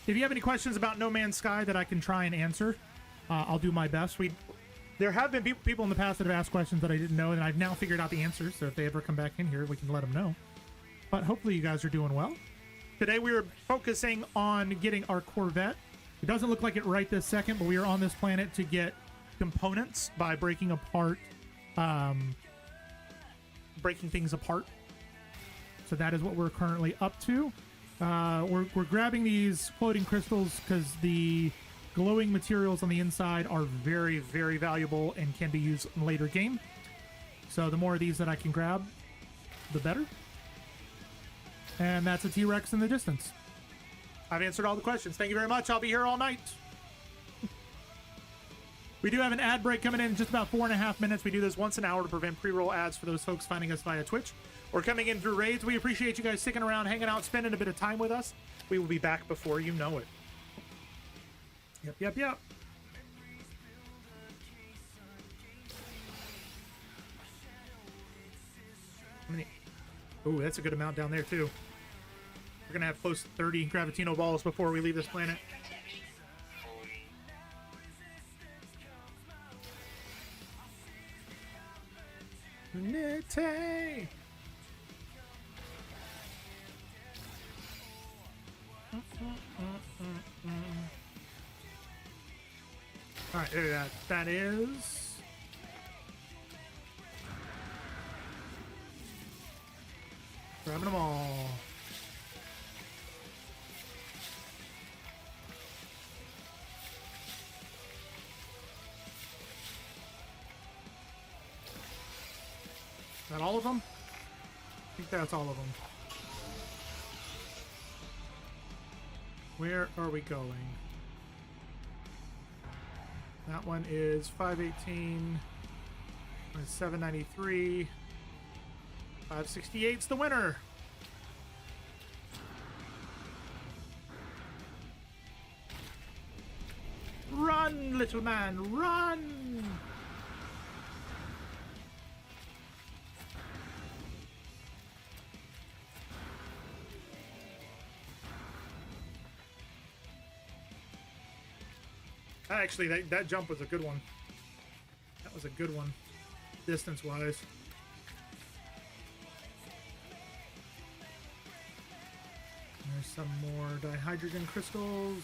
If you have any questions about No Man's Sky that I can try and answer, I'll do my best. There have been people in the past that have asked questions that I didn't know, and I've now figured out the answers, so if they ever come back in here, we can let them know. But hopefully you guys are doing well. Today we are focusing on getting our Corvette. It doesn't look like it right this second, but we are on this planet to get components by breaking things apart. So that is what we're currently up to. We're grabbing these floating crystals because the glowing materials on the inside are very, very valuable and can be used in later game. So the more of these that I can grab, the better. And that's a T-Rex in the distance. I've answered all the questions. Thank you very much. I'll be here all night. We do have an ad break coming in just about 4.5 minutes. We do this once an hour to prevent pre-roll ads for those folks finding us via Twitch or coming in through raids. We appreciate you guys sticking around, hanging out, spending a bit of time with us. We will be back before you know it. Yep. Ooh, that's a good amount down there, too. We're going to have close to 30 Gravitino balls before we leave this planet. Unity. All right, there that is. Grabbing them all. Is that all of them? I think that's all of them. Where are we going? That one is 518. 793. 568's the winner. Run, little man, run! Actually, that jump was a good one. That was a good one, distance-wise. There's some more dihydrogen crystals.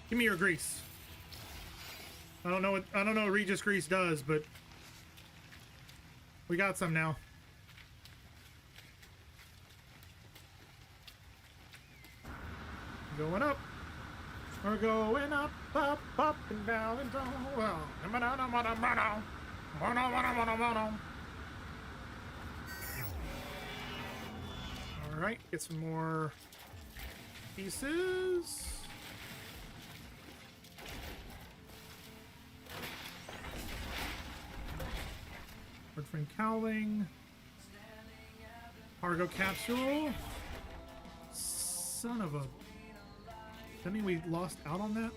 Give me your grease. I don't know what Regis grease does, but we got some now. Going up. We're going up, up, up and down and down. Well, all right, get some more pieces. Word frame cowling. Cargo capsule. Son of a... Does that mean we lost out on that?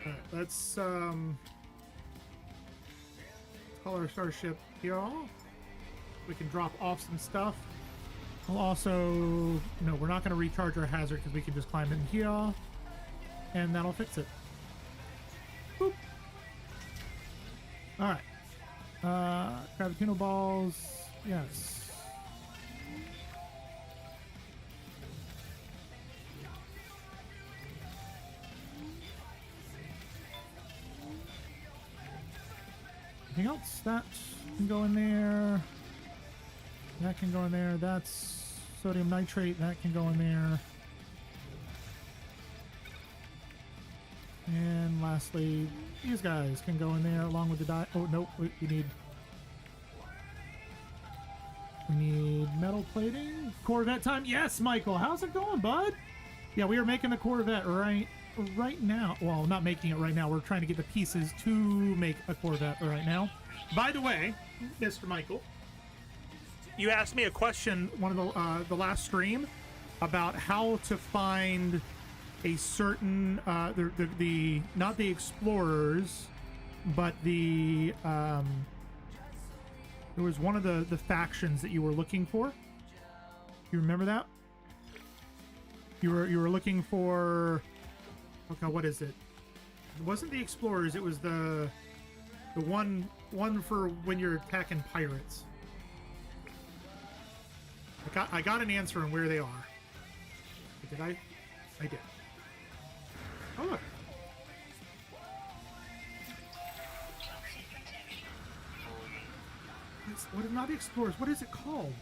Alright, let's call our starship here. We can drop off some stuff. We'll also... No, we're not going to recharge our hazard because we can just climb in here. And that'll fix it. Boop. Alright. Gravitino balls, yes. Anything else? That can go in there. That can go in there. That's sodium nitrate. That can go in there. And lastly, these guys can go in there along with the oh, nope. We need metal plating. Corvette time. Yes, Michael. How's it going, bud? Yeah, we are making the Corvette right now. Well, not making it right now. We're trying to get the pieces to make a Corvette right now. By the way, Mr. Michael, you asked me a question one of the last stream about how to find a certain the not the explorers, but the there was one of the factions that you were looking for. You remember that? You were looking for, okay, what is it? It wasn't the explorers, it was the one for when you're attacking pirates. I got an answer on where they are. Did I? I did. Oh, look. What is not the explorers? What is it called?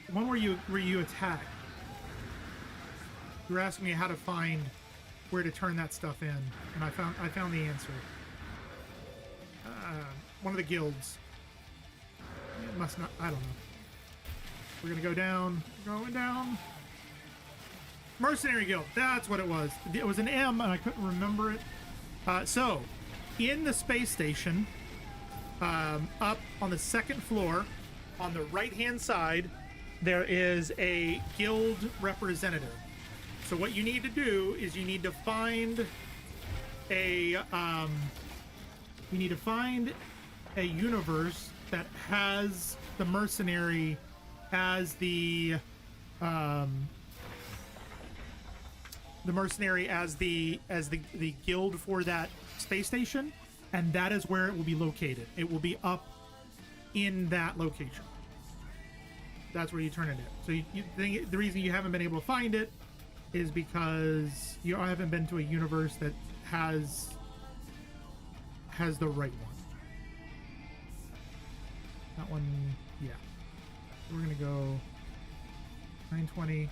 The one where you attack. You were asking me how to find where to turn that stuff in, and I found the answer. One of the guilds. It must not. I don't know. We're gonna go down. We're going down. Mercenary Guild. That's what it was. It was an M, and I couldn't remember it. So, in the space station, up on the second floor, on the right-hand side, there is a guild representative. So what you need to do is you need to find a universe that has the mercenary as the guild for that space station, and that is where it will be located. It will be up in that location. That's where you turn it in. So the reason you haven't been able to find it is because you haven't been to a universe that has the right one. That one, yeah. We're gonna go 920.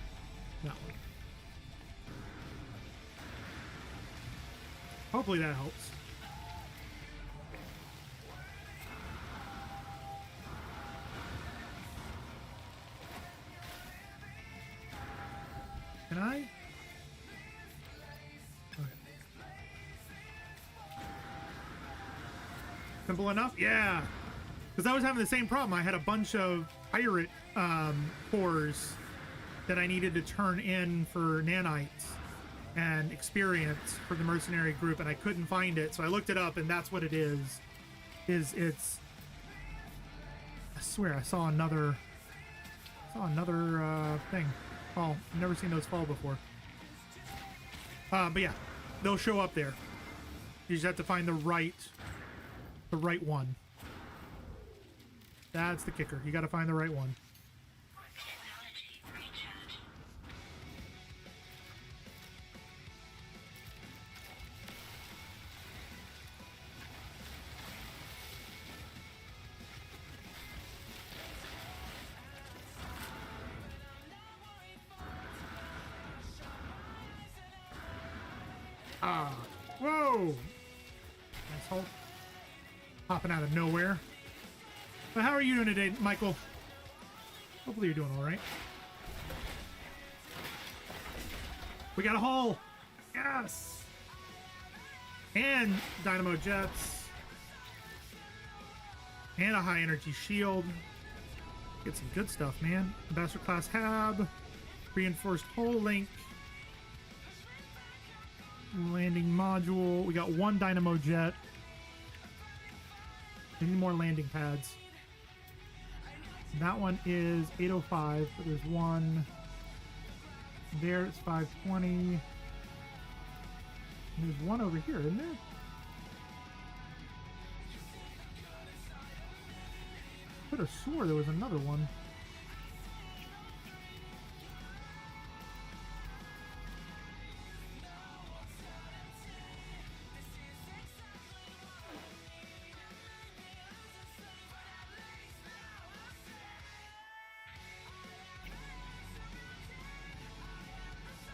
That one. Hopefully that helps. Can I? Okay. Simple enough? Yeah. Because I was having the same problem. I had a bunch of pirate cores that I needed to turn in for nanites and experience for the mercenary group, and I couldn't find it. So I looked it up, and that's what it is. It's I swear I saw another thing. Oh, I've never seen those fall before. But yeah, they'll show up there. You just have to find the right one. That's the kicker. You got to find the right one. Whoa! Asshole. Popping out of nowhere. But how are you doing today, Michael? Hopefully you're doing all right. We got a hull! Yes! And dynamo jets. And a high energy shield. Get some good stuff, man. Ambassador class hab. Reinforced hull link. Landing module. We got one dynamo jet. We need more landing pads. That one is 805, but there's one there. It's 520. And there's one over here, isn't there? I could have swore there was another one.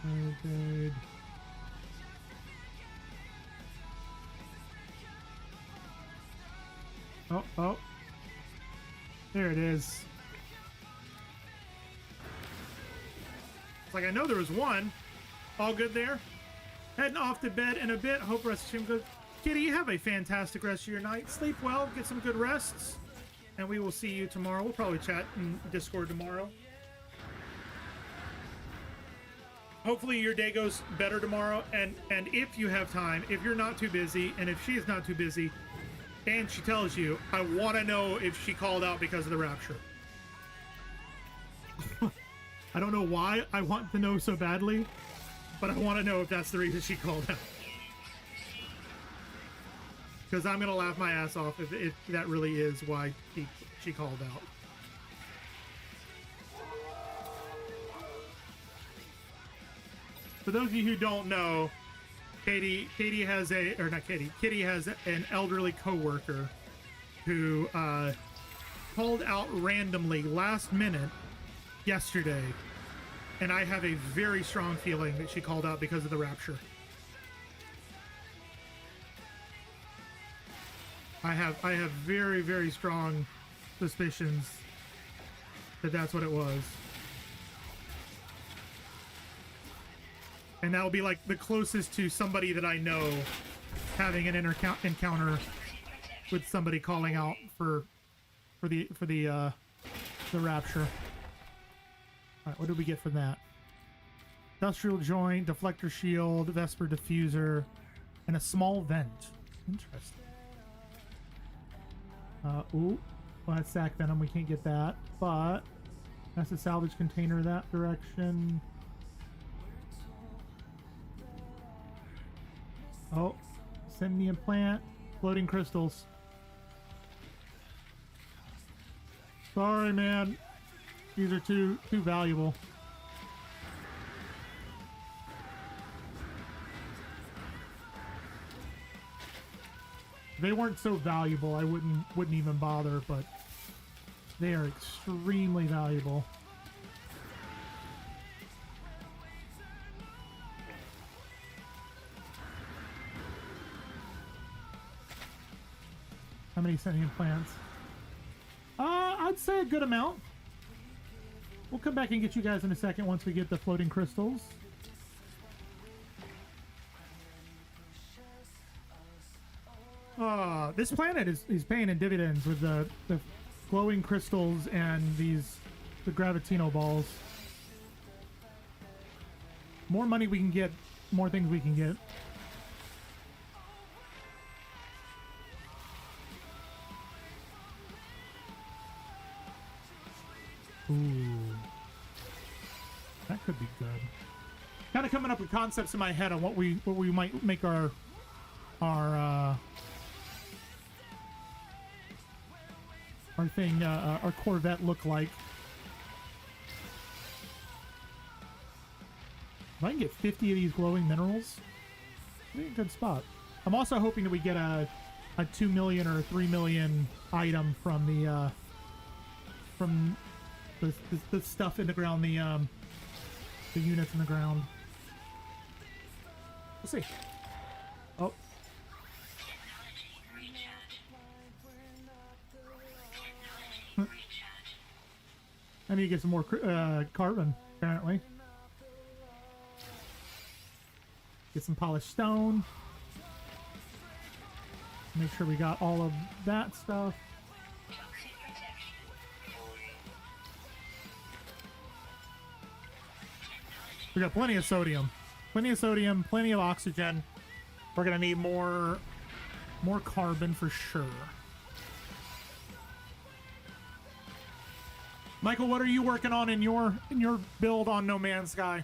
Okay. Oh, oh. There it is. It's like, I know there was one. All good there? Heading off to bed in a bit. Hope rest of stream good. Kitty, you have a fantastic rest of your night. Sleep well, get some good rests. And we will see you tomorrow. We'll probably chat in Discord tomorrow. Hopefully your day goes better tomorrow. And if you have time, if you're not too busy, and if she is not too busy, and she tells you, I want to know if she called out because of the rapture. I don't know why I want to know so badly, but I want to know if that's the reason she called out. Because I'm going to laugh my ass off if that really is why she called out. For those of you who don't know, Kitty has an elderly coworker who called out randomly last minute yesterday, and I have a very strong feeling that she called out because of the rapture. I have very, very strong suspicions that that's what it was. And that will be like the closest to somebody that I know having an encounter with somebody calling out for the rapture. All right, what did we get from that? Industrial joint, deflector shield, Vesper diffuser, and a small vent. Interesting. Ooh, well, that's sack venom. We can't get that, but that's a salvage container that direction. Oh, Symnium plant, floating crystals. Sorry, man. These are too valuable. If they weren't so valuable, I wouldn't even bother, but they are extremely valuable. How many sentient plants? I'd say a good amount. We'll come back and get you guys in a second once we get the floating crystals. This planet is paying in dividends with the glowing crystals and the gravitino balls. More money we can get, more things we can get. Ooh, that could be good. Kind of coming up with concepts in my head on what we might make our thing, our Corvette look like. If I can get 50 of these glowing minerals, it'd be a good spot. I'm also hoping that we get a 2 million or 3 million item from the stuff in the ground, the units in the ground. We'll see. Oh. I need to get some more carbon, apparently. Get some polished stone. Make sure we got all of that stuff. We got plenty of sodium. Plenty of sodium, plenty of oxygen. We're gonna need more carbon for sure. Michael, what are you working on in your build on No Man's Sky?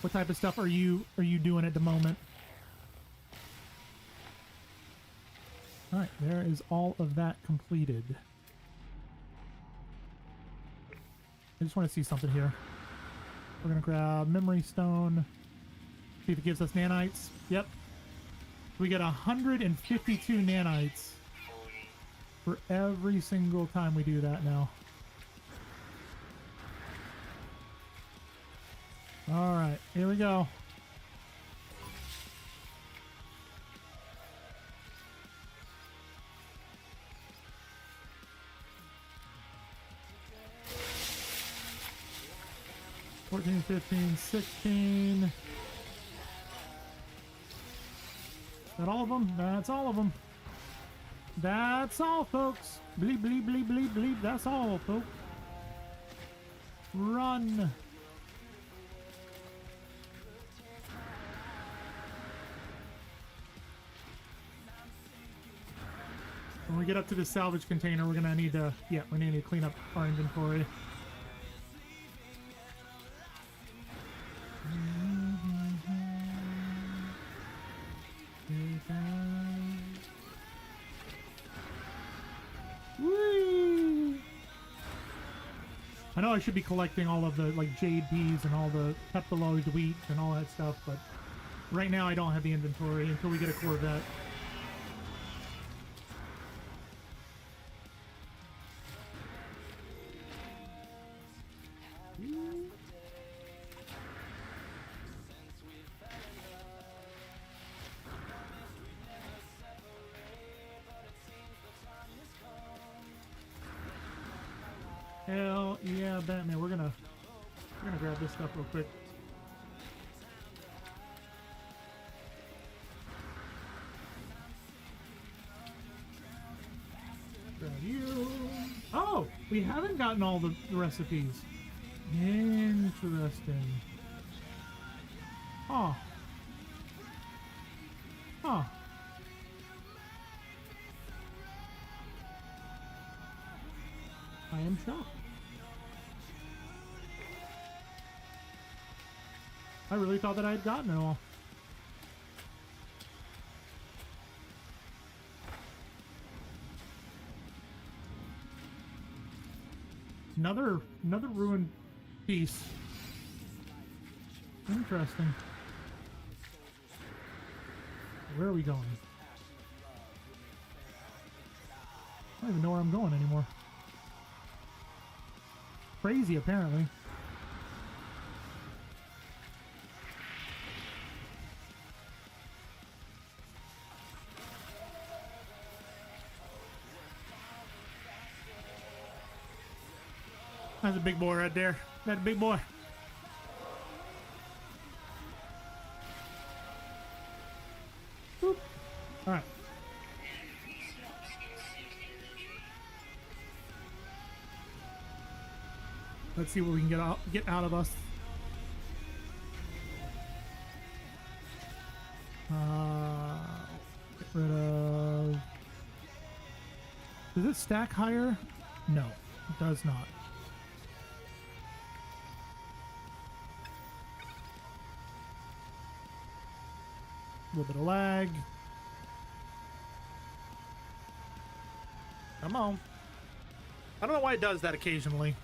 What type of stuff are you doing at the moment? All right, there is all of that completed. I just want to see something here. We're gonna grab memory stone. See if it gives us nanites. Yep. We get 152 nanites for every single time we do that now. All right, here we go. $14, $15, $16. Is that all of them? That's all of them. That's all, folks. Bleep, bleep, bleep, bleep, bleep. That's all, folks. Run. When we get up to the salvage container, we're gonna need to, we need to clean up our inventory. Whee! I know I should be collecting all of the like jade bees and all the peptaloid wheat and all that stuff, but right now I don't have the inventory until we get a Corvette. Hell yeah, Batman. We're gonna grab this stuff real quick. Grab you. Oh, we haven't gotten all the recipes. Interesting. Huh. Huh. I am shocked. I really thought that I had gotten it all. Another ruined piece. Interesting. Where are we going? I don't even know where I'm going anymore. Crazy, apparently. That's a big boy right there. That's a big boy. Boop. All right. Let's see what we can get out of us. Get rid of. Does it stack higher? No, it does not. A little bit of lag. Come on. I don't know why it does that occasionally.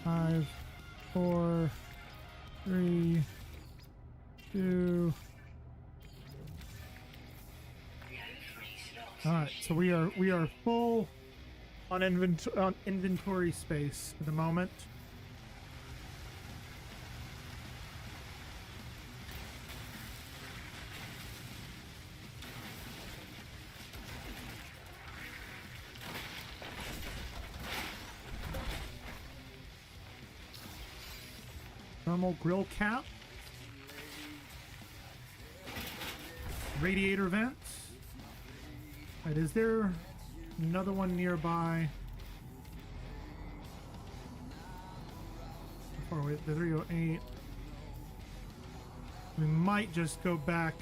Five, 4, 3, 2. All right, so we are full on inventory space at the moment. Thermal grill cap. Radiator vents. Right, is there another one nearby? How far away? The 308. We might just go back.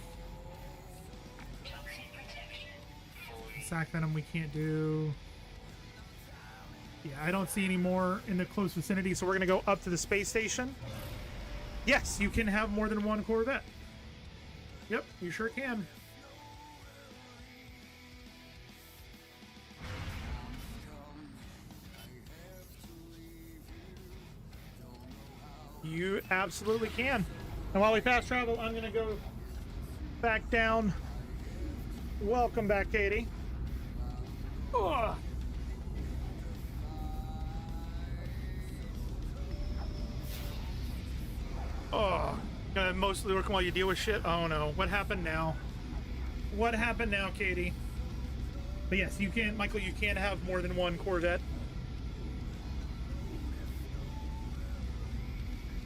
Sack venom we can't do. Yeah, I don't see any more in the close vicinity, so we're gonna go up to the space station. Yes, you can have more than one Corvette. Yep, you sure can. You absolutely can. And while we fast travel, I'm gonna go back down. Welcome back, Katie. Ugh. Oh, gonna mostly working while you deal with shit. Oh no, what happened now? What happened now, Katie? But yes, you can, Michael. You can have more than one Corvette.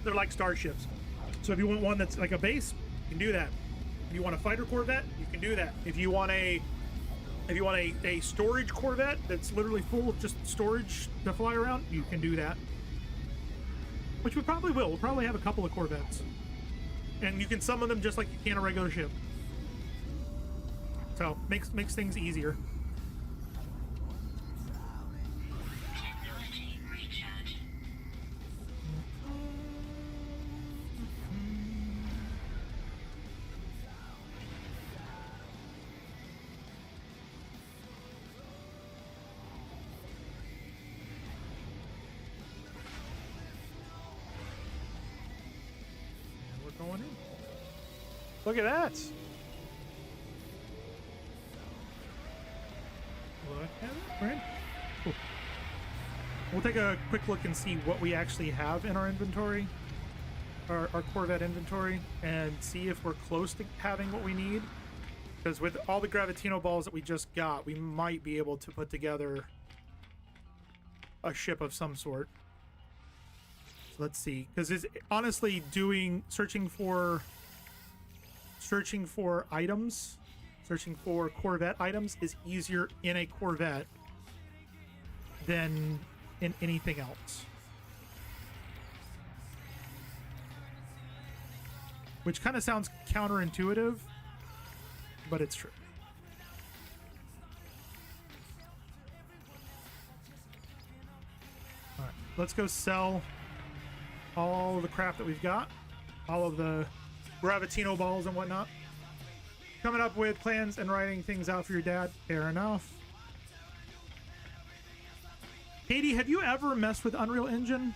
They're like starships. So if you want one that's like a base, you can do that. If you want a fighter Corvette, you can do that. If you want a storage Corvette that's literally full of just storage to fly around, you can do that. Which we probably will. We'll probably have a couple of Corvettes. And you can summon them just like you can a regular ship. So, makes things easier. Going in. Look at that. Look at it, right? Cool. We'll take a quick look and see what we actually have in our inventory, our Corvette inventory, and see if we're close to having what we need. Because with all the Gravitino balls that we just got, we might be able to put together a ship of some sort. So let's see, because it's honestly searching for items, searching for Corvette items is easier in a Corvette than in anything else. Which kind of sounds counterintuitive, but it's true. All right, let's go sell all the crap that we've got, all of the Gravitino balls and whatnot. Coming up with plans and writing things out for your dad. Fair enough. Katie, have you ever messed with Unreal Engine?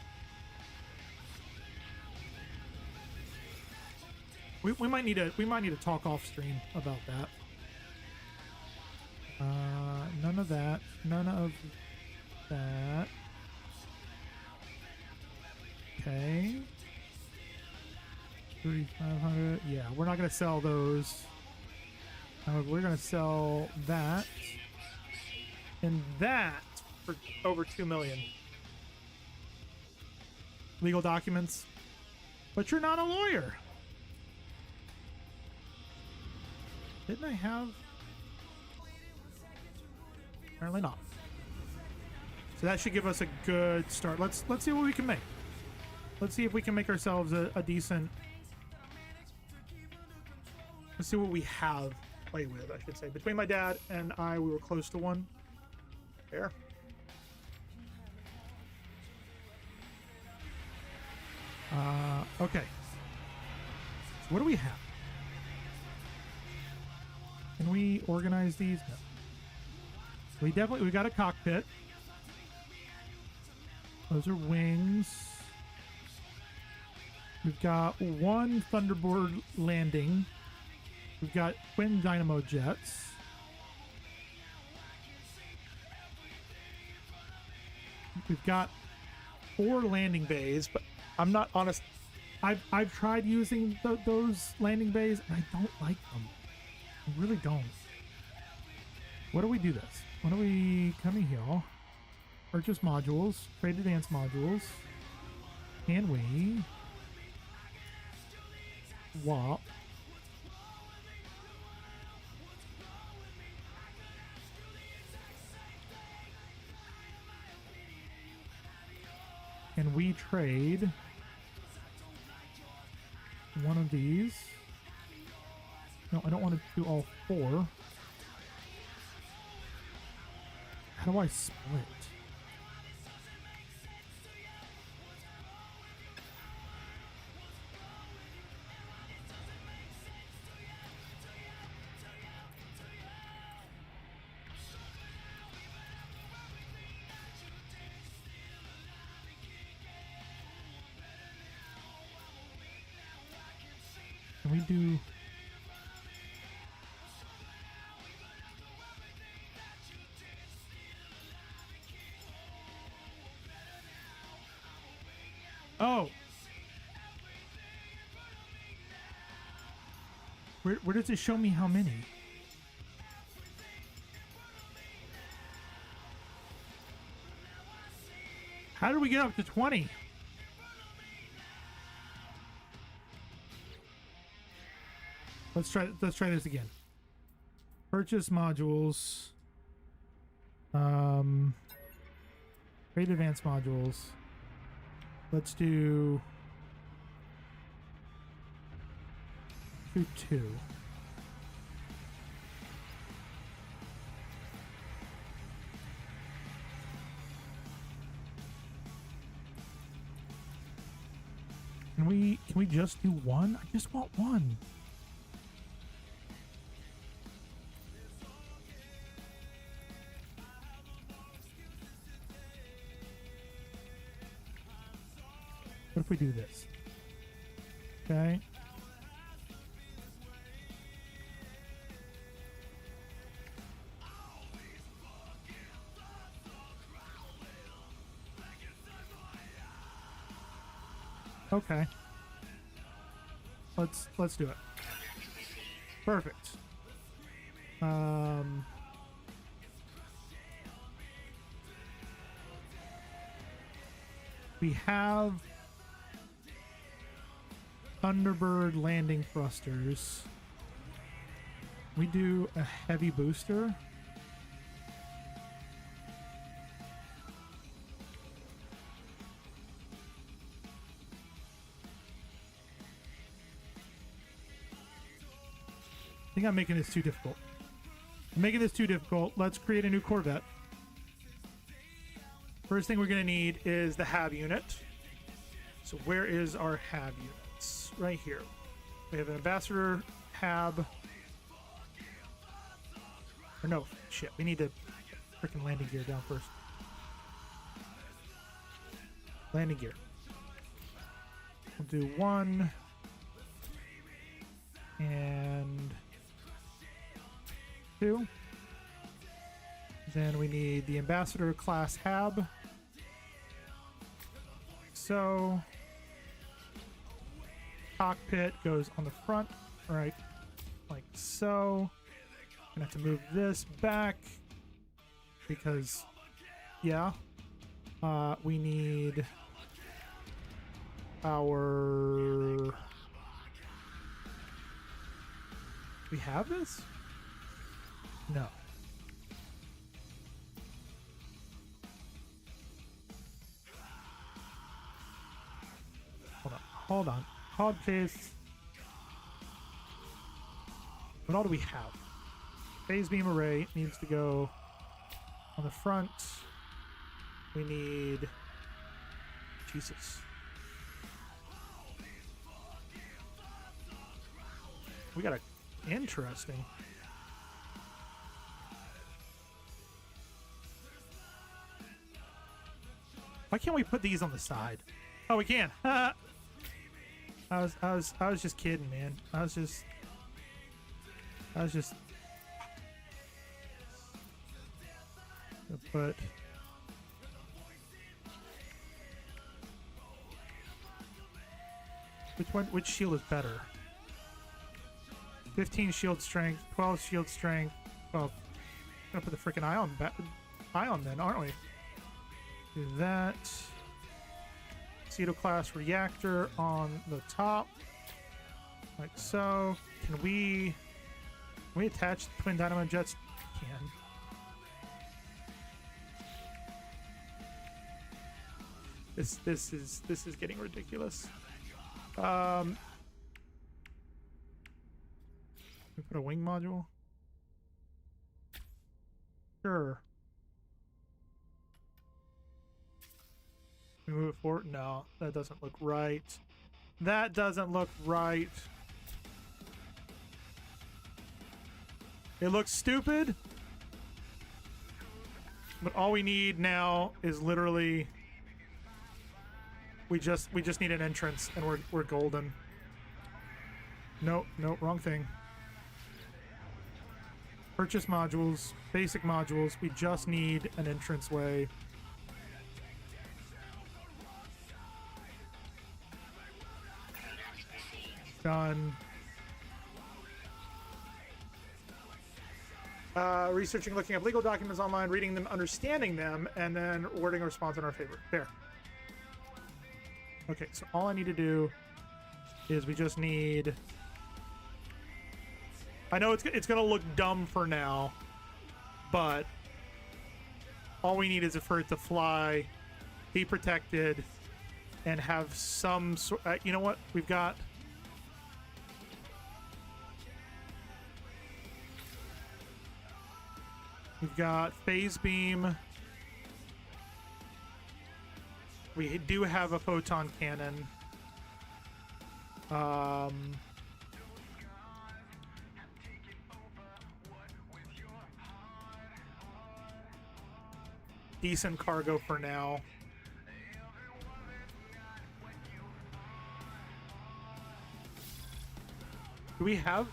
We might need to talk off stream about that. None of that. None of that. Okay. 3,500. Yeah, we're not gonna sell those. We're gonna sell that and that for over 2 million. Legal documents. But you're not a lawyer. Didn't I have? Apparently not. So that should give us a good start. Let's see what we can make. Let's see if we can make ourselves a decent. Let's see what we have play with, I should say. Between my dad and I, we were close to one. There. Okay. So what do we have? Can we organize these? No. We got a cockpit. Those are wings. We've got one Thunderbird landing. We've got twin dynamo jets. We've got 4 landing bays, but I'm not honest. I've tried using those landing bays, and I don't like them. I really don't. What do we do this? What do we come in here? Purchase modules. Trade advanced modules. Can we swap? Can we trade one of these? No, I don't want to do all 4. How do I split? Can we do... Oh. Where does it show me how many? How did we get up to 20? Let's try this again. Purchase modules. Create advanced modules. Let's do 2. Can we just do 1? I just want 1. What if we do this? Okay. Okay. Let's do it. Perfect. We have Thunderbird landing thrusters. We do a heavy booster. I think I'm making this too difficult. I'm making this too difficult. Let's create a new Corvette. First thing we're going to need is the HAB unit. So where is our HAB units? Right here. We have an ambassador HAB. Or no, shit. We need to freaking landing gear down first. Landing gear. We'll do 1. And 2. Then we need the ambassador class HAB. So cockpit goes on the front, right? Like so. Gonna have to move this back because, yeah, we need our. We have this? No. Hold on. Hold, please. What all do we have? Phase beam array needs to go on the front. We need... Jesus. We got a... Interesting. Why can't we put these on the side? Oh, we can. I was just kidding, man. I was just but which shield is better? 15 shield strength, 12 shield strength. Oh, gonna put the freaking ion then, aren't we? Do that. Ceto class reactor on the top, like so. Can we attach twin dynamo jets? Can. This is getting ridiculous. We put a wing module. Sure. We move it forward? No, that doesn't look right. That doesn't look right. It looks stupid. But all we need now is literally we just need an entrance and we're golden. Nope, wrong thing. Purchase modules, basic modules. We just need an entranceway. Done. Researching, looking up legal documents online, reading them, understanding them, and then wording a response in our favor. There. Okay, so all I need to do is we just need... I know it's going to look dumb for now, but all we need is for it to fly, be protected, and have some sort... you know what? We've got... We've got phase beam. We do have a photon cannon. Decent cargo for now. Do we have...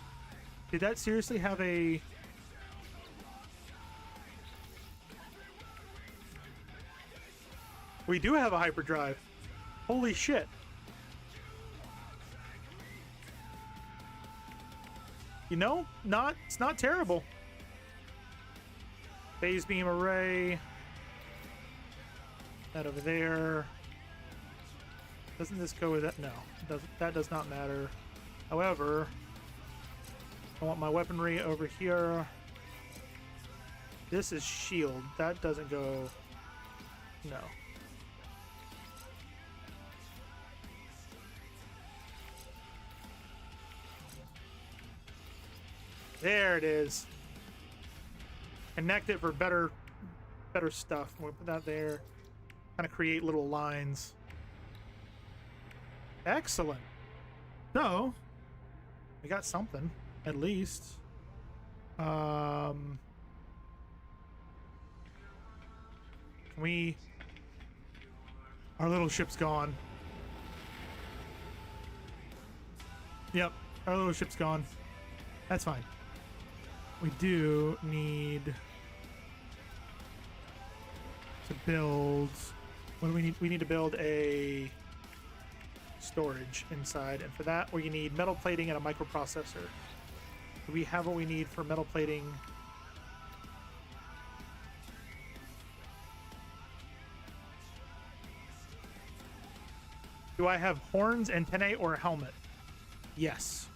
Did that seriously have a... We do have a hyperdrive. Holy shit. You know, it's not terrible. Phase beam array. That over there. Doesn't this go with that? No, that does not matter. However, I want my weaponry over here. This is shield. That doesn't go... No. There it is. Connect it for better stuff. We'll put that there. Kind of create little lines. Excellent. So, we got something, at least. Can we... Our little ship's gone. Yep, our little ship's gone. That's fine. We do need to build... What do we need? We need to build a storage inside, and for that we need metal plating and a microprocessor. Do we have what we need for metal plating? Do I have horns, antennae, or a helmet? Yes.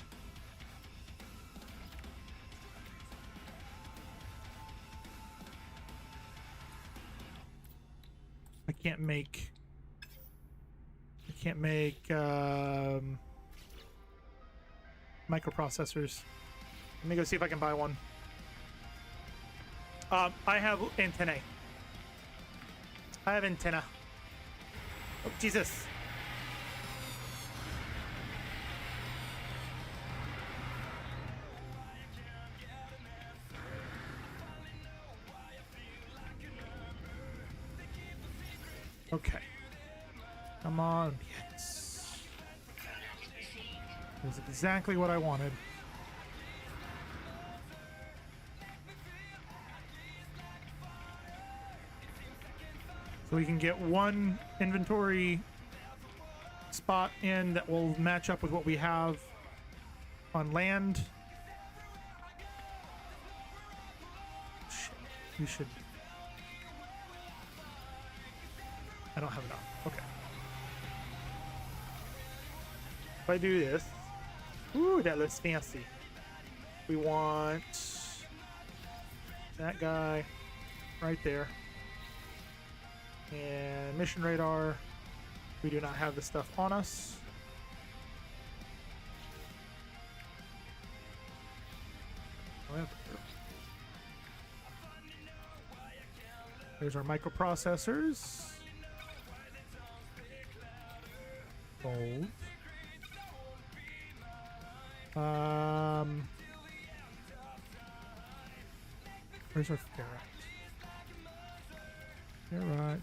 I can't make microprocessors. Let me go see if I can buy one. I have antennae. I have antenna. Oh, Jesus. Okay. Come on. Yes. That's exactly what I wanted. So we can get one inventory spot in that will match up with what we have on land. Shit. We should... I don't have enough. Okay. If I do this... Ooh, that looks fancy. We want... that guy right there. And mission radar. We do not have the stuff on us. However, there's our microprocessors. Gold. Where's our ferret? Ferret.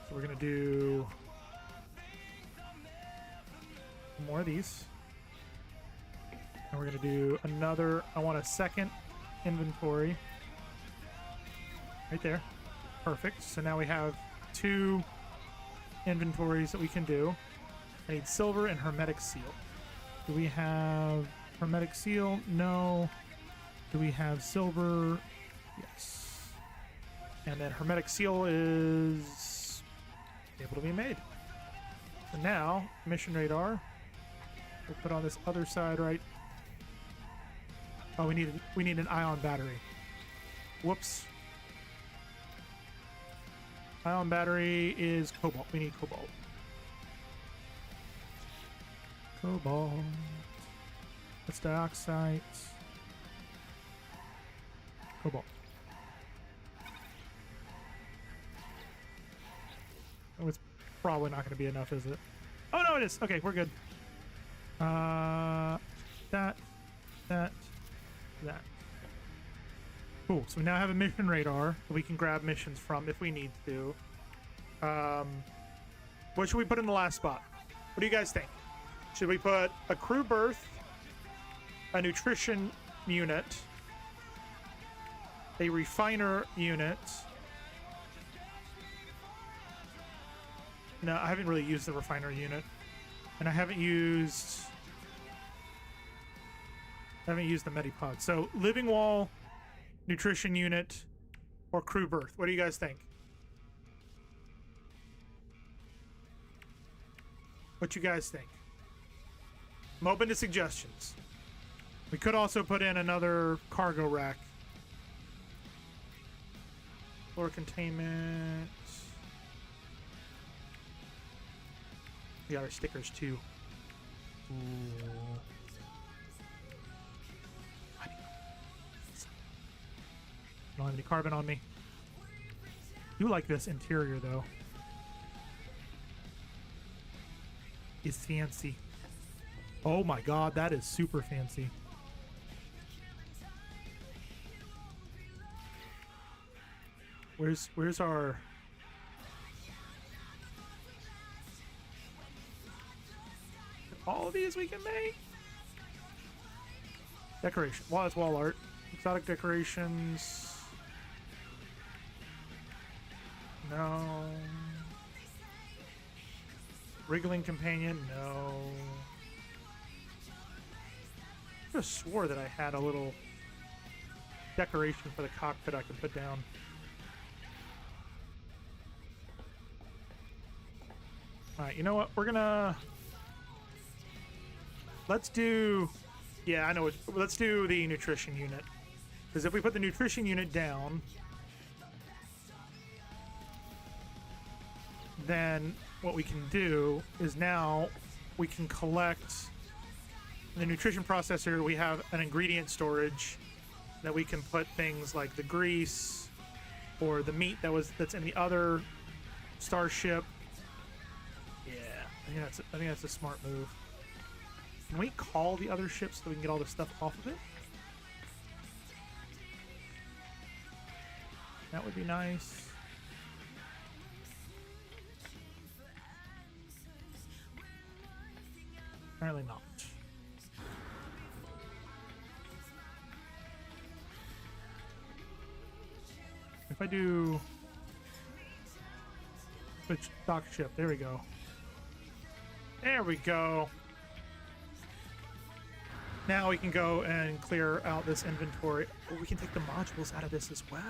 So we're gonna do more of these. And we're gonna do another, I want a second inventory. Right there. Perfect. So now we have two inventories that we can do. I need silver and hermetic seal. Do we have hermetic seal? No. Do we have silver? Yes. And then hermetic seal is able to be made. So now, mission radar. We'll put on this other side, right? Oh, we need an ion battery. Whoops. Ion battery is cobalt. We need cobalt. Cobalt. That's dioxide. Cobalt. Oh, it's probably not going to be enough, is it? Oh, no, it is. Okay, we're good. That. Cool. So we now have a mission radar that we can grab missions from if we need to. What should we put in the last spot? What do you guys think? Should we put a crew berth, a nutrition unit, a refiner unit? No, I haven't really used the refiner unit, and I haven't used the Medipod. So living wall, nutrition unit, or crew berth. What do you guys think? What you guys think? I'm open to suggestions. We could also put in another cargo rack. Floor containment. We got our stickers too. Ooh. I don't have any carbon on me. You like this interior though. It's fancy. Oh my god, that is super fancy. Where's our all of these we can make? Decoration. Well, that's wall art. Exotic decorations. No. Wriggling companion. No. I just swore that I had a little decoration for the cockpit I could put down. Alright, you know what? We're gonna... Let's do... Yeah, I know. Let's do the nutrition unit. Because if we put the nutrition unit down, then what we can do is now we can collect in the nutrition processor. We have an ingredient storage that we can put things like the grease or the meat that's in the other starship. Yeah, I think that's a smart move. Can we call the other ships so we can get all this stuff off of it? That would be nice. Apparently not. If I do switch dock ship, there we go. There we go. Now we can go and clear out this inventory. Oh, we can take the modules out of this as well.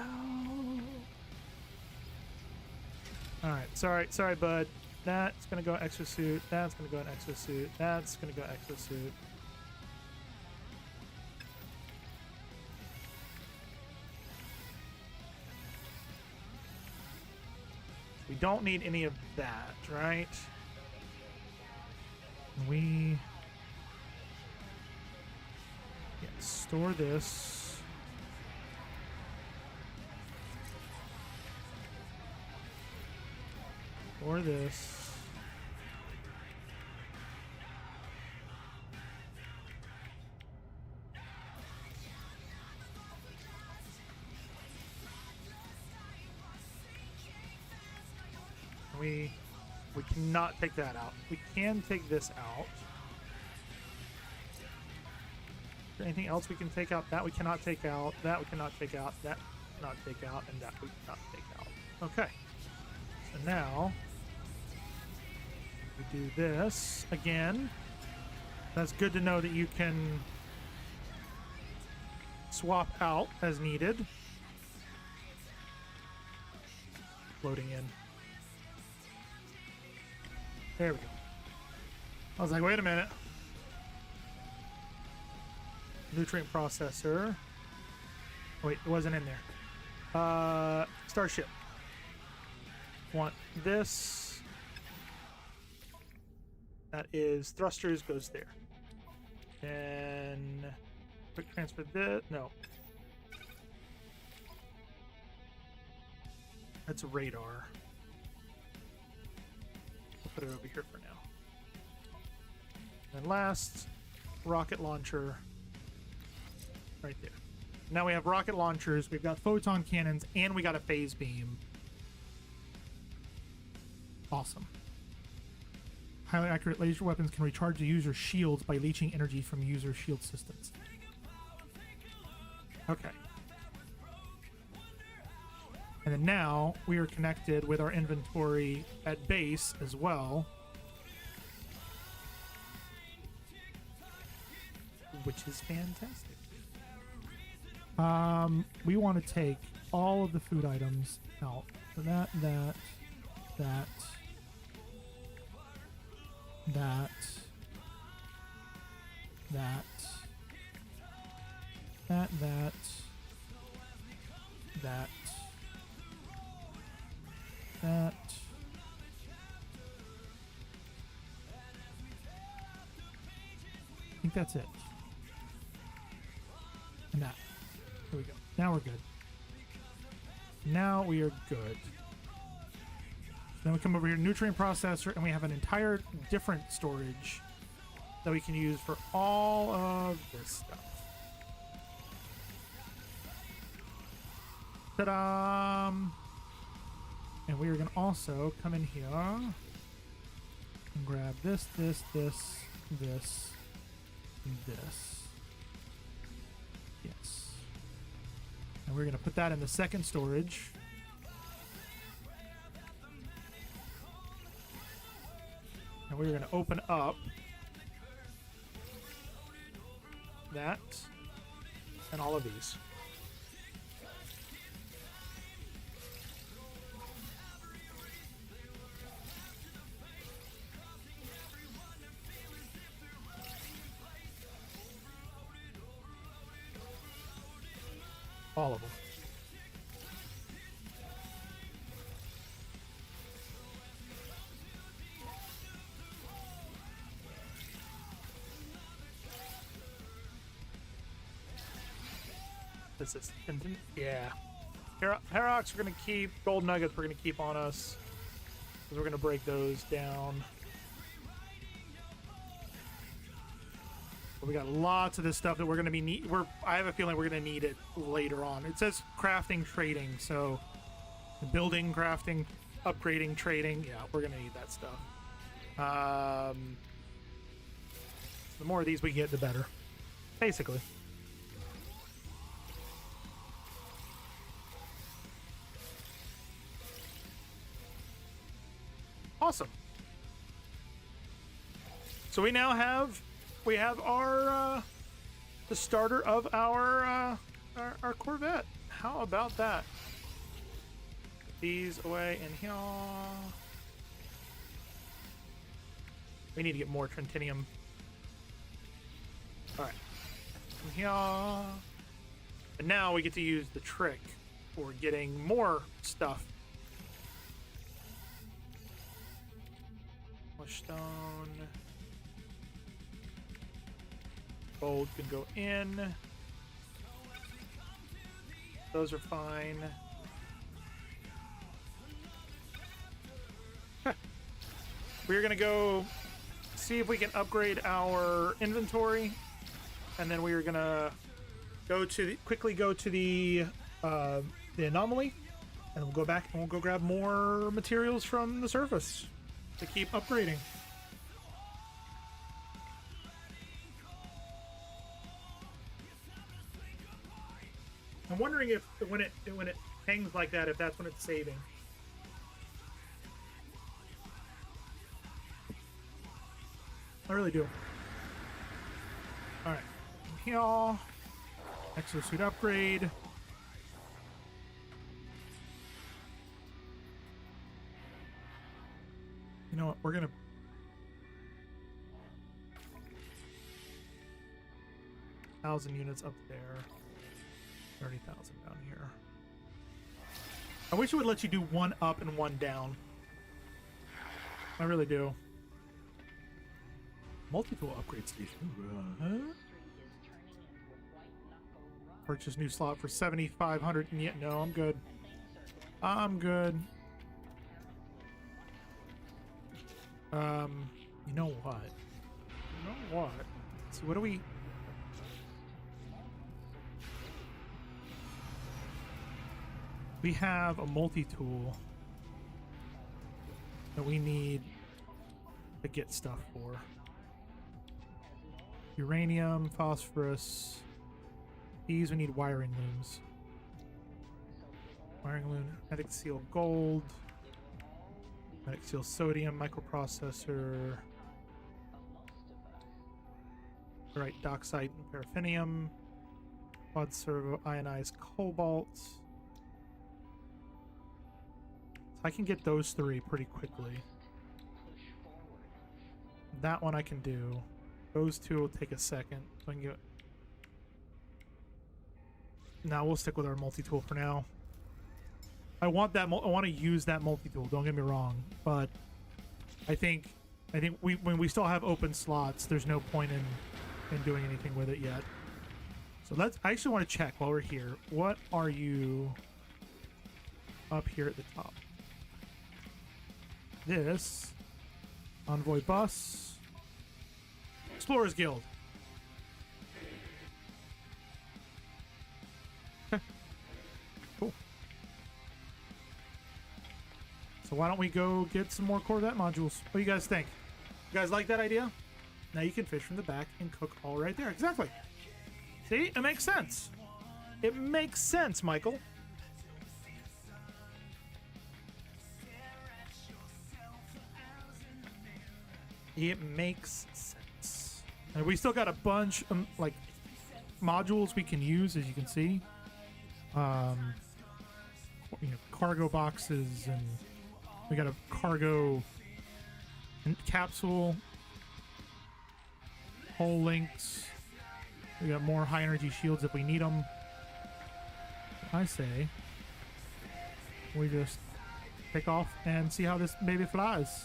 Alright, sorry, bud. That's gonna go exosuit. That's gonna go in exosuit. That's gonna go exosuit. We don't need any of that, right? We... Yeah, store this. Store this. We cannot take that out. We can take this out. Is there anything else we can take out? That we cannot take out. That we cannot take out. That we cannot take out. And that we cannot take out. Okay. So now We do this again. That's good to know that you can swap out as needed. Loading in. There we go. I was like, wait a minute. Nutrient processor. Oh, wait, it wasn't in there. Starship. Want this. That is thrusters goes there. And quick transfer this. No. That's radar. We'll put it over here for now. And last, rocket launcher right there. Now we have rocket launchers, we've got photon cannons, and we got a phase beam. Awesome. Highly accurate laser weapons can recharge the user's shields by leeching energy from user shield systems. Okay. And then now we are connected with our inventory at base as well. Which is fantastic. We want to take all of the food items out. So that, that, that, that, that, that, that, that, that. I think that's it. And that. There we go. Now we're good. Now we are good. Then we come over here, nutrient processor, and we have an entire different storage that we can use for all of this stuff. Ta-da! And we are going to also come in here and grab this, this, this, this, and this. Yes. And we're going to put that in the second storage. And we're going to open up that and all of these. All of them. This is yeah. Herox we're gonna keep. Gold nuggets we're gonna keep on us because we're gonna break those down. But we got lots of this stuff that we're gonna be I have a feeling we're gonna need it later on. It says crafting, trading, so building, crafting, upgrading, trading. Yeah, we're gonna need that stuff. The more of these we get, the better, basically. Awesome. So we now have our the starter of our Corvette. How about that? Put these away in here. We need to get more Trentinium. All right. From here. And now we get to use the trick for getting more stuff. Stone. Gold can go in. Those are fine. We're gonna go see if we can upgrade our inventory, and then we are gonna quickly go to the anomaly, and we'll go back and we'll go grab more materials from the surface to keep upgrading. I'm wondering if when it hangs like that, if that's when it's saving. I really do. All right. Here. Exosuit upgrade. You know what? We're gonna 1,000 units up there. 30,000 down here. I wish it would let you do one up and one down. I really do. Multi-tool upgrade station. Purchase new slot for 7,500. And yet, no, I'm good. I'm good. You know what? You know what? Let's see, what do we? We have a multi-tool that we need to get stuff for. Uranium, phosphorus. These we need wiring looms. Wiring loom, magnetic seal gold. Magnetic seal sodium, microprocessor. Right, doxite and paraffinium. Quad servo ionized cobalt. So I can get those three pretty quickly. That one I can do. Those two will take a second. So I can get. Now we'll stick with our multi-tool for now. I want that. I want to use that multi-tool. Don't get me wrong, but I think when we still have open slots, there's no point in doing anything with it yet. So let's. I actually want to check while we're here. What are you up here at the top? This Envoy bus, Explorers Guild. Okay. Cool. So why don't we go get some more Corvette modules? What do you guys think? You guys like that idea? Now you can fish from the back and cook all right there. Exactly. See? It makes sense. It makes sense, Michael. It makes sense. And we still got a bunch of like modules we can use, as you can see. You know, cargo boxes, and we got a cargo capsule, hull links. We got more high energy shields if we need them. I say we just take off and see how this baby flies.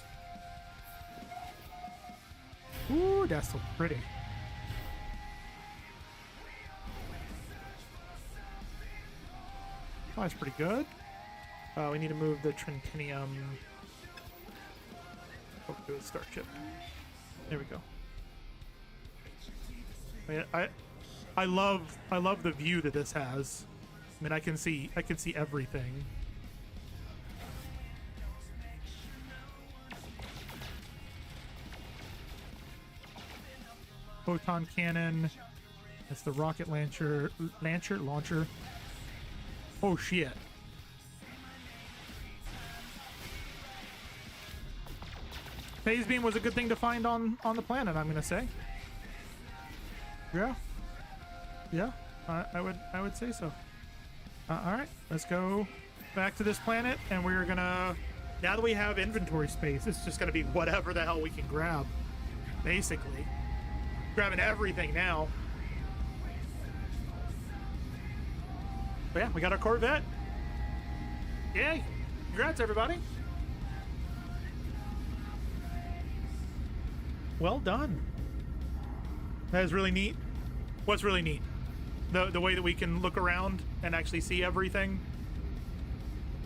Ooh, that's so pretty. Oh, that's pretty good. We need to move the Trentinium over to the starship. There we go. I love the view that this has. I mean, I can see everything. Photon cannon. That's the rocket launcher. Oh shit. Phase beam was a good thing to find on the planet, I'm gonna say. Yeah, I would say so. All right, let's go back to this planet, and we're gonna. Now that we have inventory space, it's just gonna be whatever the hell we can grab, basically. Grabbing everything now. But yeah, we got our Corvette. Yay! Congrats, everybody. Well done. That is really neat. What's really neat? The way that we can look around and actually see everything.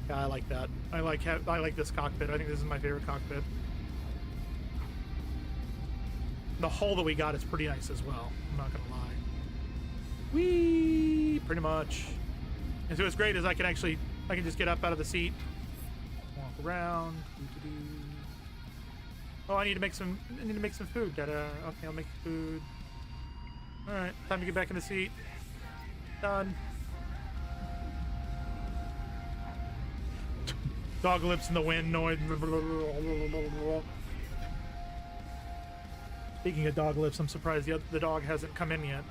Yeah, I like that. I like this cockpit. I think this is my favorite cockpit. The hull that we got is pretty nice as well. I'm not gonna lie. Whee! Pretty much. And so what's great is I can just get up out of the seat, walk around. Oh, I need to make some food. Okay, I'll make food. All right, time to get back in the seat. Done. Dog lips in the wind noise. Speaking of dog lifts, I'm surprised the dog hasn't come in yet.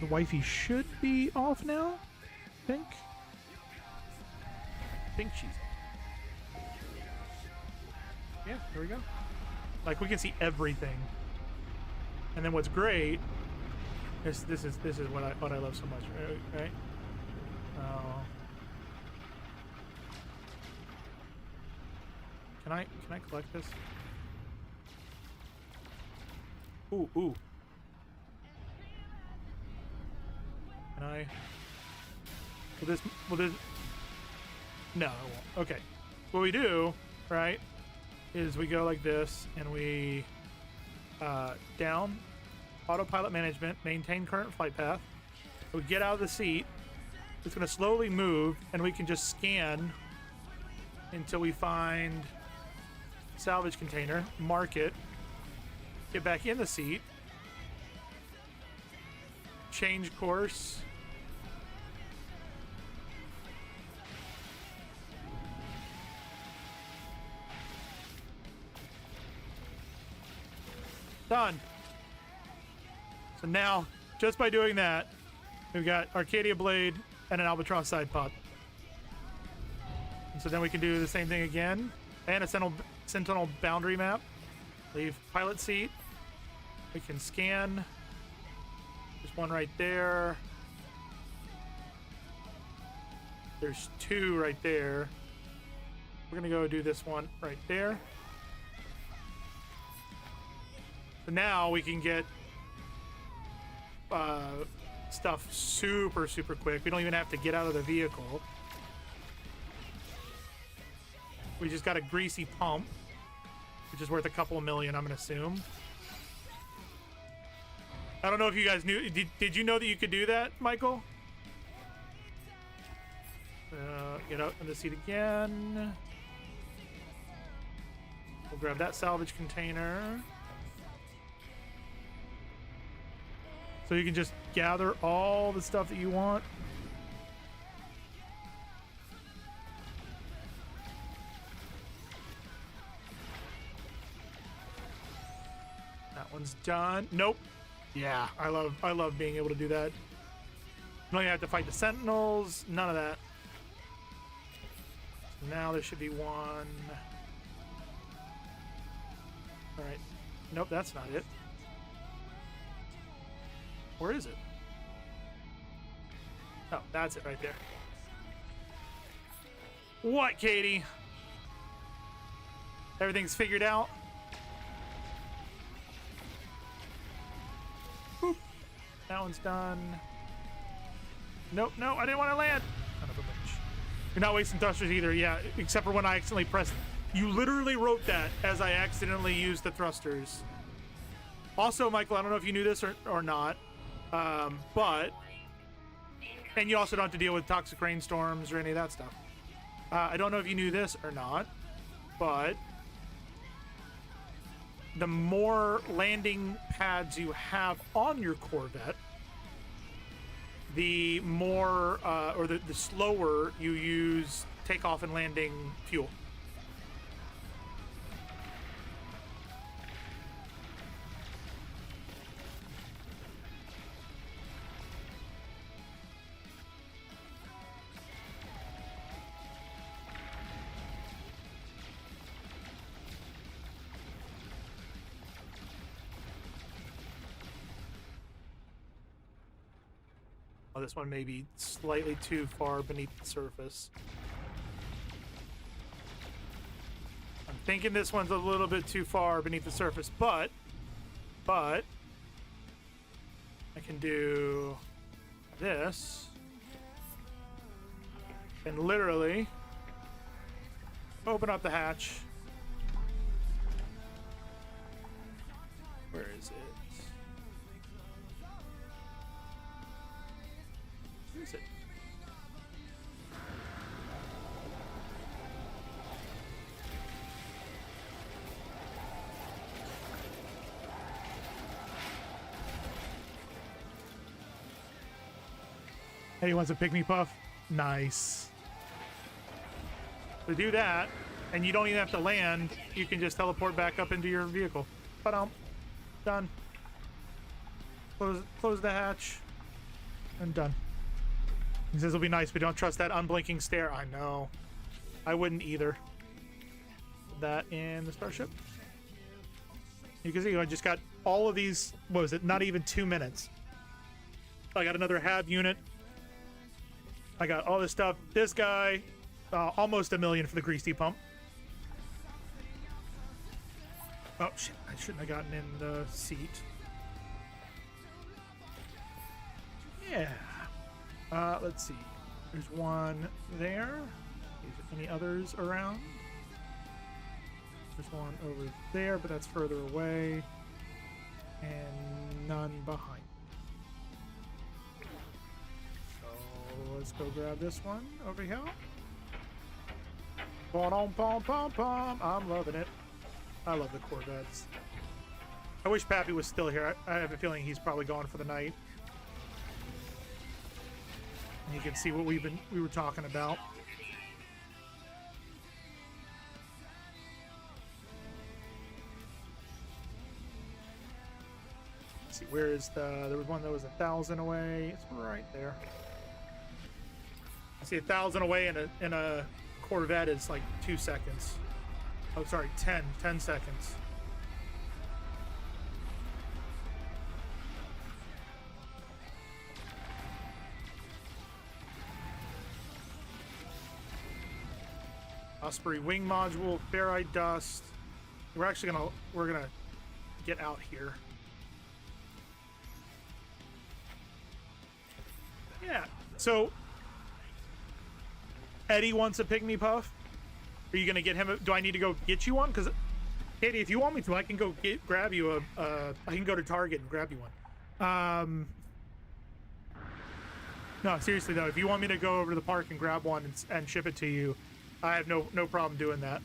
The wifey should be off now, I think. I think she's off. Yeah, there we go. Like, we can see everything. And then what's great is this is what I love so much, right? Oh. Can I collect this? Ooh. Can I? Will this? No, it won't. Okay. What we do, right, is we go like this, and we down, autopilot management, maintain current flight path. We get out of the seat. It's going to slowly move, and we can just scan until we find salvage container, mark it, get back in the seat, change course, done. So now, just by doing that, we've got Arcadia Blade and an Albatross side pod. And so then we can do the same thing again, and a Sentinel boundary map. Leave pilot seat. We can scan. There's one right there. There's two right there. We're gonna go do this one right there. So now we can get stuff super quick. We don't even have to get out of the vehicle. We just got a greasy pump, which is worth a couple of million, I'm gonna assume. I don't know if you guys knew. Did you know that you could do that, Michael? Get out in the seat again. We'll grab that salvage container. So you can just gather all the stuff that you want. That one's done. Nope. Yeah, I love being able to do that. You don't even have to fight the Sentinels. None of that. So now there should be one. All right. Nope, that's not it. Where is it? Oh, that's it right there. What, Katie? Everything's figured out? Boop. That one's done. Nope, no, I didn't want to land. Son of a bitch. You're not wasting thrusters either, yeah, except for when I accidentally pressed. You literally wrote that as I accidentally used the thrusters. Also, Michael, I don't know if you knew this or not, but, and you also don't have to deal with toxic rainstorms or any of that stuff. I don't know if you knew this or not, but the more landing pads you have on your Corvette, the more, or the slower you use takeoff and landing fuel. This one may be slightly too far beneath the surface. I'm thinking this one's a little bit too far beneath the surface, but I can do this and literally open up the hatch. Where is it? Is it? Hey, he wants a pick me puff. Nice. To do that, And you don't even have to land. You can just teleport back up into your vehicle. Ba-dum. Done. Close the hatch. And done. He says it'll be nice, but don't trust that unblinking stare. I know. I wouldn't either. That in the starship. You can see I just got all of these. What was it? Not even 2 minutes. I got another HAB unit. I got all this stuff. This guy, almost $1 million for the greasy pump. Oh shit! I shouldn't have gotten in the seat. Yeah. Let's see. There's one there. Is there any others around? There's one over there, but that's further away. And none behind. So let's go grab this one over here. Pom pom pom pom. I'm loving it. I love the Corvettes. I wish Pappy was still here. I have a feeling he's probably gone for the night. And you can see what we were talking about. Let's see, where is there was one that was 1,000 away. It's right there. I see 1,000 away in a Corvette is like 2 seconds. Oh, sorry, 10 seconds. Osprey wing module, ferrite dust. We're gonna get out here. Yeah. So Eddie wants a pygmy puff. Are you gonna get him? Do I need to go get you one? Because Katie, if you want me to, I can go grab you I can go to Target and grab you one. No, seriously though, if you want me to go over to the park and grab one and ship it to you, I have no problem doing that.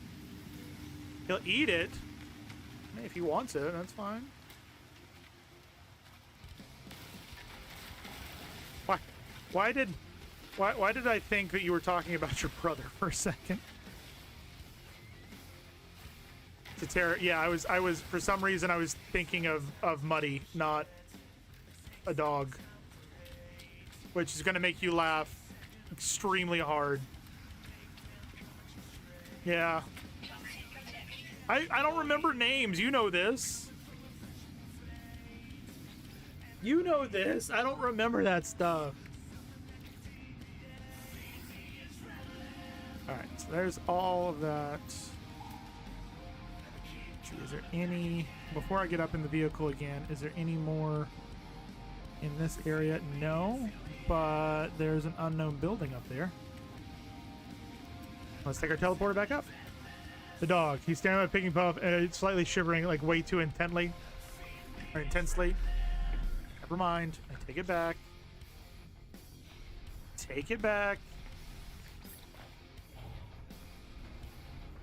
He'll eat it. I mean, if he wants it, that's fine. Why did I think that you were talking about your brother for a second? Yeah, I was for some reason I was thinking of Muddy, not a dog, which is going to make you laugh extremely hard. Yeah. I don't remember names. You know this. You know this. I don't remember that stuff. Alright, so there's all of that. Is there any... Before I get up in the vehicle again, is there any more in this area? No, but there's an unknown building up there. Let's take our teleporter back up. The dog. He's staring at Piggy Puff and slightly shivering, like way too intensely. Never mind. I take it back. Take it back.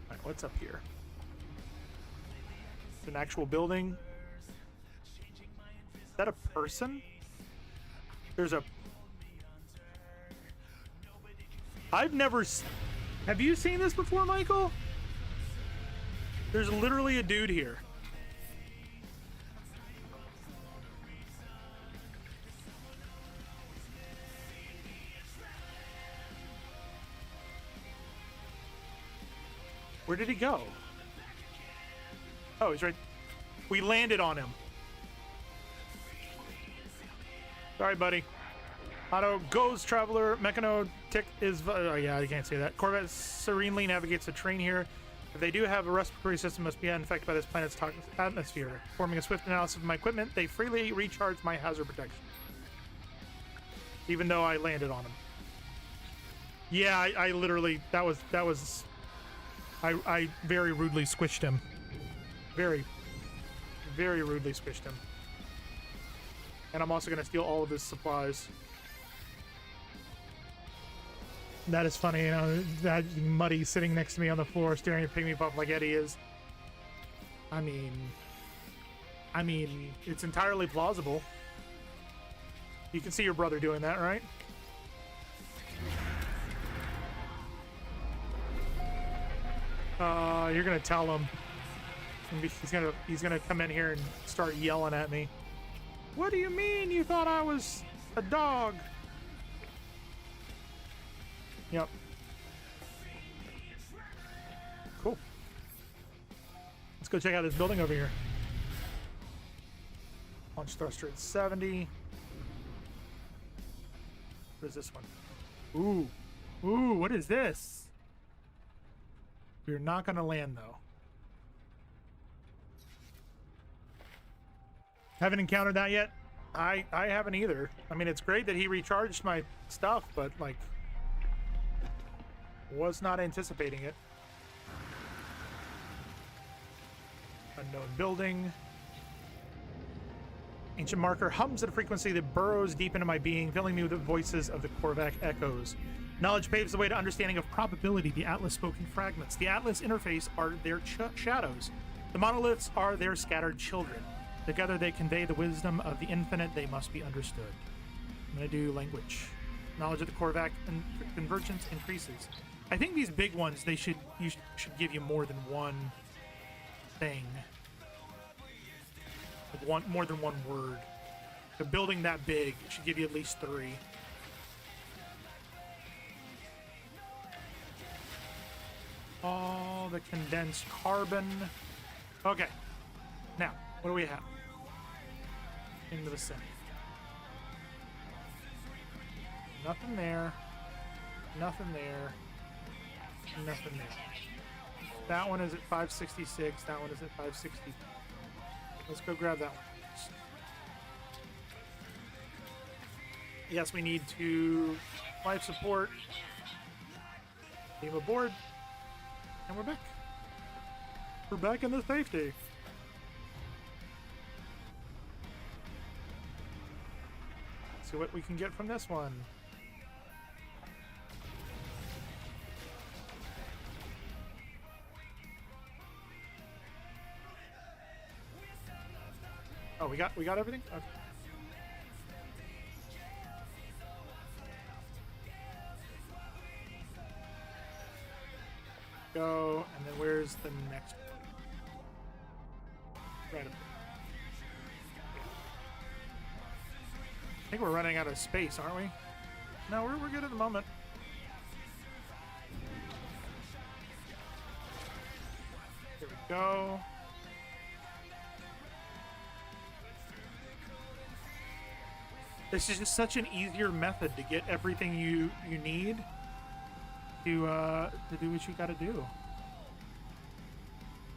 Alright, what's up here? It's an actual building. Is that a person? There's a... I've never... Have you seen this before, Michael? There's literally a dude here. Where did he go? Oh, he's right. We landed on him. Sorry, buddy. Auto goes traveler. Mechano tick is. Oh, yeah, I can't say that. Corvette serenely navigates the terrain here. If they do have a respiratory system, must be unaffected by this planet's toxic atmosphere. Forming a swift analysis of my equipment, they freely recharge my hazard protection. Even though I landed on him. Yeah, I literally. That was. I very rudely squished him. Very rudely squished him. And I'm also going to steal all of his supplies. That is funny, you know, that Muddy sitting next to me on the floor staring at Pygmy Puff like Eddie is. I mean, it's entirely plausible. You can see your brother doing that, right? You're gonna tell him. He's gonna come in here and start yelling at me. What do you mean you thought I was a dog? Yep. Cool. Let's go check out this building over here. Launch thruster at 70. What is this one? Ooh. Ooh, what is this? We're not gonna land though. Haven't encountered that yet. I haven't either. I mean, it's great that he recharged my stuff, but like, was not anticipating it. Unknown building. Ancient marker hums at a frequency that burrows deep into my being, filling me with the voices of the Korvac echoes. Knowledge paves the way to understanding of probability. The Atlas spoken fragments. The Atlas interface are their shadows. The monoliths are their scattered children. Together they convey the wisdom of the infinite. They must be understood. I'm going to do language. Knowledge of the Korvac and convergence increases. I think these big ones, should give you more than one thing. Like more than one word. The building that big should give you at least 3. All the condensed carbon. Okay. Now, what do we have? In the vicinity. Nothing there. Nothing there. Nothing there. That one is at 566. That one is at 560. Let's go grab that one. Yes, we need to life support. Team aboard. And we're back. We're back in the safety. Let's see what we can get from this one. Oh, we got everything? Okay. Go, and then where's the next one? Right up there. I think we're running out of space, aren't we? No, we're good at the moment. Here we go. This is just such an easier method to get everything you need to do what you gotta do.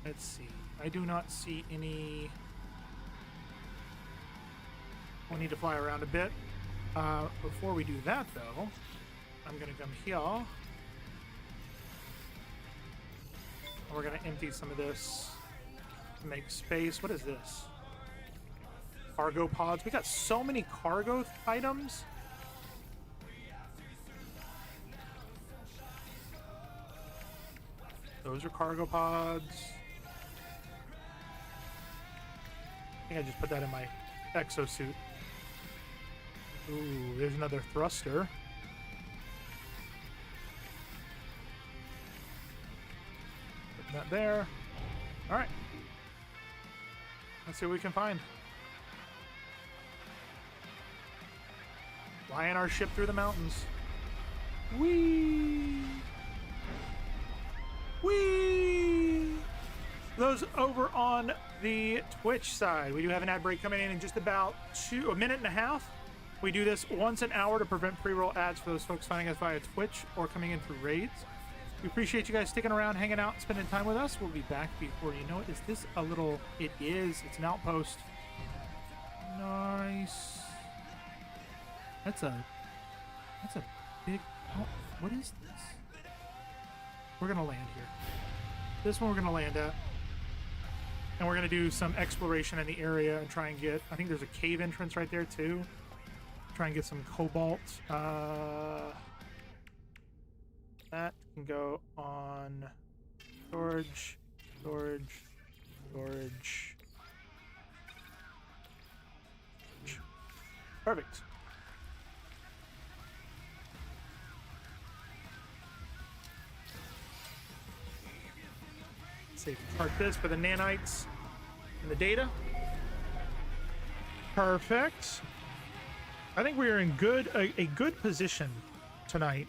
Let's see. I do not see any. We'll need to fly around a bit. Before we do that, though, I'm gonna come here. And we're gonna empty some of this to make space. What is this? Cargo pods. We got so many cargo items. Those are cargo pods. I think I just put that in my exosuit. Ooh, there's another thruster. Put that there. All right. Let's see what we can find. Flying our ship through the mountains. Whee! Whee! Those over on the Twitch side, we do have an ad break coming in just about a minute and a half. We do this once an hour to prevent pre-roll ads for those folks finding us via Twitch or coming in through raids. We appreciate you guys sticking around, hanging out, spending time with us. We'll be back before you know it. Is this a little... It is. It's an outpost. Nice. That's a big... Oh, what is this? We're going to land here. This one we're going to land at. And we're going to do some exploration in the area and try and get... I think there's a cave entrance right there, too. Try and get some cobalt. That can go on storage, storage, storage. Perfect. Save chart this for the nanites and the data. Perfect. I think we are in a good position tonight.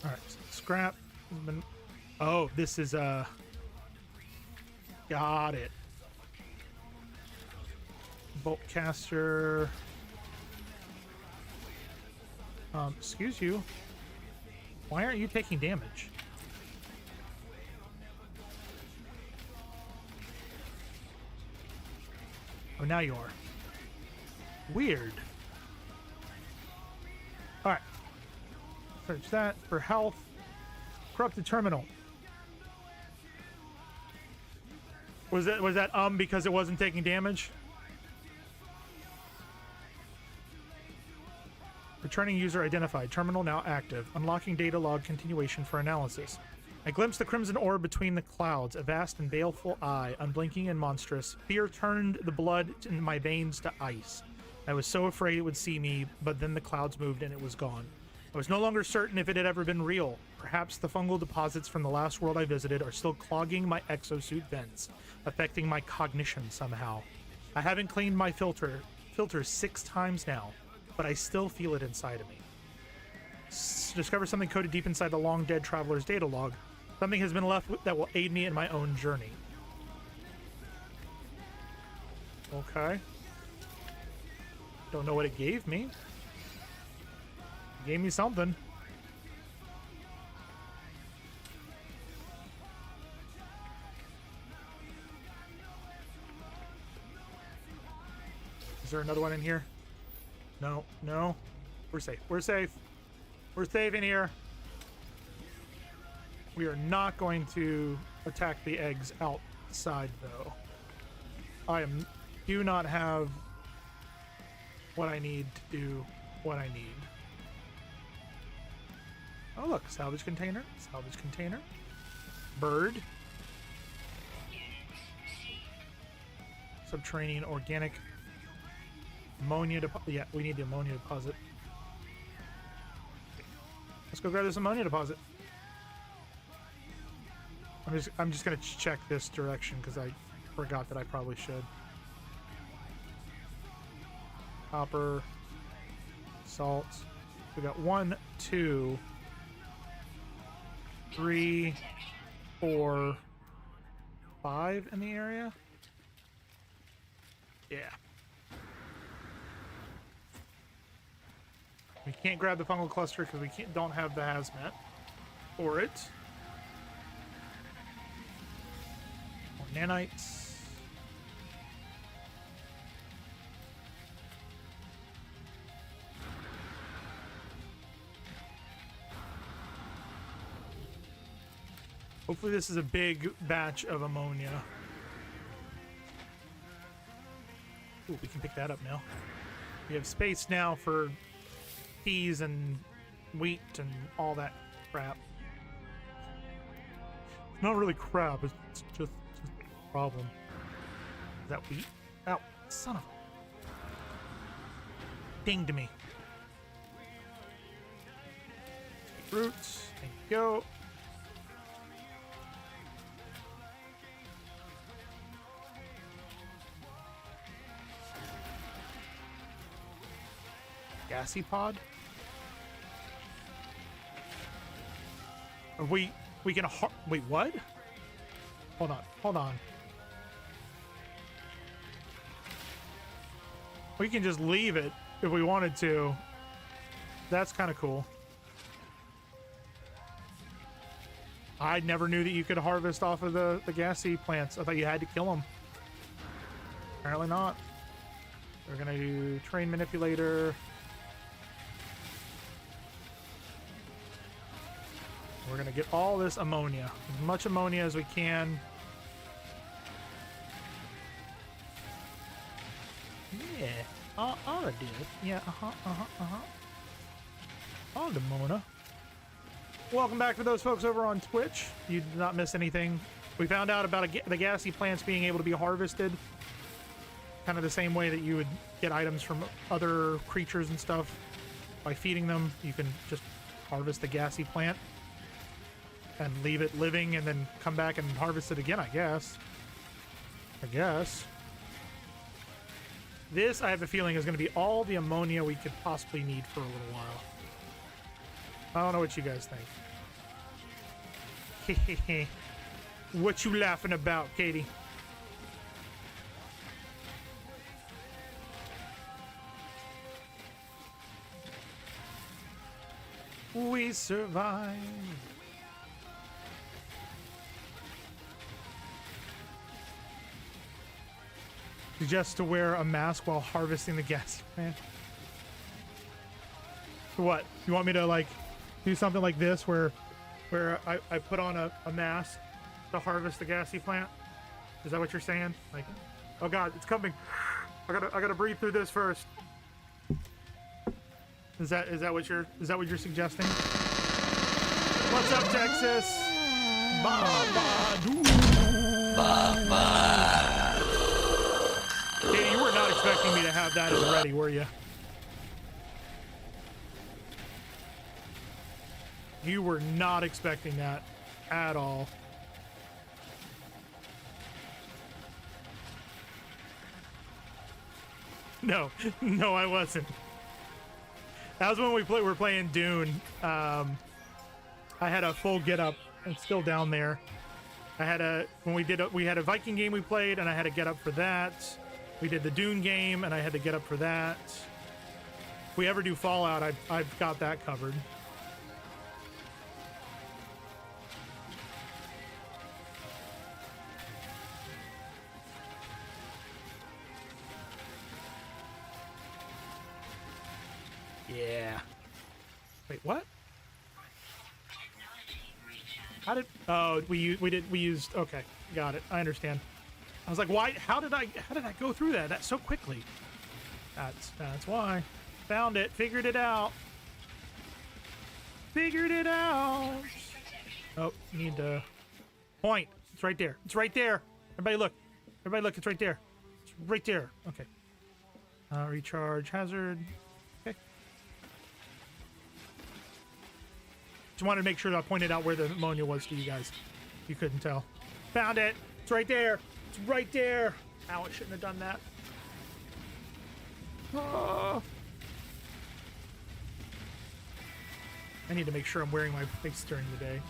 All right, so scrap has been. Oh, this is got it. Bolt caster. Excuse you. Why aren't you taking damage? Oh, now you are. Weird. All right. Search that for health. Corrupted terminal. Was that because it wasn't taking damage? Returning user identified. Terminal now active. Unlocking data log continuation for analysis. I glimpsed the crimson orb between the clouds, a vast and baleful eye, unblinking and monstrous. Fear turned the blood in my veins to ice. I was so afraid it would see me, but then the clouds moved and it was gone. I was no longer certain if it had ever been real. Perhaps the fungal deposits from the last world I visited are still clogging my exosuit vents, affecting my cognition somehow. I haven't cleaned my filters 6 times now, but I still feel it inside of me. Discover something coded deep inside the long-dead traveler's data log. Something has been left that will aid me in my own journey. Okay. Don't know what it gave me. It gave me something. Is there another one in here? No, no. We're safe. We're safe. We're safe in here. We are not going to attack the eggs outside, though. Do not have what I need to do what I need. Oh, look. Salvage container. Salvage container. Bird. Subterranean organic ammonia deposit. Yeah, we need the ammonia deposit. Let's go grab this ammonia deposit. I'm just gonna check this direction because I forgot that I probably should. Copper, salt. We got 1, 2, 3, 4, 5 in the area. Yeah. We can't grab the fungal cluster because we don't have the hazmat for it. More nanites. Hopefully this is a big batch of ammonia. Ooh, we can pick that up now. We have space now for peas and wheat and all that crap. It's not really crap, it's just a problem. Is that wheat? Ow, son of a... Dinged me. Roots, thank you. Go. Gassy pod? We can wait, what? Hold on. We can just leave it if we wanted to. That's kind of cool. I never knew that you could harvest off of the gassy plants. I thought you had to kill them. Apparently not. We're gonna do train manipulator. We're gonna get all this ammonia, as much ammonia as we can. Yeah, all I did. Yeah, all the ammonia. Welcome back to those folks over on Twitch. You did not miss anything. We found out about the gassy plants being able to be harvested, kind of the same way that you would get items from other creatures and stuff. By feeding them, you can just harvest the gassy plant. and leave it living and then come back and harvest it again, I guess. This, I have a feeling, is going to be all the ammonia we could possibly need for a little while. I don't know what you guys think. What you laughing about, Katie? We survive. Suggest to wear a mask while harvesting the gas plant. What? You want me to like do something like this where I put on a mask to harvest the gassy plant? Is that what you're saying? Like, oh god, it's coming. I gotta breathe through this first. Is that what you're suggesting? What's up, Texas? Katie, you were not expecting me to have that as ready, were you? You were not expecting that at all. No, I wasn't. That was when we were playing Dune. I had a full get up. It's still down there. I had we had a Viking game we played, and I had to get up for that. We did the Dune game, and I had to get up for that. If we ever do Fallout, I've got that covered. Yeah. Wait, what? How did? Oh, we used. Okay, got it. I understand. I was like, why? How did I go through that so quickly? That's why. Found it. Figured it out. Figured it out. Oh, need to point. It's right there. It's right there. Everybody look. Everybody look. It's right there. It's right there. Okay. Recharge hazard. Okay. Just wanted to make sure that I pointed out where the ammonia was to you guys. You couldn't tell. Found it. It's right there. It's right there. Ow, I shouldn't have done that. Oh. I need to make sure I'm wearing my face during the day.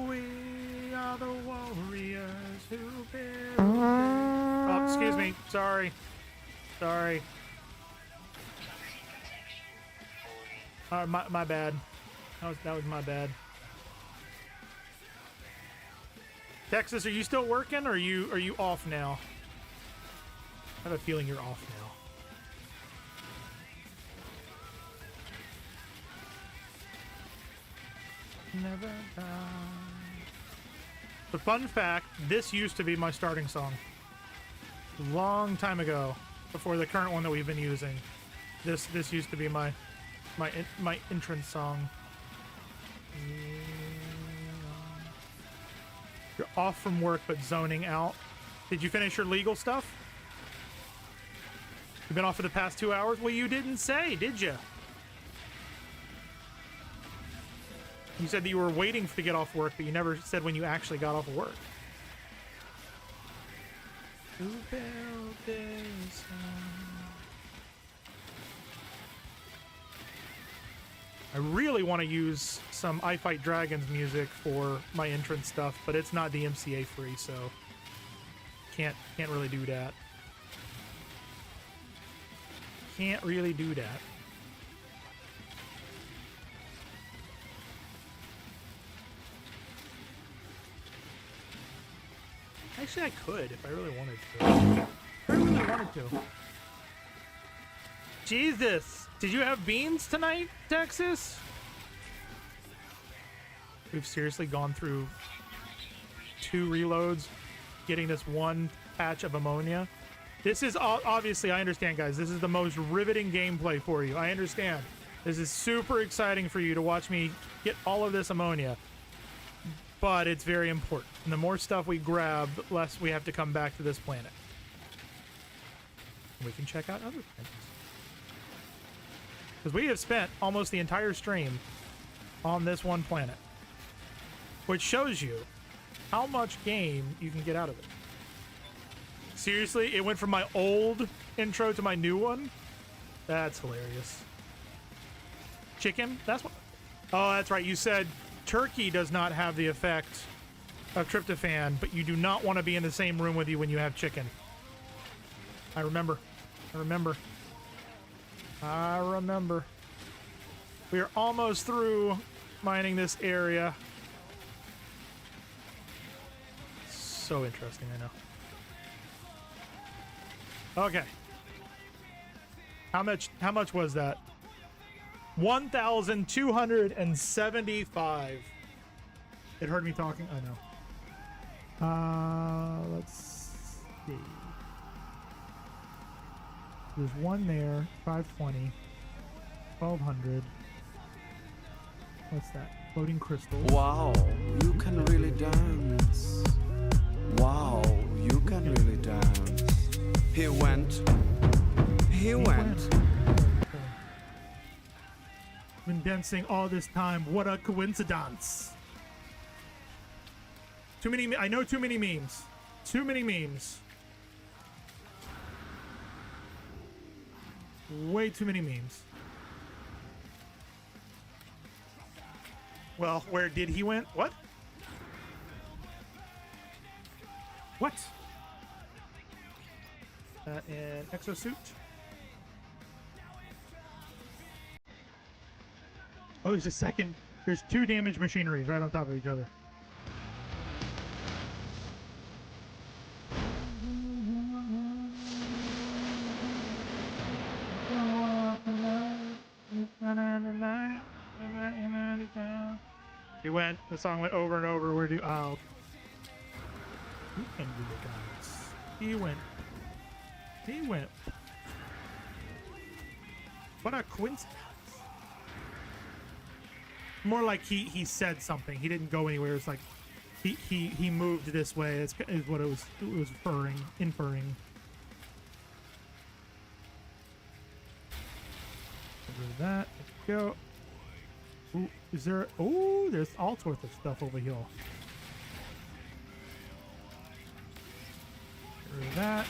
We are the warriors who build. Oh, excuse me. Sorry. Sorry. My bad. That was my bad. Texas, are you still working, or are you off now? I have a feeling you're off now. Never die. The fun fact: this used to be my starting song. Long time ago, before the current one that we've been using. This used to be my entrance song. You're off from work but zoning out. Did you finish your legal stuff? You've been off for the past 2 hours? Well, you didn't say, did you? You said that you were waiting to get off work, but you never said when you actually got off of work. Who built this house? I really want to use some I Fight Dragons music for my entrance stuff, but it's not DMCA free, so can't really do that. Can't really do that. Actually, I could if I really wanted to. If I really wanted to. Jesus! Did you have beans tonight, Texas? We've seriously gone through 2 reloads, getting this one patch of ammonia. This is obviously, I understand, guys, this is the most riveting gameplay for you. I understand. This is super exciting for you to watch me get all of this ammonia. But it's very important. And the more stuff we grab, the less we have to come back to this planet. We can check out other planets. Because we have spent almost the entire stream on this one planet, which shows you how much game you can get out of it. Seriously, it went from my old intro to my new one. That's hilarious. Chicken? That's what... Oh, that's right. You said turkey does not have the effect of tryptophan, but you do not want to be in the same room with you when you have chicken. I remember. I remember. I remember. We are almost through mining this area. So interesting, I know. Okay. How much was that? 1,275. It heard me talking. I know. Let's see. There's one there. 520. 1,200. What's that? Floating crystals. Wow, you can really dance. Wow, you can really dance. He went. He went. Been dancing all this time. What a coincidence. Too many. I know too many memes. Too many memes. Way too many memes. Well, where did he went? What? What? An exosuit. Oh, there's a second. There's two damaged machineries right on top of each other. He went. The song went over and over. Where do? Oh. Who can do the guys? He went. He went. What a coincidence. More like he said something. He didn't go anywhere. It's like he moved this way. Is what it was inferring. Over that. Let's go. Ooh, is there? Oh, there's all sorts of stuff over here. Get rid of that.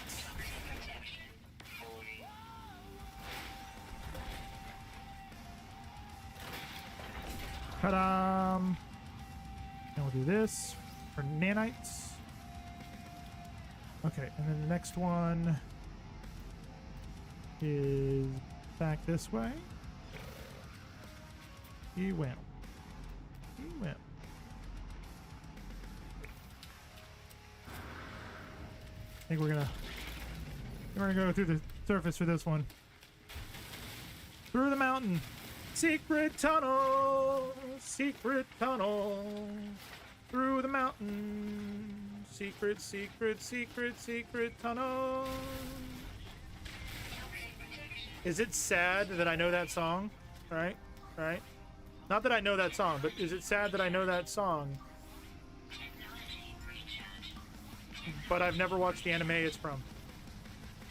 Ta-da! And we'll do this for nanites. Okay, and then the next one is back this way. He went. He went. I think we're gonna go through the surface for this one. Through the mountain. Secret tunnel, secret tunnel, through the mountain. Secret, secret, secret, secret tunnel. Is it sad that I know that song? Right? Right? Not that I know that song, but is it sad that I know that song? But I've never watched the anime it's from.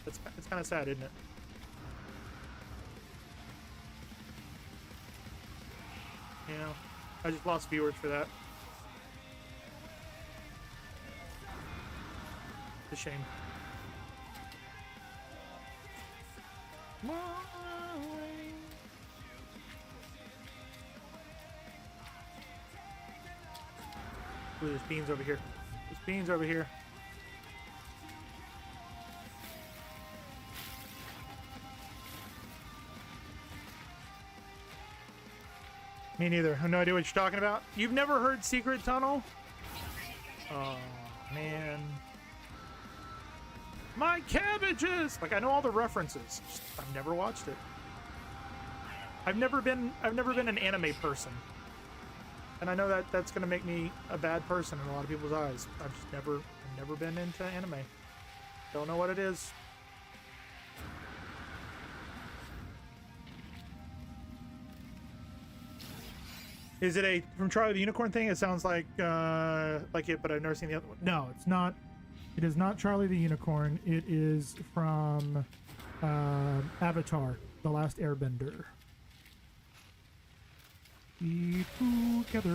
It's kind of sad, isn't it? You know, I just lost viewers for that. It's a shame. Ooh, there's beans over here. There's beans over here. Me neither. I have no idea what you're talking about. You've never heard Secret Tunnel? Oh, man. My cabbages! Like, I know all the references. Just, I've never watched it. I've never been an anime person. And I know that that's going to make me a bad person in a lot of people's eyes. I've never been into anime. Don't know what it is. Is it a from Charlie the Unicorn thing? It sounds like it, but I've never seen the other one. No, it's not. It is not Charlie the Unicorn. It is from Avatar: The Last Airbender. be together.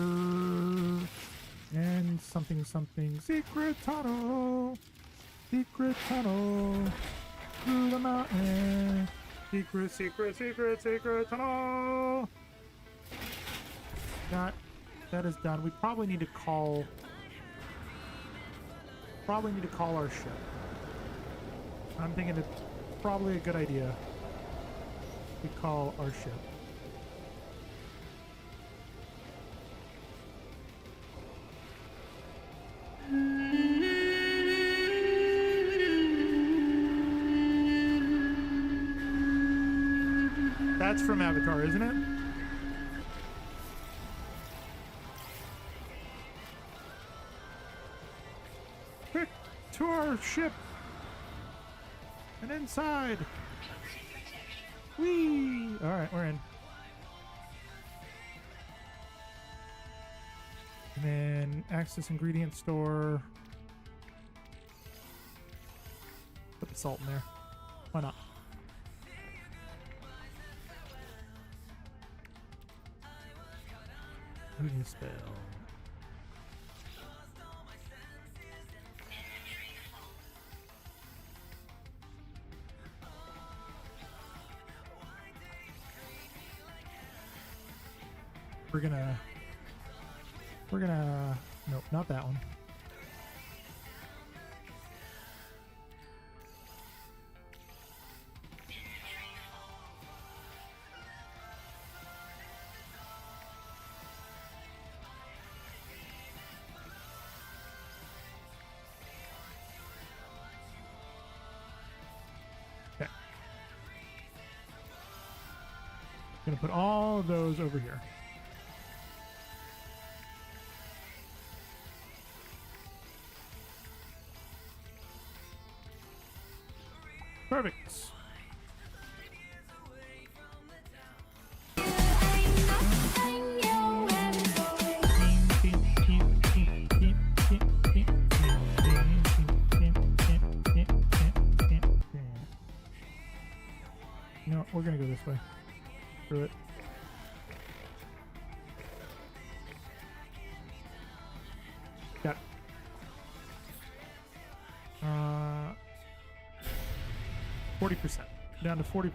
And something something secret tunnel. Secret tunnel through the mountain. Secret, secret, secret, secret tunnel. That is done. We probably need to call. Our ship. I'm thinking it's probably a good idea. We call our ship. That's from Avatar, isn't it? Quick, to our ship. And inside. Whee! Alright, we're in. And then access ingredient store. Put the salt in there. Why not? Reading spell. We're gonna, nope, not that one. Okay. Gonna put all of those over here. Perfect. No, we're gonna go this way. Screw it. Got it. 40%. Down to 40%.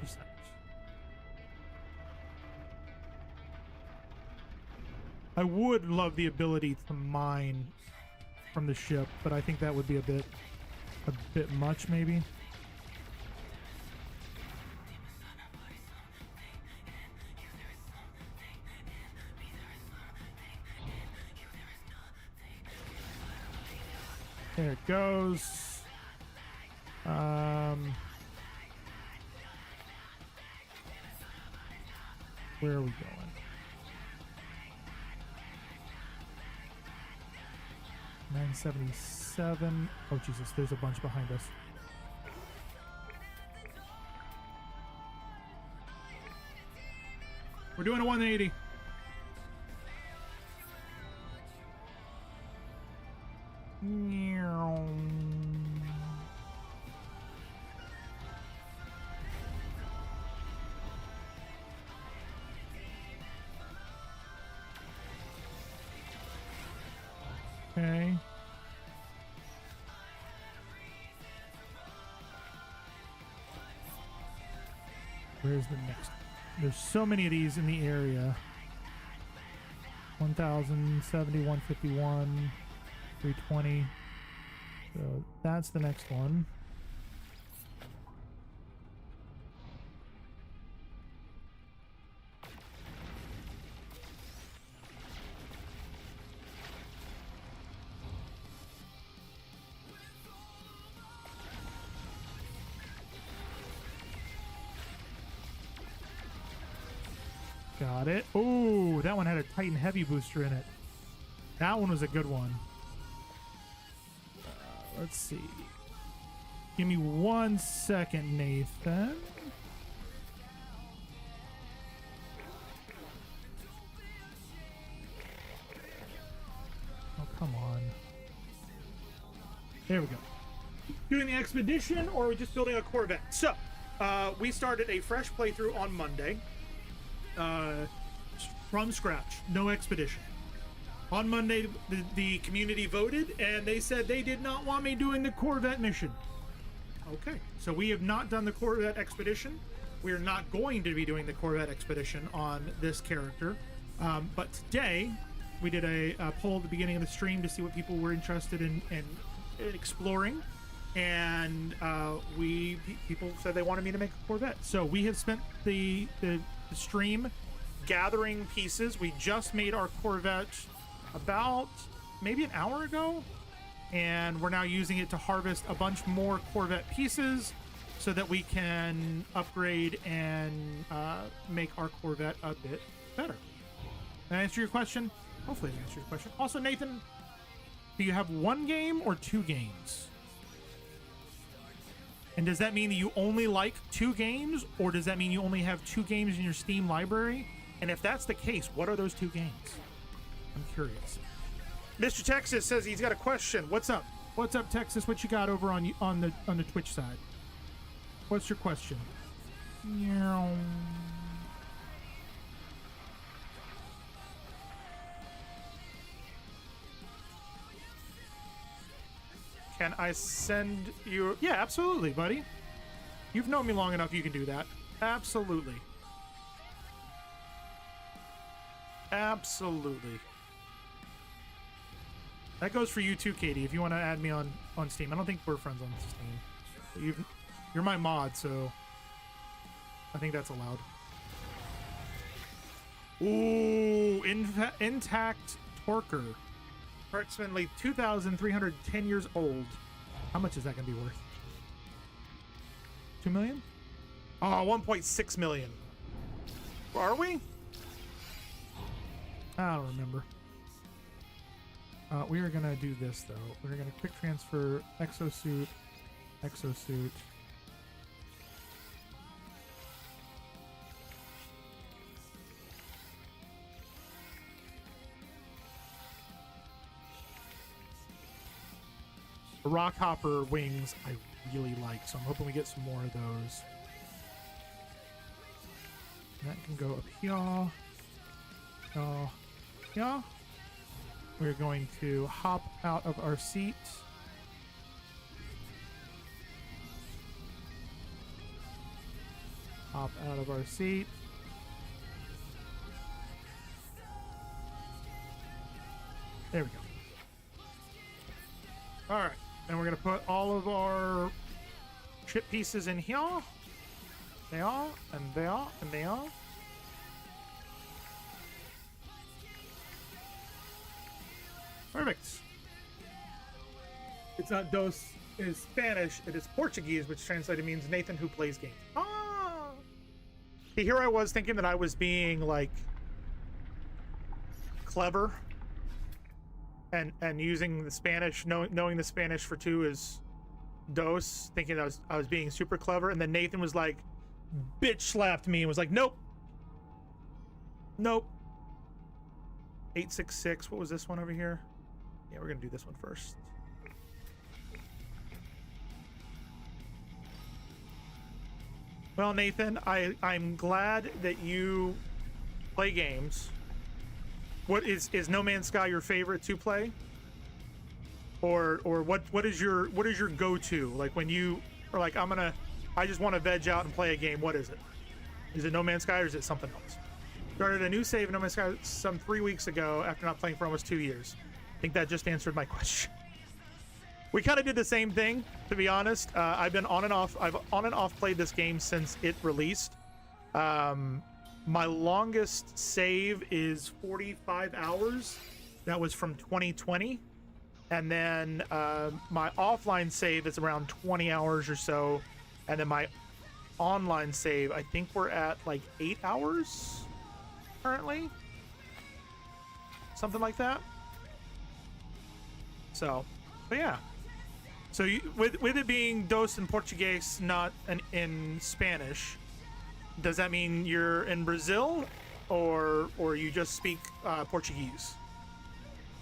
I would love the ability to mine from the ship, but I think that would be a bit much, maybe. There it goes. Where are we going? 977. Oh, Jesus, there's a bunch behind us. We're doing a 180. Okay. Where's the next? There's so many of these in the area. 1070, 151, 320. So that's the next one. Got it. Oh, that one had a Titan Heavy booster in it. That one was a good one. Let's see. Give me 1 second, Nathan. Oh, come on. There we go. Doing the expedition, or are we just building a Corvette? So, we started a fresh playthrough on Monday. from scratch, no expedition. On Monday, the community voted, and they said they did not want me doing the Corvette mission. Okay, so we have not done the Corvette expedition. We are not going to be doing the Corvette expedition on this character. But today, we did a poll at the beginning of the stream to see what people were interested in exploring. And people said they wanted me to make a Corvette. So we have spent the stream gathering pieces. We just made our Corvette about maybe an hour ago. And we're now using it to harvest a bunch more Corvette pieces so that we can upgrade and make our Corvette a bit better. Did I answer your question? Hopefully I answered your question. Also, Nathan, do you have one game or two games? And does that mean that you only like two games, or does that mean you only have two games in your Steam library? And if that's the case, what are those two games? I'm curious. Mr. Texas says he's got a question. What's up? What's up, Texas? What you got over on the Twitch side? What's your question? Can I send you? Yeah, absolutely, buddy. You've known me long enough, you can do that. Absolutely. Absolutely. That goes for you too, Katie, if you want to add me on Steam. I don't think we're friends on Steam. You're my mod, so I think that's allowed. Ooh, intact Torker. Approximately 2,310 years old. How much is that going to be worth? 2 million? Oh, 1.6 million. Are we? I don't remember. We are going to do this, though. We're going to quick transfer exosuit. The Rockhopper wings I really like, so I'm hoping we get some more of those. And that can go up here. Here. We're going to hop out of our seat. Hop out of our seat. There we go. All right. And we're going to put all of our chip pieces in here. They are, and they are, and they are. Perfect. It's not dos in Spanish, it is Portuguese, which translated means Nathan who plays games. Ah! See, here I was thinking that I was being, like, clever. And using the Spanish, knowing the Spanish for two is dos, thinking I was being super clever, and then Nathan was like, bitch slapped me and was like, nope. 866, what was this one over here? Yeah, we're gonna do this one first. Well, Nathan, I'm glad that you play games. What is No Man's Sky your favorite to play? Or what is your go-to? Like when you are like, I just want to veg out and play a game, what is it? Is it No Man's Sky or is it something else? Started a new save in No Man's Sky some 3 weeks ago after not playing for almost 2 years. I think that just answered my question. We kind of did the same thing, to be honest. I've on and off played this game since it released. My longest save is 45 hours. That was from 2020. And then my offline save is around 20 hours or so. And then my online save, I think we're at like 8 hours currently. Something like that. So, but yeah. So with it being dos in Portuguese, not in Spanish, does that mean you're in Brazil, or you just speak Portuguese?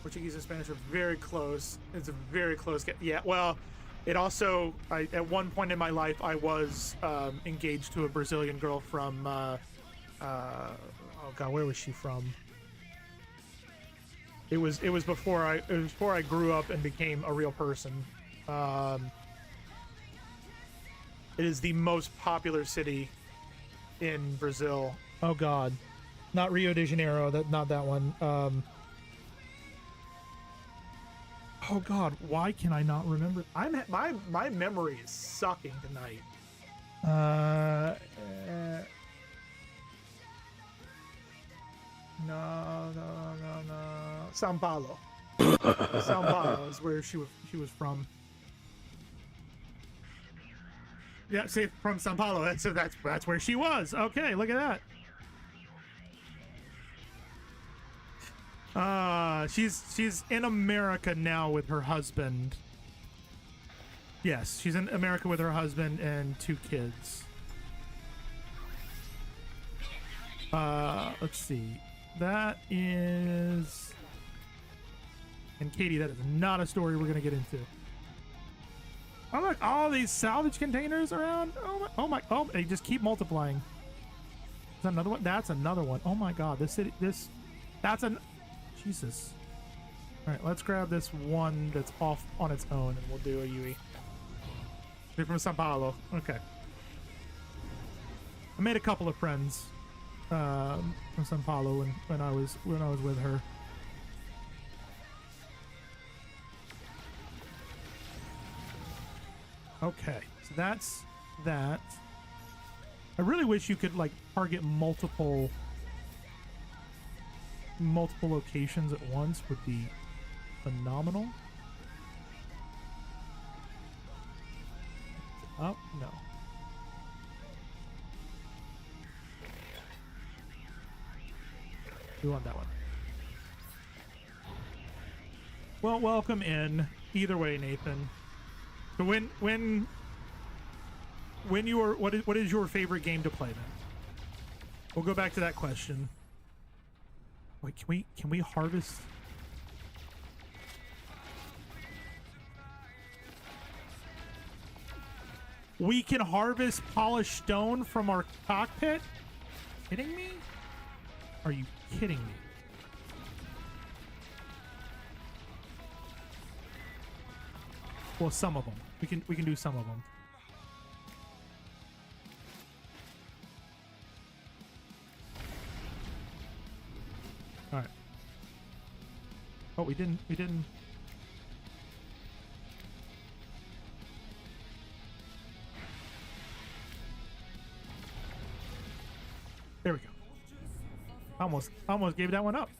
Portuguese and Spanish are very close. It's a very close get. Yeah. Well, it also at one point in my life I was engaged to a Brazilian girl from Oh god, where was she from? It was before I grew up and became a real person. It is the most popular city in Brazil. Oh god. Not Rio de Janeiro, not that one. Oh god, why can I not remember? My memory is sucking tonight. No. São Paulo. São Paulo is where she was from. Yeah, see, from São Paulo. That's where she was. Okay, look at that. She's in America now with her husband. Yes, she's in America with her husband and 2 kids. Let's see. That is... And Katie, that is not a story we're going to get into. Oh, look, all these salvage containers around. Oh, they just keep multiplying. Is that another one? That's another one. Oh my god, Jesus. All right, let's grab this one that's off on its own, and we'll do a Yui. They're from Sao Paulo. Okay. I made a couple of friends from Sao Paulo when I was with her. Okay, so that's that. I really wish you could like target multiple locations at once. Would be phenomenal. Oh, no. We want that one. Well, welcome in. Either way, Nathan. So when you are, what is your favorite game to play then? We'll go back to that question. Wait, can we harvest? We can harvest polished stone from our cockpit? Kidding me? Are you kidding me? Well, some of them. We can do some of them. All right. Oh, we didn't. There we go. Almost gave that one up.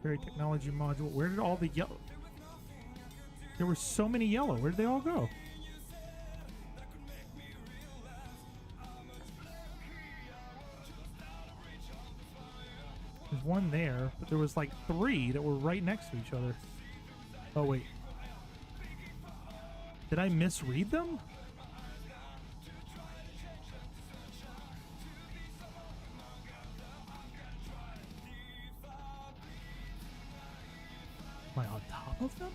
Very technology module. Where did all the yellow? There were so many yellow. Where did they all go? There's one there, but there was like 3 that were right next to each other. Oh wait. Did I misread them? Am I on top of them?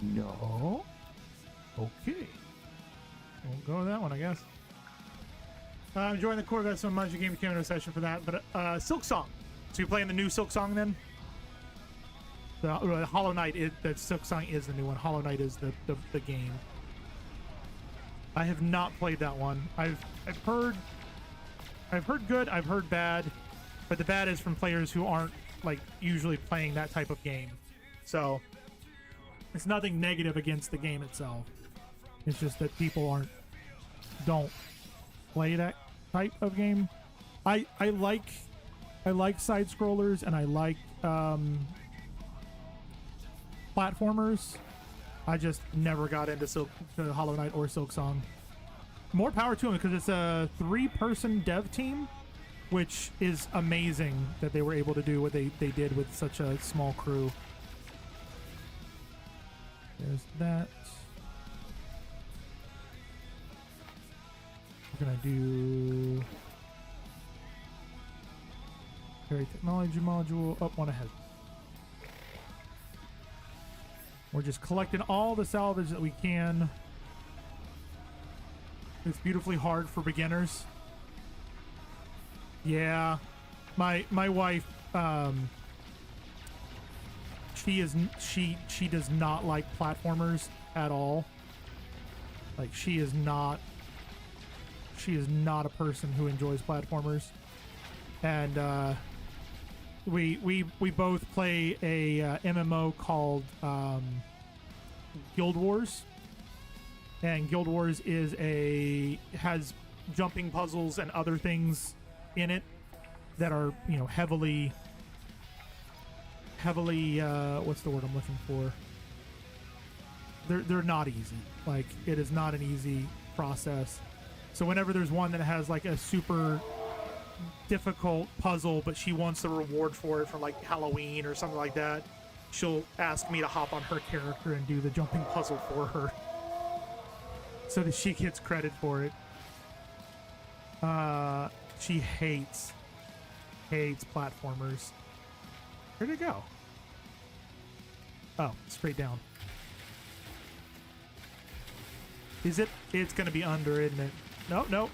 No. Okay. We'll go with that one, I guess. I'm enjoying the core guys so much. The game came into a session for that. But Silk Song. So you're playing the new Silk Song then? The Hollow Knight is that Silk Song is the new one. Hollow Knight is the game. I have not played that one. I've heard good. I've heard bad, but the bad is from players who aren't like usually playing that type of game. So it's nothing negative against the game itself. It's just that people don't play that type of game. I like side scrollers and I like platformers. I just never got into Hollow Knight or Silk Song. More power to them because it's a 3-person dev team, which is amazing that they were able to do what they did with such a small crew. There's that. We're gonna do very technology module. Up one ahead. We're just collecting all the salvage that we can. It's beautifully hard for beginners. Yeah, my wife, she does not like platformers at all. Like she is not a person who enjoys platformers. And we both play a MMO called Guild Wars. And Guild Wars has jumping puzzles and other things in it that are, you know, heavily what's the word I'm looking for? They're not easy. Like, it is not an easy process. So whenever there's one that has like a super difficult puzzle, but she wants the reward for it from like Halloween or something like that, she'll ask me to hop on her character and do the jumping puzzle for her, so that she gets credit for it. She hates platformers. Where'd it go? Oh, straight down. Is it? It's gonna be under, isn't it? No, no.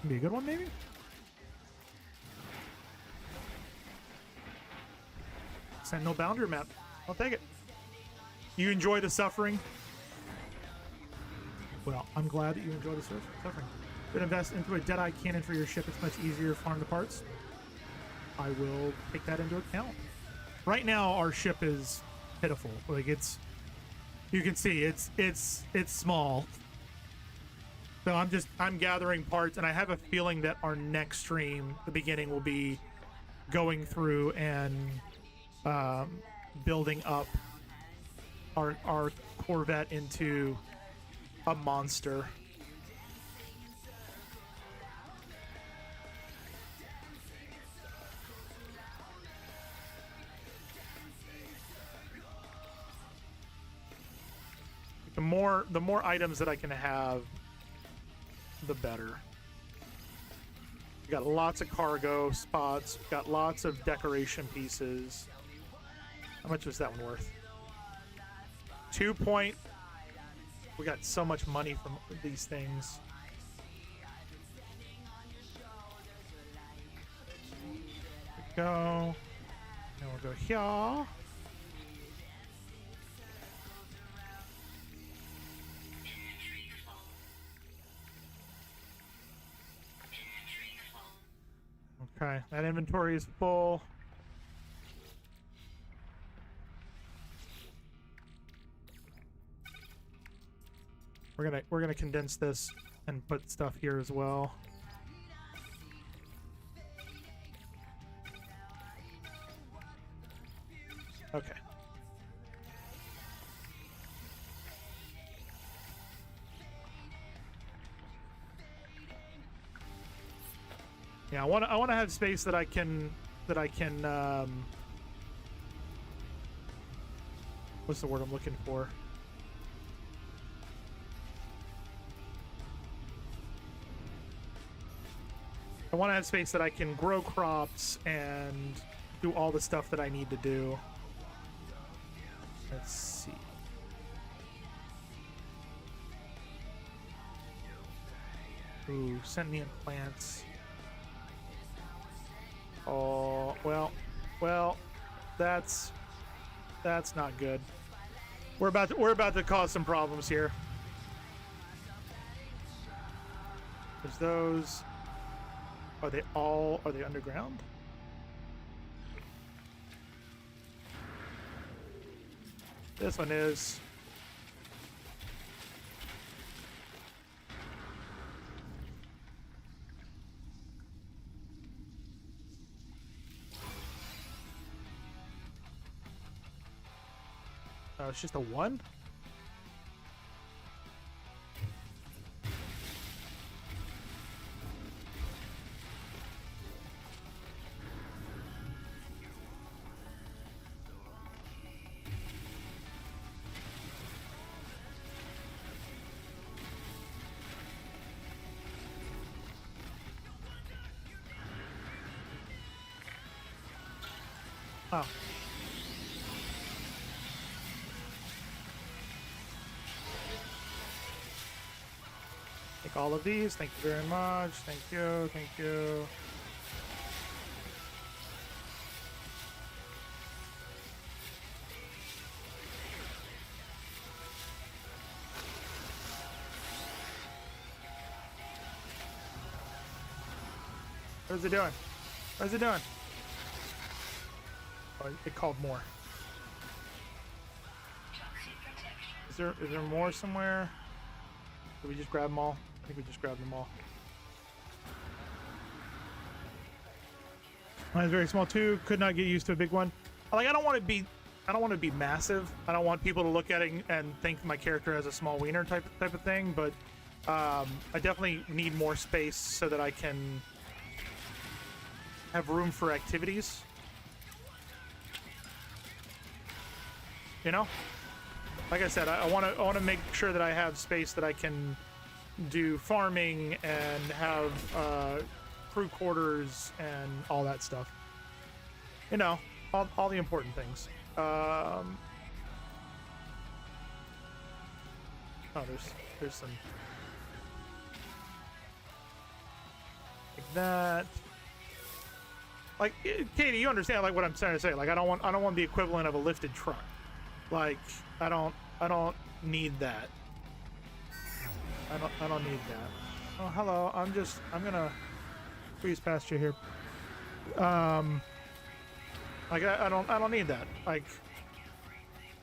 Be a good one, maybe? Sentinel boundary map. I'll take it. You enjoy the suffering? Well, I'm glad that you enjoy the suffering. But invest into a Deadeye cannon for your ship. It's much easier to farm the parts. I will take that into account. Right now, our ship is pitiful. Like, it's... You can see, it's small. So I'm gathering parts, and I have a feeling that our next stream, the beginning, will be going through and building up our Corvette into a monster. The more items that I can have, the better. We got lots of cargo spots, got lots of decoration pieces. How much was that one worth? 2 point. We got so much money from these things. There we go. Now we'll go here. Okay, that inventory is full. We're gonna condense this and put stuff here as well. Okay. Yeah, I want to have space that I can what's the word I'm looking for? I want to have space that I can grow crops and do all the stuff that I need to do. Let's see. Ooh, sentient plants. Oh, well, that's not good. We're about to cause some problems here. There's those. Are they underground? This one is. Oh, it's just a one? Oh. all of these. Thank you very much. Thank you. Thank you. What is it doing? What is it doing? Oh, it called more. Is there more somewhere? Did we just grab them all? I think we just grabbed them all. Mine's very small too. Could not get used to a big one. Like I don't want to be massive. I don't want people to look at it and think my character has a small wiener type of thing. But I definitely need more space so that I can have room for activities. You know, like I said, I want to make sure that I have space that I can do farming and have crew quarters and all that stuff. You know, all the important things. Oh, there's some like that. Like, Katie, you understand like what I'm trying to say? Like, I don't want the equivalent of a lifted truck. Like, I don't need that. I don't need that. Oh, hello. I'm gonna squeeze past you here. Like I don't need that. Like,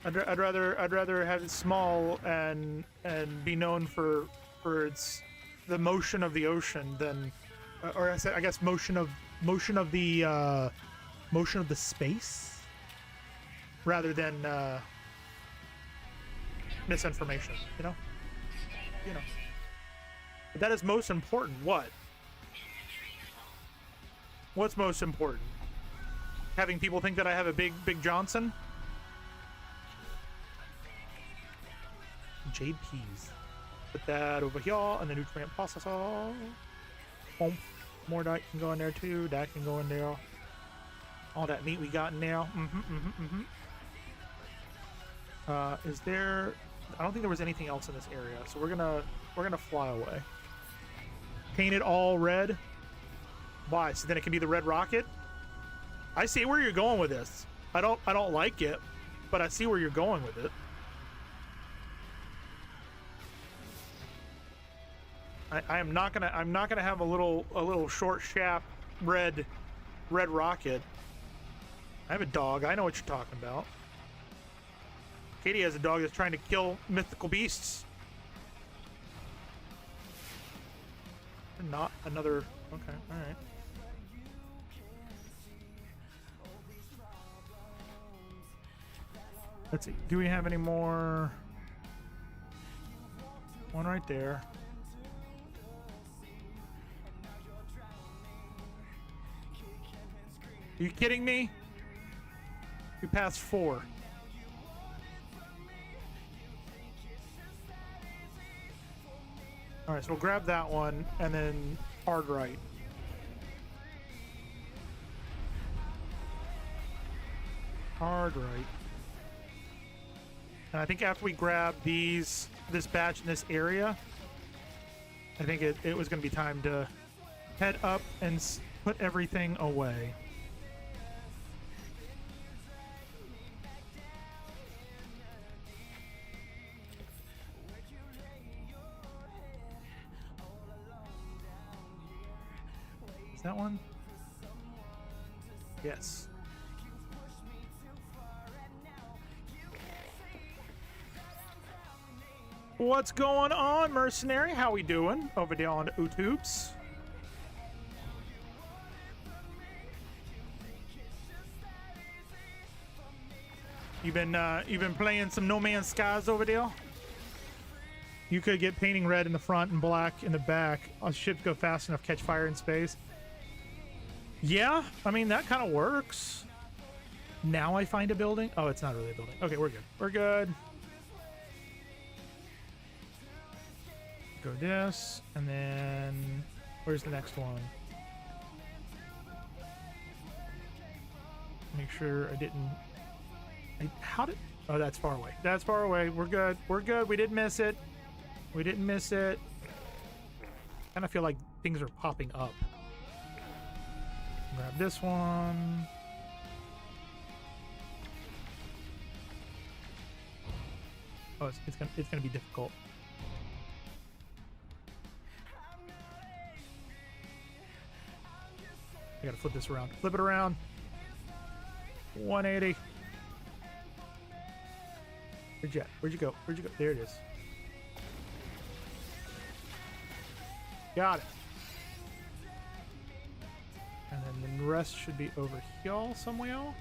I'd rather have it small and be known for its the motion of the ocean than, or I guess motion of the space rather than misinformation. You know. But that is most important. What's most important? Having people think that I have a big Johnson? Jade peas. Put that over here and the nutrient processor. Boom. More that can go in there too. That can go in there. All that meat we got in there. Is there? I don't think there was anything else in this area, so we're gonna fly away. Paint it all red. Why? So then it can be the red rocket. I see where you're going with this. I don't like it, but I see where you're going with it. I'm not gonna have a little short shaft red rocket. I have a dog. I know what you're talking about. Katie has a dog that's trying to kill mythical beasts. Not another. Okay, all right. Let's see. Do we have any more? One right there. Are you kidding me? We passed 4. All right, so we'll grab that one and then hard right. Hard right. And I think after we grab this batch in this area, I think it was going to be time to head up and put everything away. That one? Yes. What's going on, mercenary? How we doing over there on the YouTubes? You've been playing some No Man's Skies over there? You could get painting red in the front and black in the back. Our ships go fast enough to catch fire in space. Yeah, I mean, that kind of works. Now I find a building. Oh, it's not really a building. Okay, we're good. We're good. Go this, and then where's the next one? Make sure I didn't. How did? Oh, that's far away. That's far away. We're good. We're good. We didn't miss it. We didn't miss it. kind of feel like things are popping up. Grab this one. Oh, it's gonna be difficult. I gotta flip this around. Flip it around. 180. Where'd you at? Where'd you go? Where'd you go? There it is. Got it. And then the rest should be over here somewhere.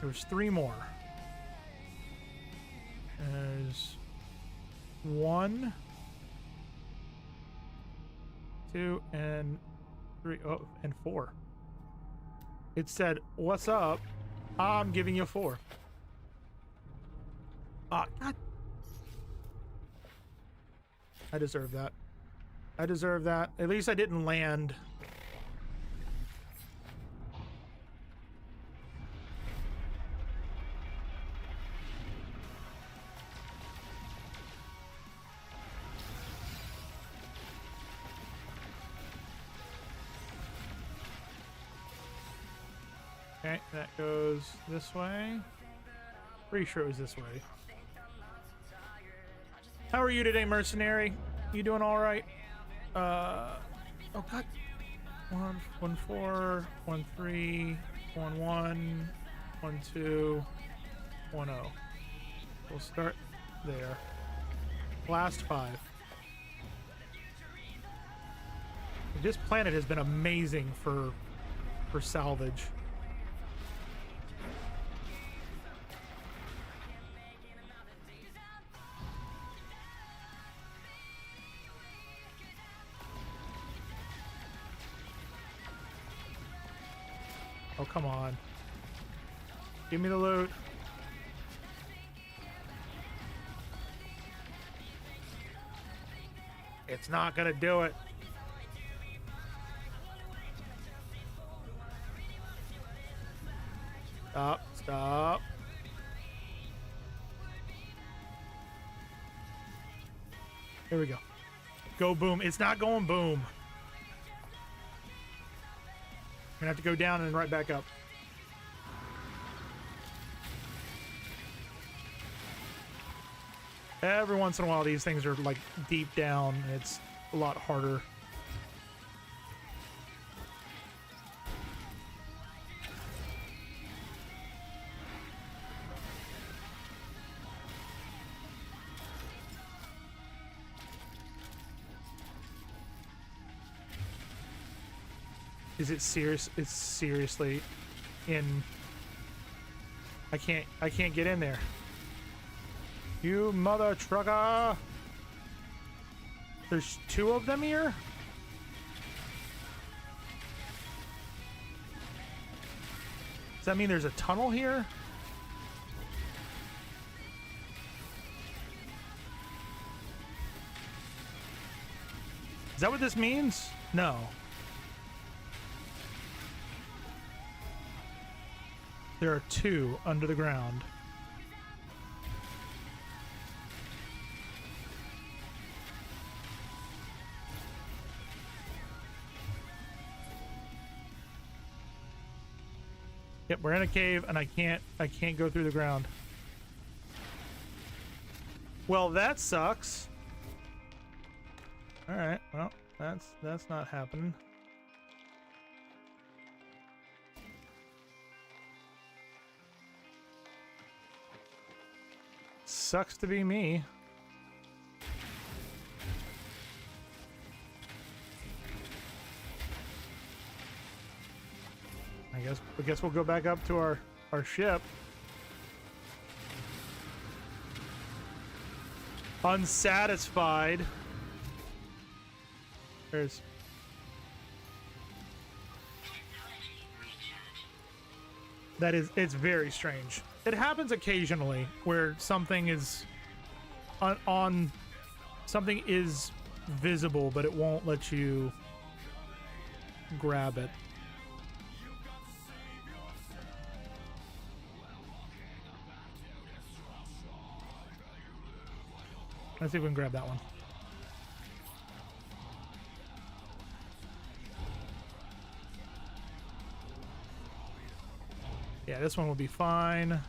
There's 3 more. There's 1, 2, and 3. Oh, and 4. It said, "What's up? I'm giving you 4." Ah, God. I deserve that. I deserve that. At least I didn't land. Okay, that goes this way. Pretty sure it was this way. How are you today, mercenary? You doing all right? Oh God. 1 4 1 3 1 1 1 2 1 0. We'll start there. Last 5. This planet has been amazing for salvage. Oh, come on. Give me the loot. It's not gonna do it. Stop, stop. Here we go. Go boom. It's not going boom. Gonna have to go down and right back up. Every once in a while, these things are like deep down. And it's a lot harder. Is it serious? It's seriously in. I can't get in there. You mother trucker! There's 2 of them here? Does that mean there's a tunnel here? Is that what this means? No. There are 2 under the ground. Yep, we're in a cave and I can't go through the ground. Well, that sucks. All right, well, that's not happening. Sucks to be me. I guess we'll go back up to our ship. Unsatisfied. It's very strange. It happens occasionally where something is something is visible, but it won't let you grab it. Let's see if we can grab that one. Yeah, this one will be fine.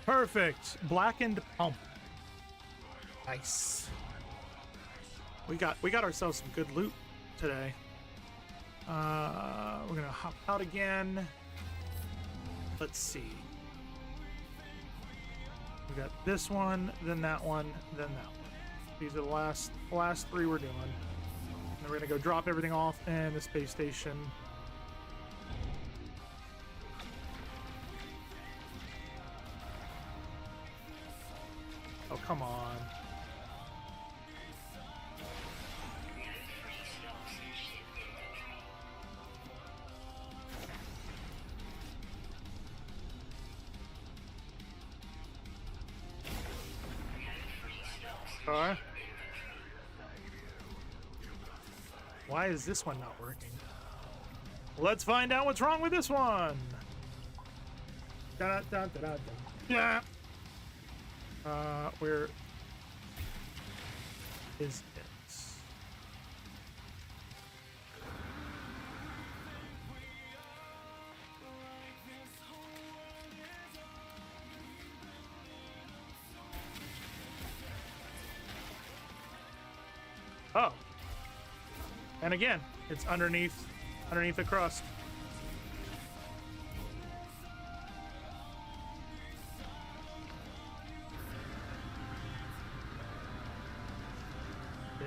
Perfect. Blackened pump. Nice. We got ourselves some good loot today. We're gonna hop out again. Let's see. We got this one, then that one, then that one. These are the last three we're doing. And then we're gonna go drop everything off in the space station. Oh, come on. Alright. Why is this one not working? Let's find out what's wrong with this one. Yeah. Where is it? Oh. And again, it's underneath the crust.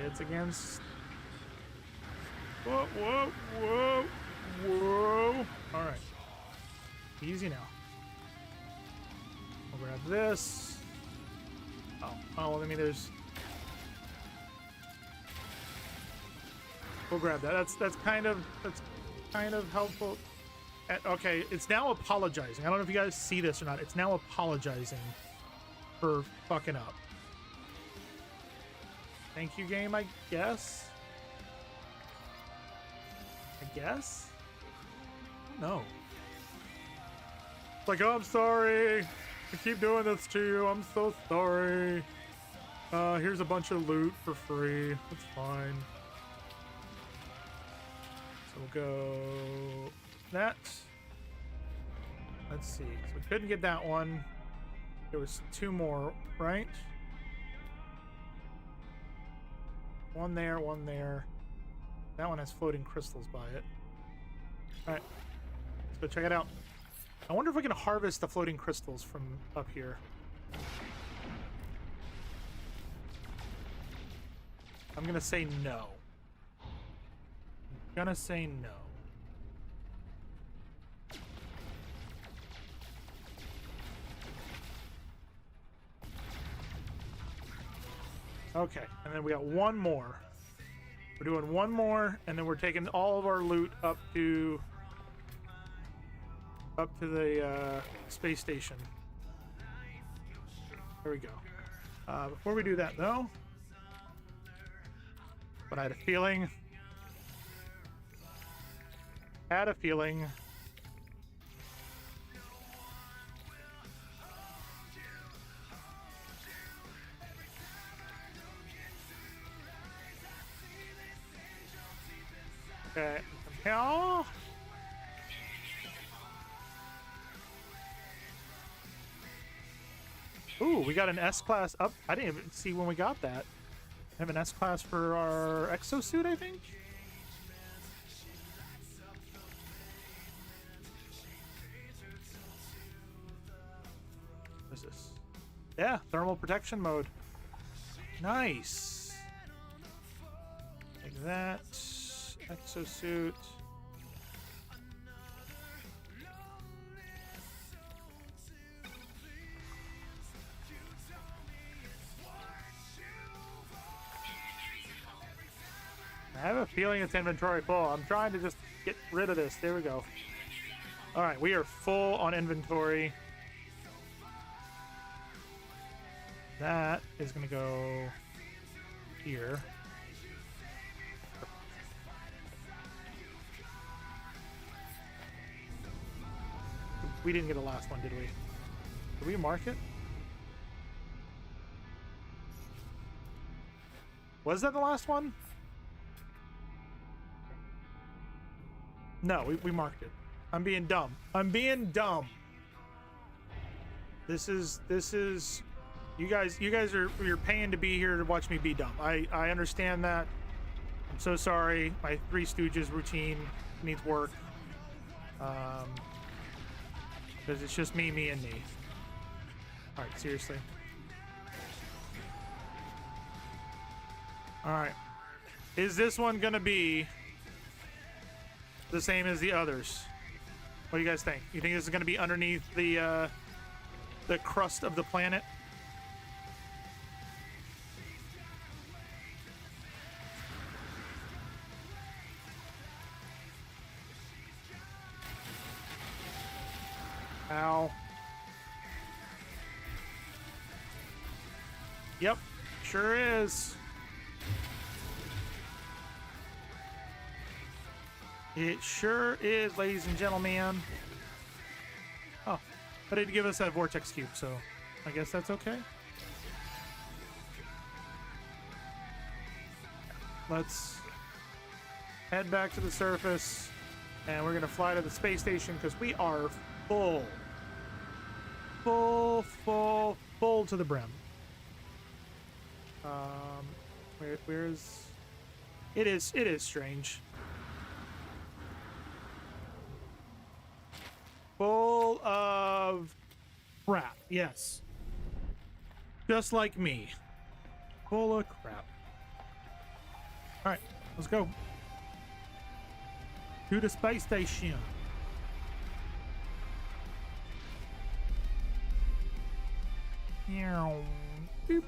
It's against. Whoa, whoa, whoa, whoa. All right. Easy now. We'll grab this. Oh, well, I mean, there's. We'll grab that. That's kind of helpful. Okay, it's now apologizing. I don't know if you guys see this or not. It's now apologizing for fucking up. Thank you, game, I guess? No. It's like, oh, I'm sorry. I keep doing this to you. I'm so sorry. Here's a bunch of loot for free. It's fine. So we'll go that. Let's see. So we couldn't get that one. There was two more, right? One there, one there. That one has floating crystals by it. Alright. Let's go check it out. I wonder if we can harvest the floating crystals from up here. I'm gonna say no. I'm gonna say no. Okay, and then we got one more. We're doing one more, and then we're taking all of our loot up to the space station. There we go. Before we do that, though, but I had a feeling. Okay, hell. Ooh, we got an S-class up. I didn't even see when we got that. We have an S-class for our exosuit, I think. What is this? Yeah, thermal protection mode. Nice. Like that. Exosuit. I have a feeling it's inventory full. I'm trying to just get rid of this. There we go. All right, we are full on inventory. That is going to go here. We didn't get a last one, did we? Did we mark it? Was that the last one? No, we marked it. I'm being dumb. I'm being dumb. This is you guys you're paying to be here to watch me be dumb. I understand that. I'm so sorry. My Three Stooges routine needs work. Because it's just me, and me. Alright, seriously. Alright. Is this one gonna be the same as the others? What do you guys think? You think this is gonna be underneath the crust of the planet? Ow. Yep, sure is. It sure is, ladies and gentlemen. Oh, but it did give us that vortex cube, so I guess that's okay. Let's head back to the surface, and we're gonna fly to the space station because we are full to the brim. Where's it is strange. Full of crap, yes. Just like me. Full of crap. Alright, let's go. To the space station. Boop.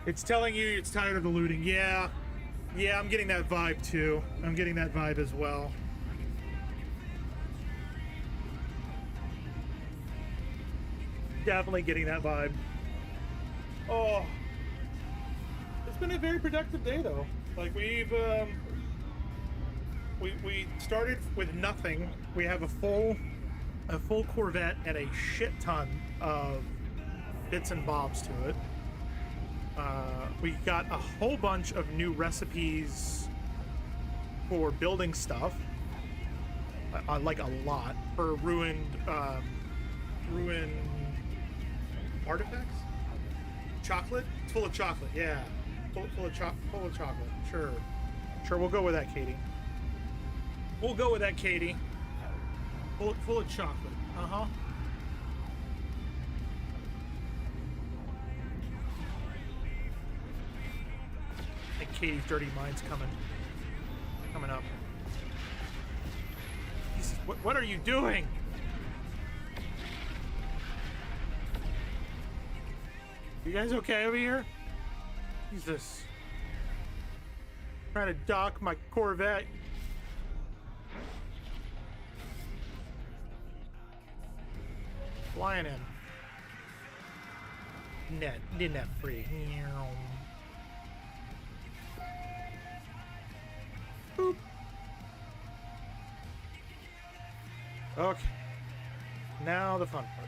It's telling you it's tired of the looting. Yeah, I'm getting that vibe too. I'm getting that vibe as well. Definitely getting that vibe. Oh, it's been a very productive day though. Like we started with nothing. We have a full Corvette and a shit ton of bits and bobs to it. We got a whole bunch of new recipes for building stuff, like a lot, for ruined artifacts. Chocolate? It's full of chocolate. Yeah, full of chocolate. Sure. We'll go with that, Katie. We'll go with that, Katie. Full of chocolate. Uh-huh. I think Katie's dirty mind's coming up. Jesus, what are you doing? You guys okay over here? Jesus. Trying to dock my Corvette. Flying in. Net free. Boop. Okay. Now the fun part.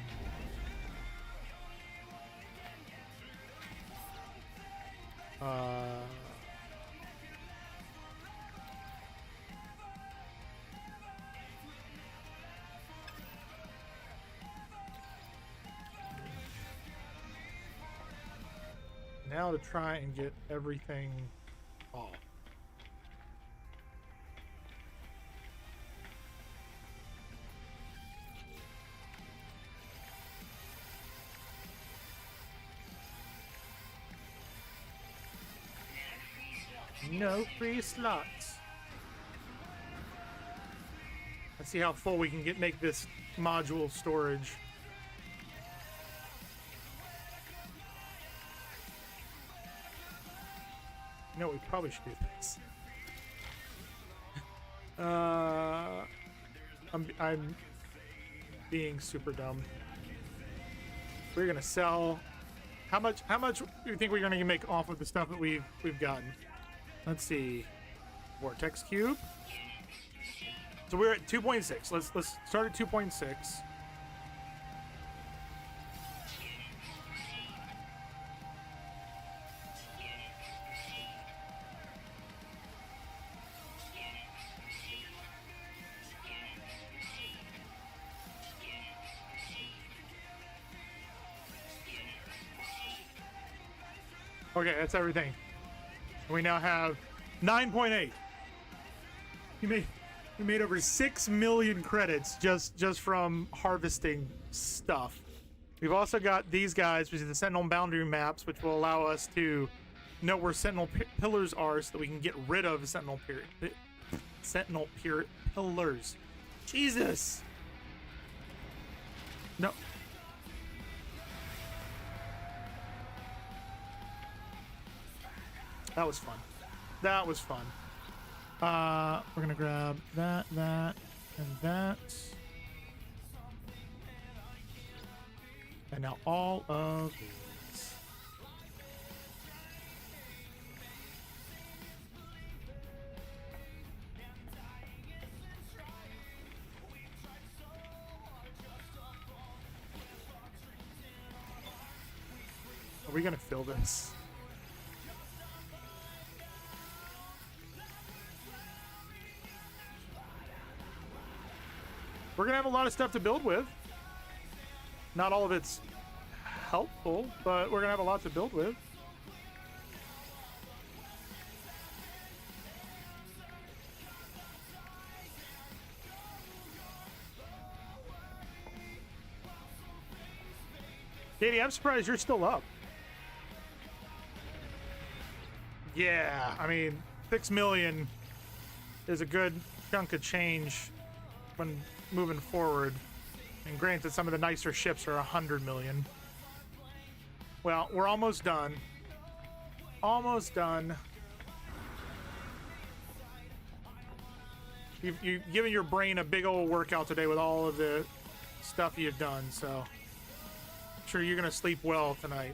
Now to try and get everything off. No free slots. Let's see how full we can make this module storage. You know, we probably should do this. I'm being super dumb. We're gonna sell. How much do you think we're gonna make off of the stuff that we've gotten? Let's see. Vortex cube. So we're at 2.6. Let's start at 2.6. Okay, that's everything. We now have 9.8. We made over 6 million credits just from harvesting stuff. We've also got these guys, which is the Sentinel boundary maps, which will allow us to know where Sentinel pillars are, so that we can get rid of Sentinel pillars. Jesus. No. That was fun. That was fun. We're gonna grab that, and that. And now all of these. Are we gonna fill this? We're gonna have a lot of stuff to build with. Not all of it's helpful, but we're gonna have a lot to build with. Katie, I'm surprised you're still up. Yeah, I mean, 6 million is a good chunk of change when moving forward. And granted, some of the nicer ships are 100 million. Well, we're almost done. Almost done. You've given your brain a big old workout today with all of the stuff you've done, so I'm sure you're gonna sleep well tonight.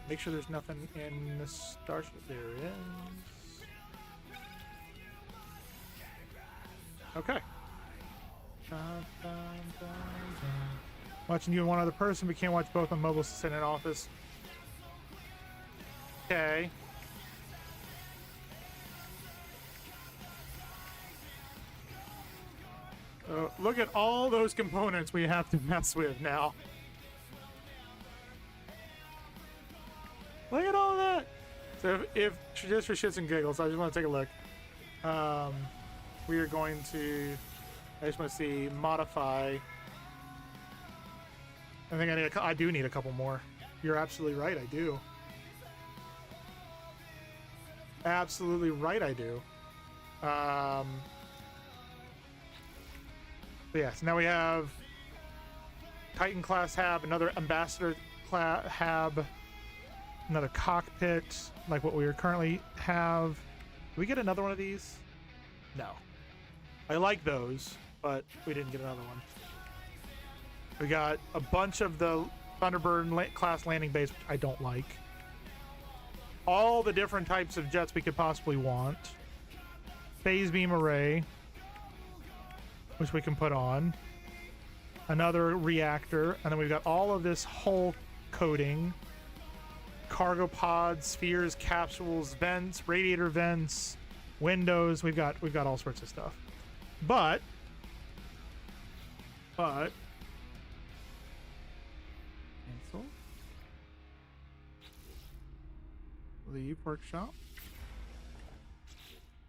Make sure there's nothing in the starship. There is. Okay. Watching you and one other person, but can't watch both on mobile since in an office. Okay. Look at all those components we have to mess with now. Look at all that. So if just for shits and giggles, I just want to take a look. We are going to. I just want to see modify. I think I do need a couple more. You're absolutely right. I do. Absolutely right. I do. Yes. Now we have Titan class hab, another ambassador class hab, another cockpit like what we currently have. Do we get another one of these? No. I like those, but we didn't get another one. We got a bunch of the Thunderbird class landing base, which I don't like. All the different types of jets we could possibly want. Phase beam array, which we can put on. Another reactor, and then we've got all of this hull coating. Cargo pods, spheres, capsules, vents, radiator vents, windows. We've got all sorts of stuff. But cancel. Leave workshop.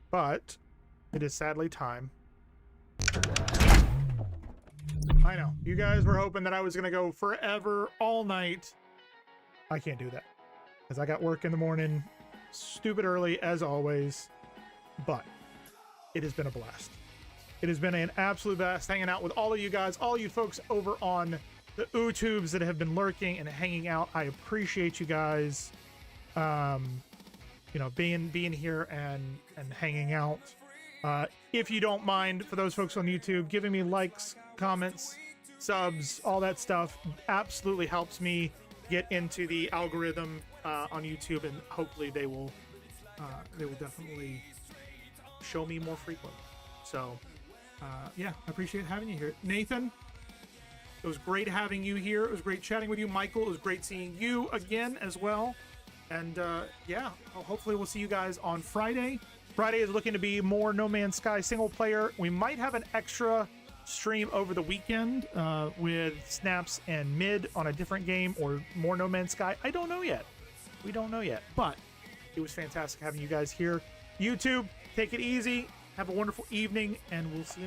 But it is sadly time. I know. You guys were hoping that I was going to go forever, all night. I can't do that. Because I got work in the morning. Stupid early, as always. But it has been a blast. It has been an absolute blast hanging out with all of you guys, all you folks over on the YouTubes that have been lurking and hanging out. I appreciate you guys, you know, being here and hanging out. If you don't mind, for those folks on YouTube, giving me likes, comments, subs, all that stuff absolutely helps me get into the algorithm on YouTube, and hopefully they will definitely show me more frequently. So Yeah, I appreciate having you here. Nathan, it was great having you here. It was great chatting with you. Michael, it was great seeing you again as well. And yeah, hopefully we'll see you guys on Friday. Friday is looking to be more No Man's Sky single player. We might have an extra stream over the weekend with Snaps and Mid on a different game or more No Man's Sky. I don't know yet. We don't know yet, but it was fantastic having you guys here. YouTube, take it easy. Have a wonderful evening, and we'll see you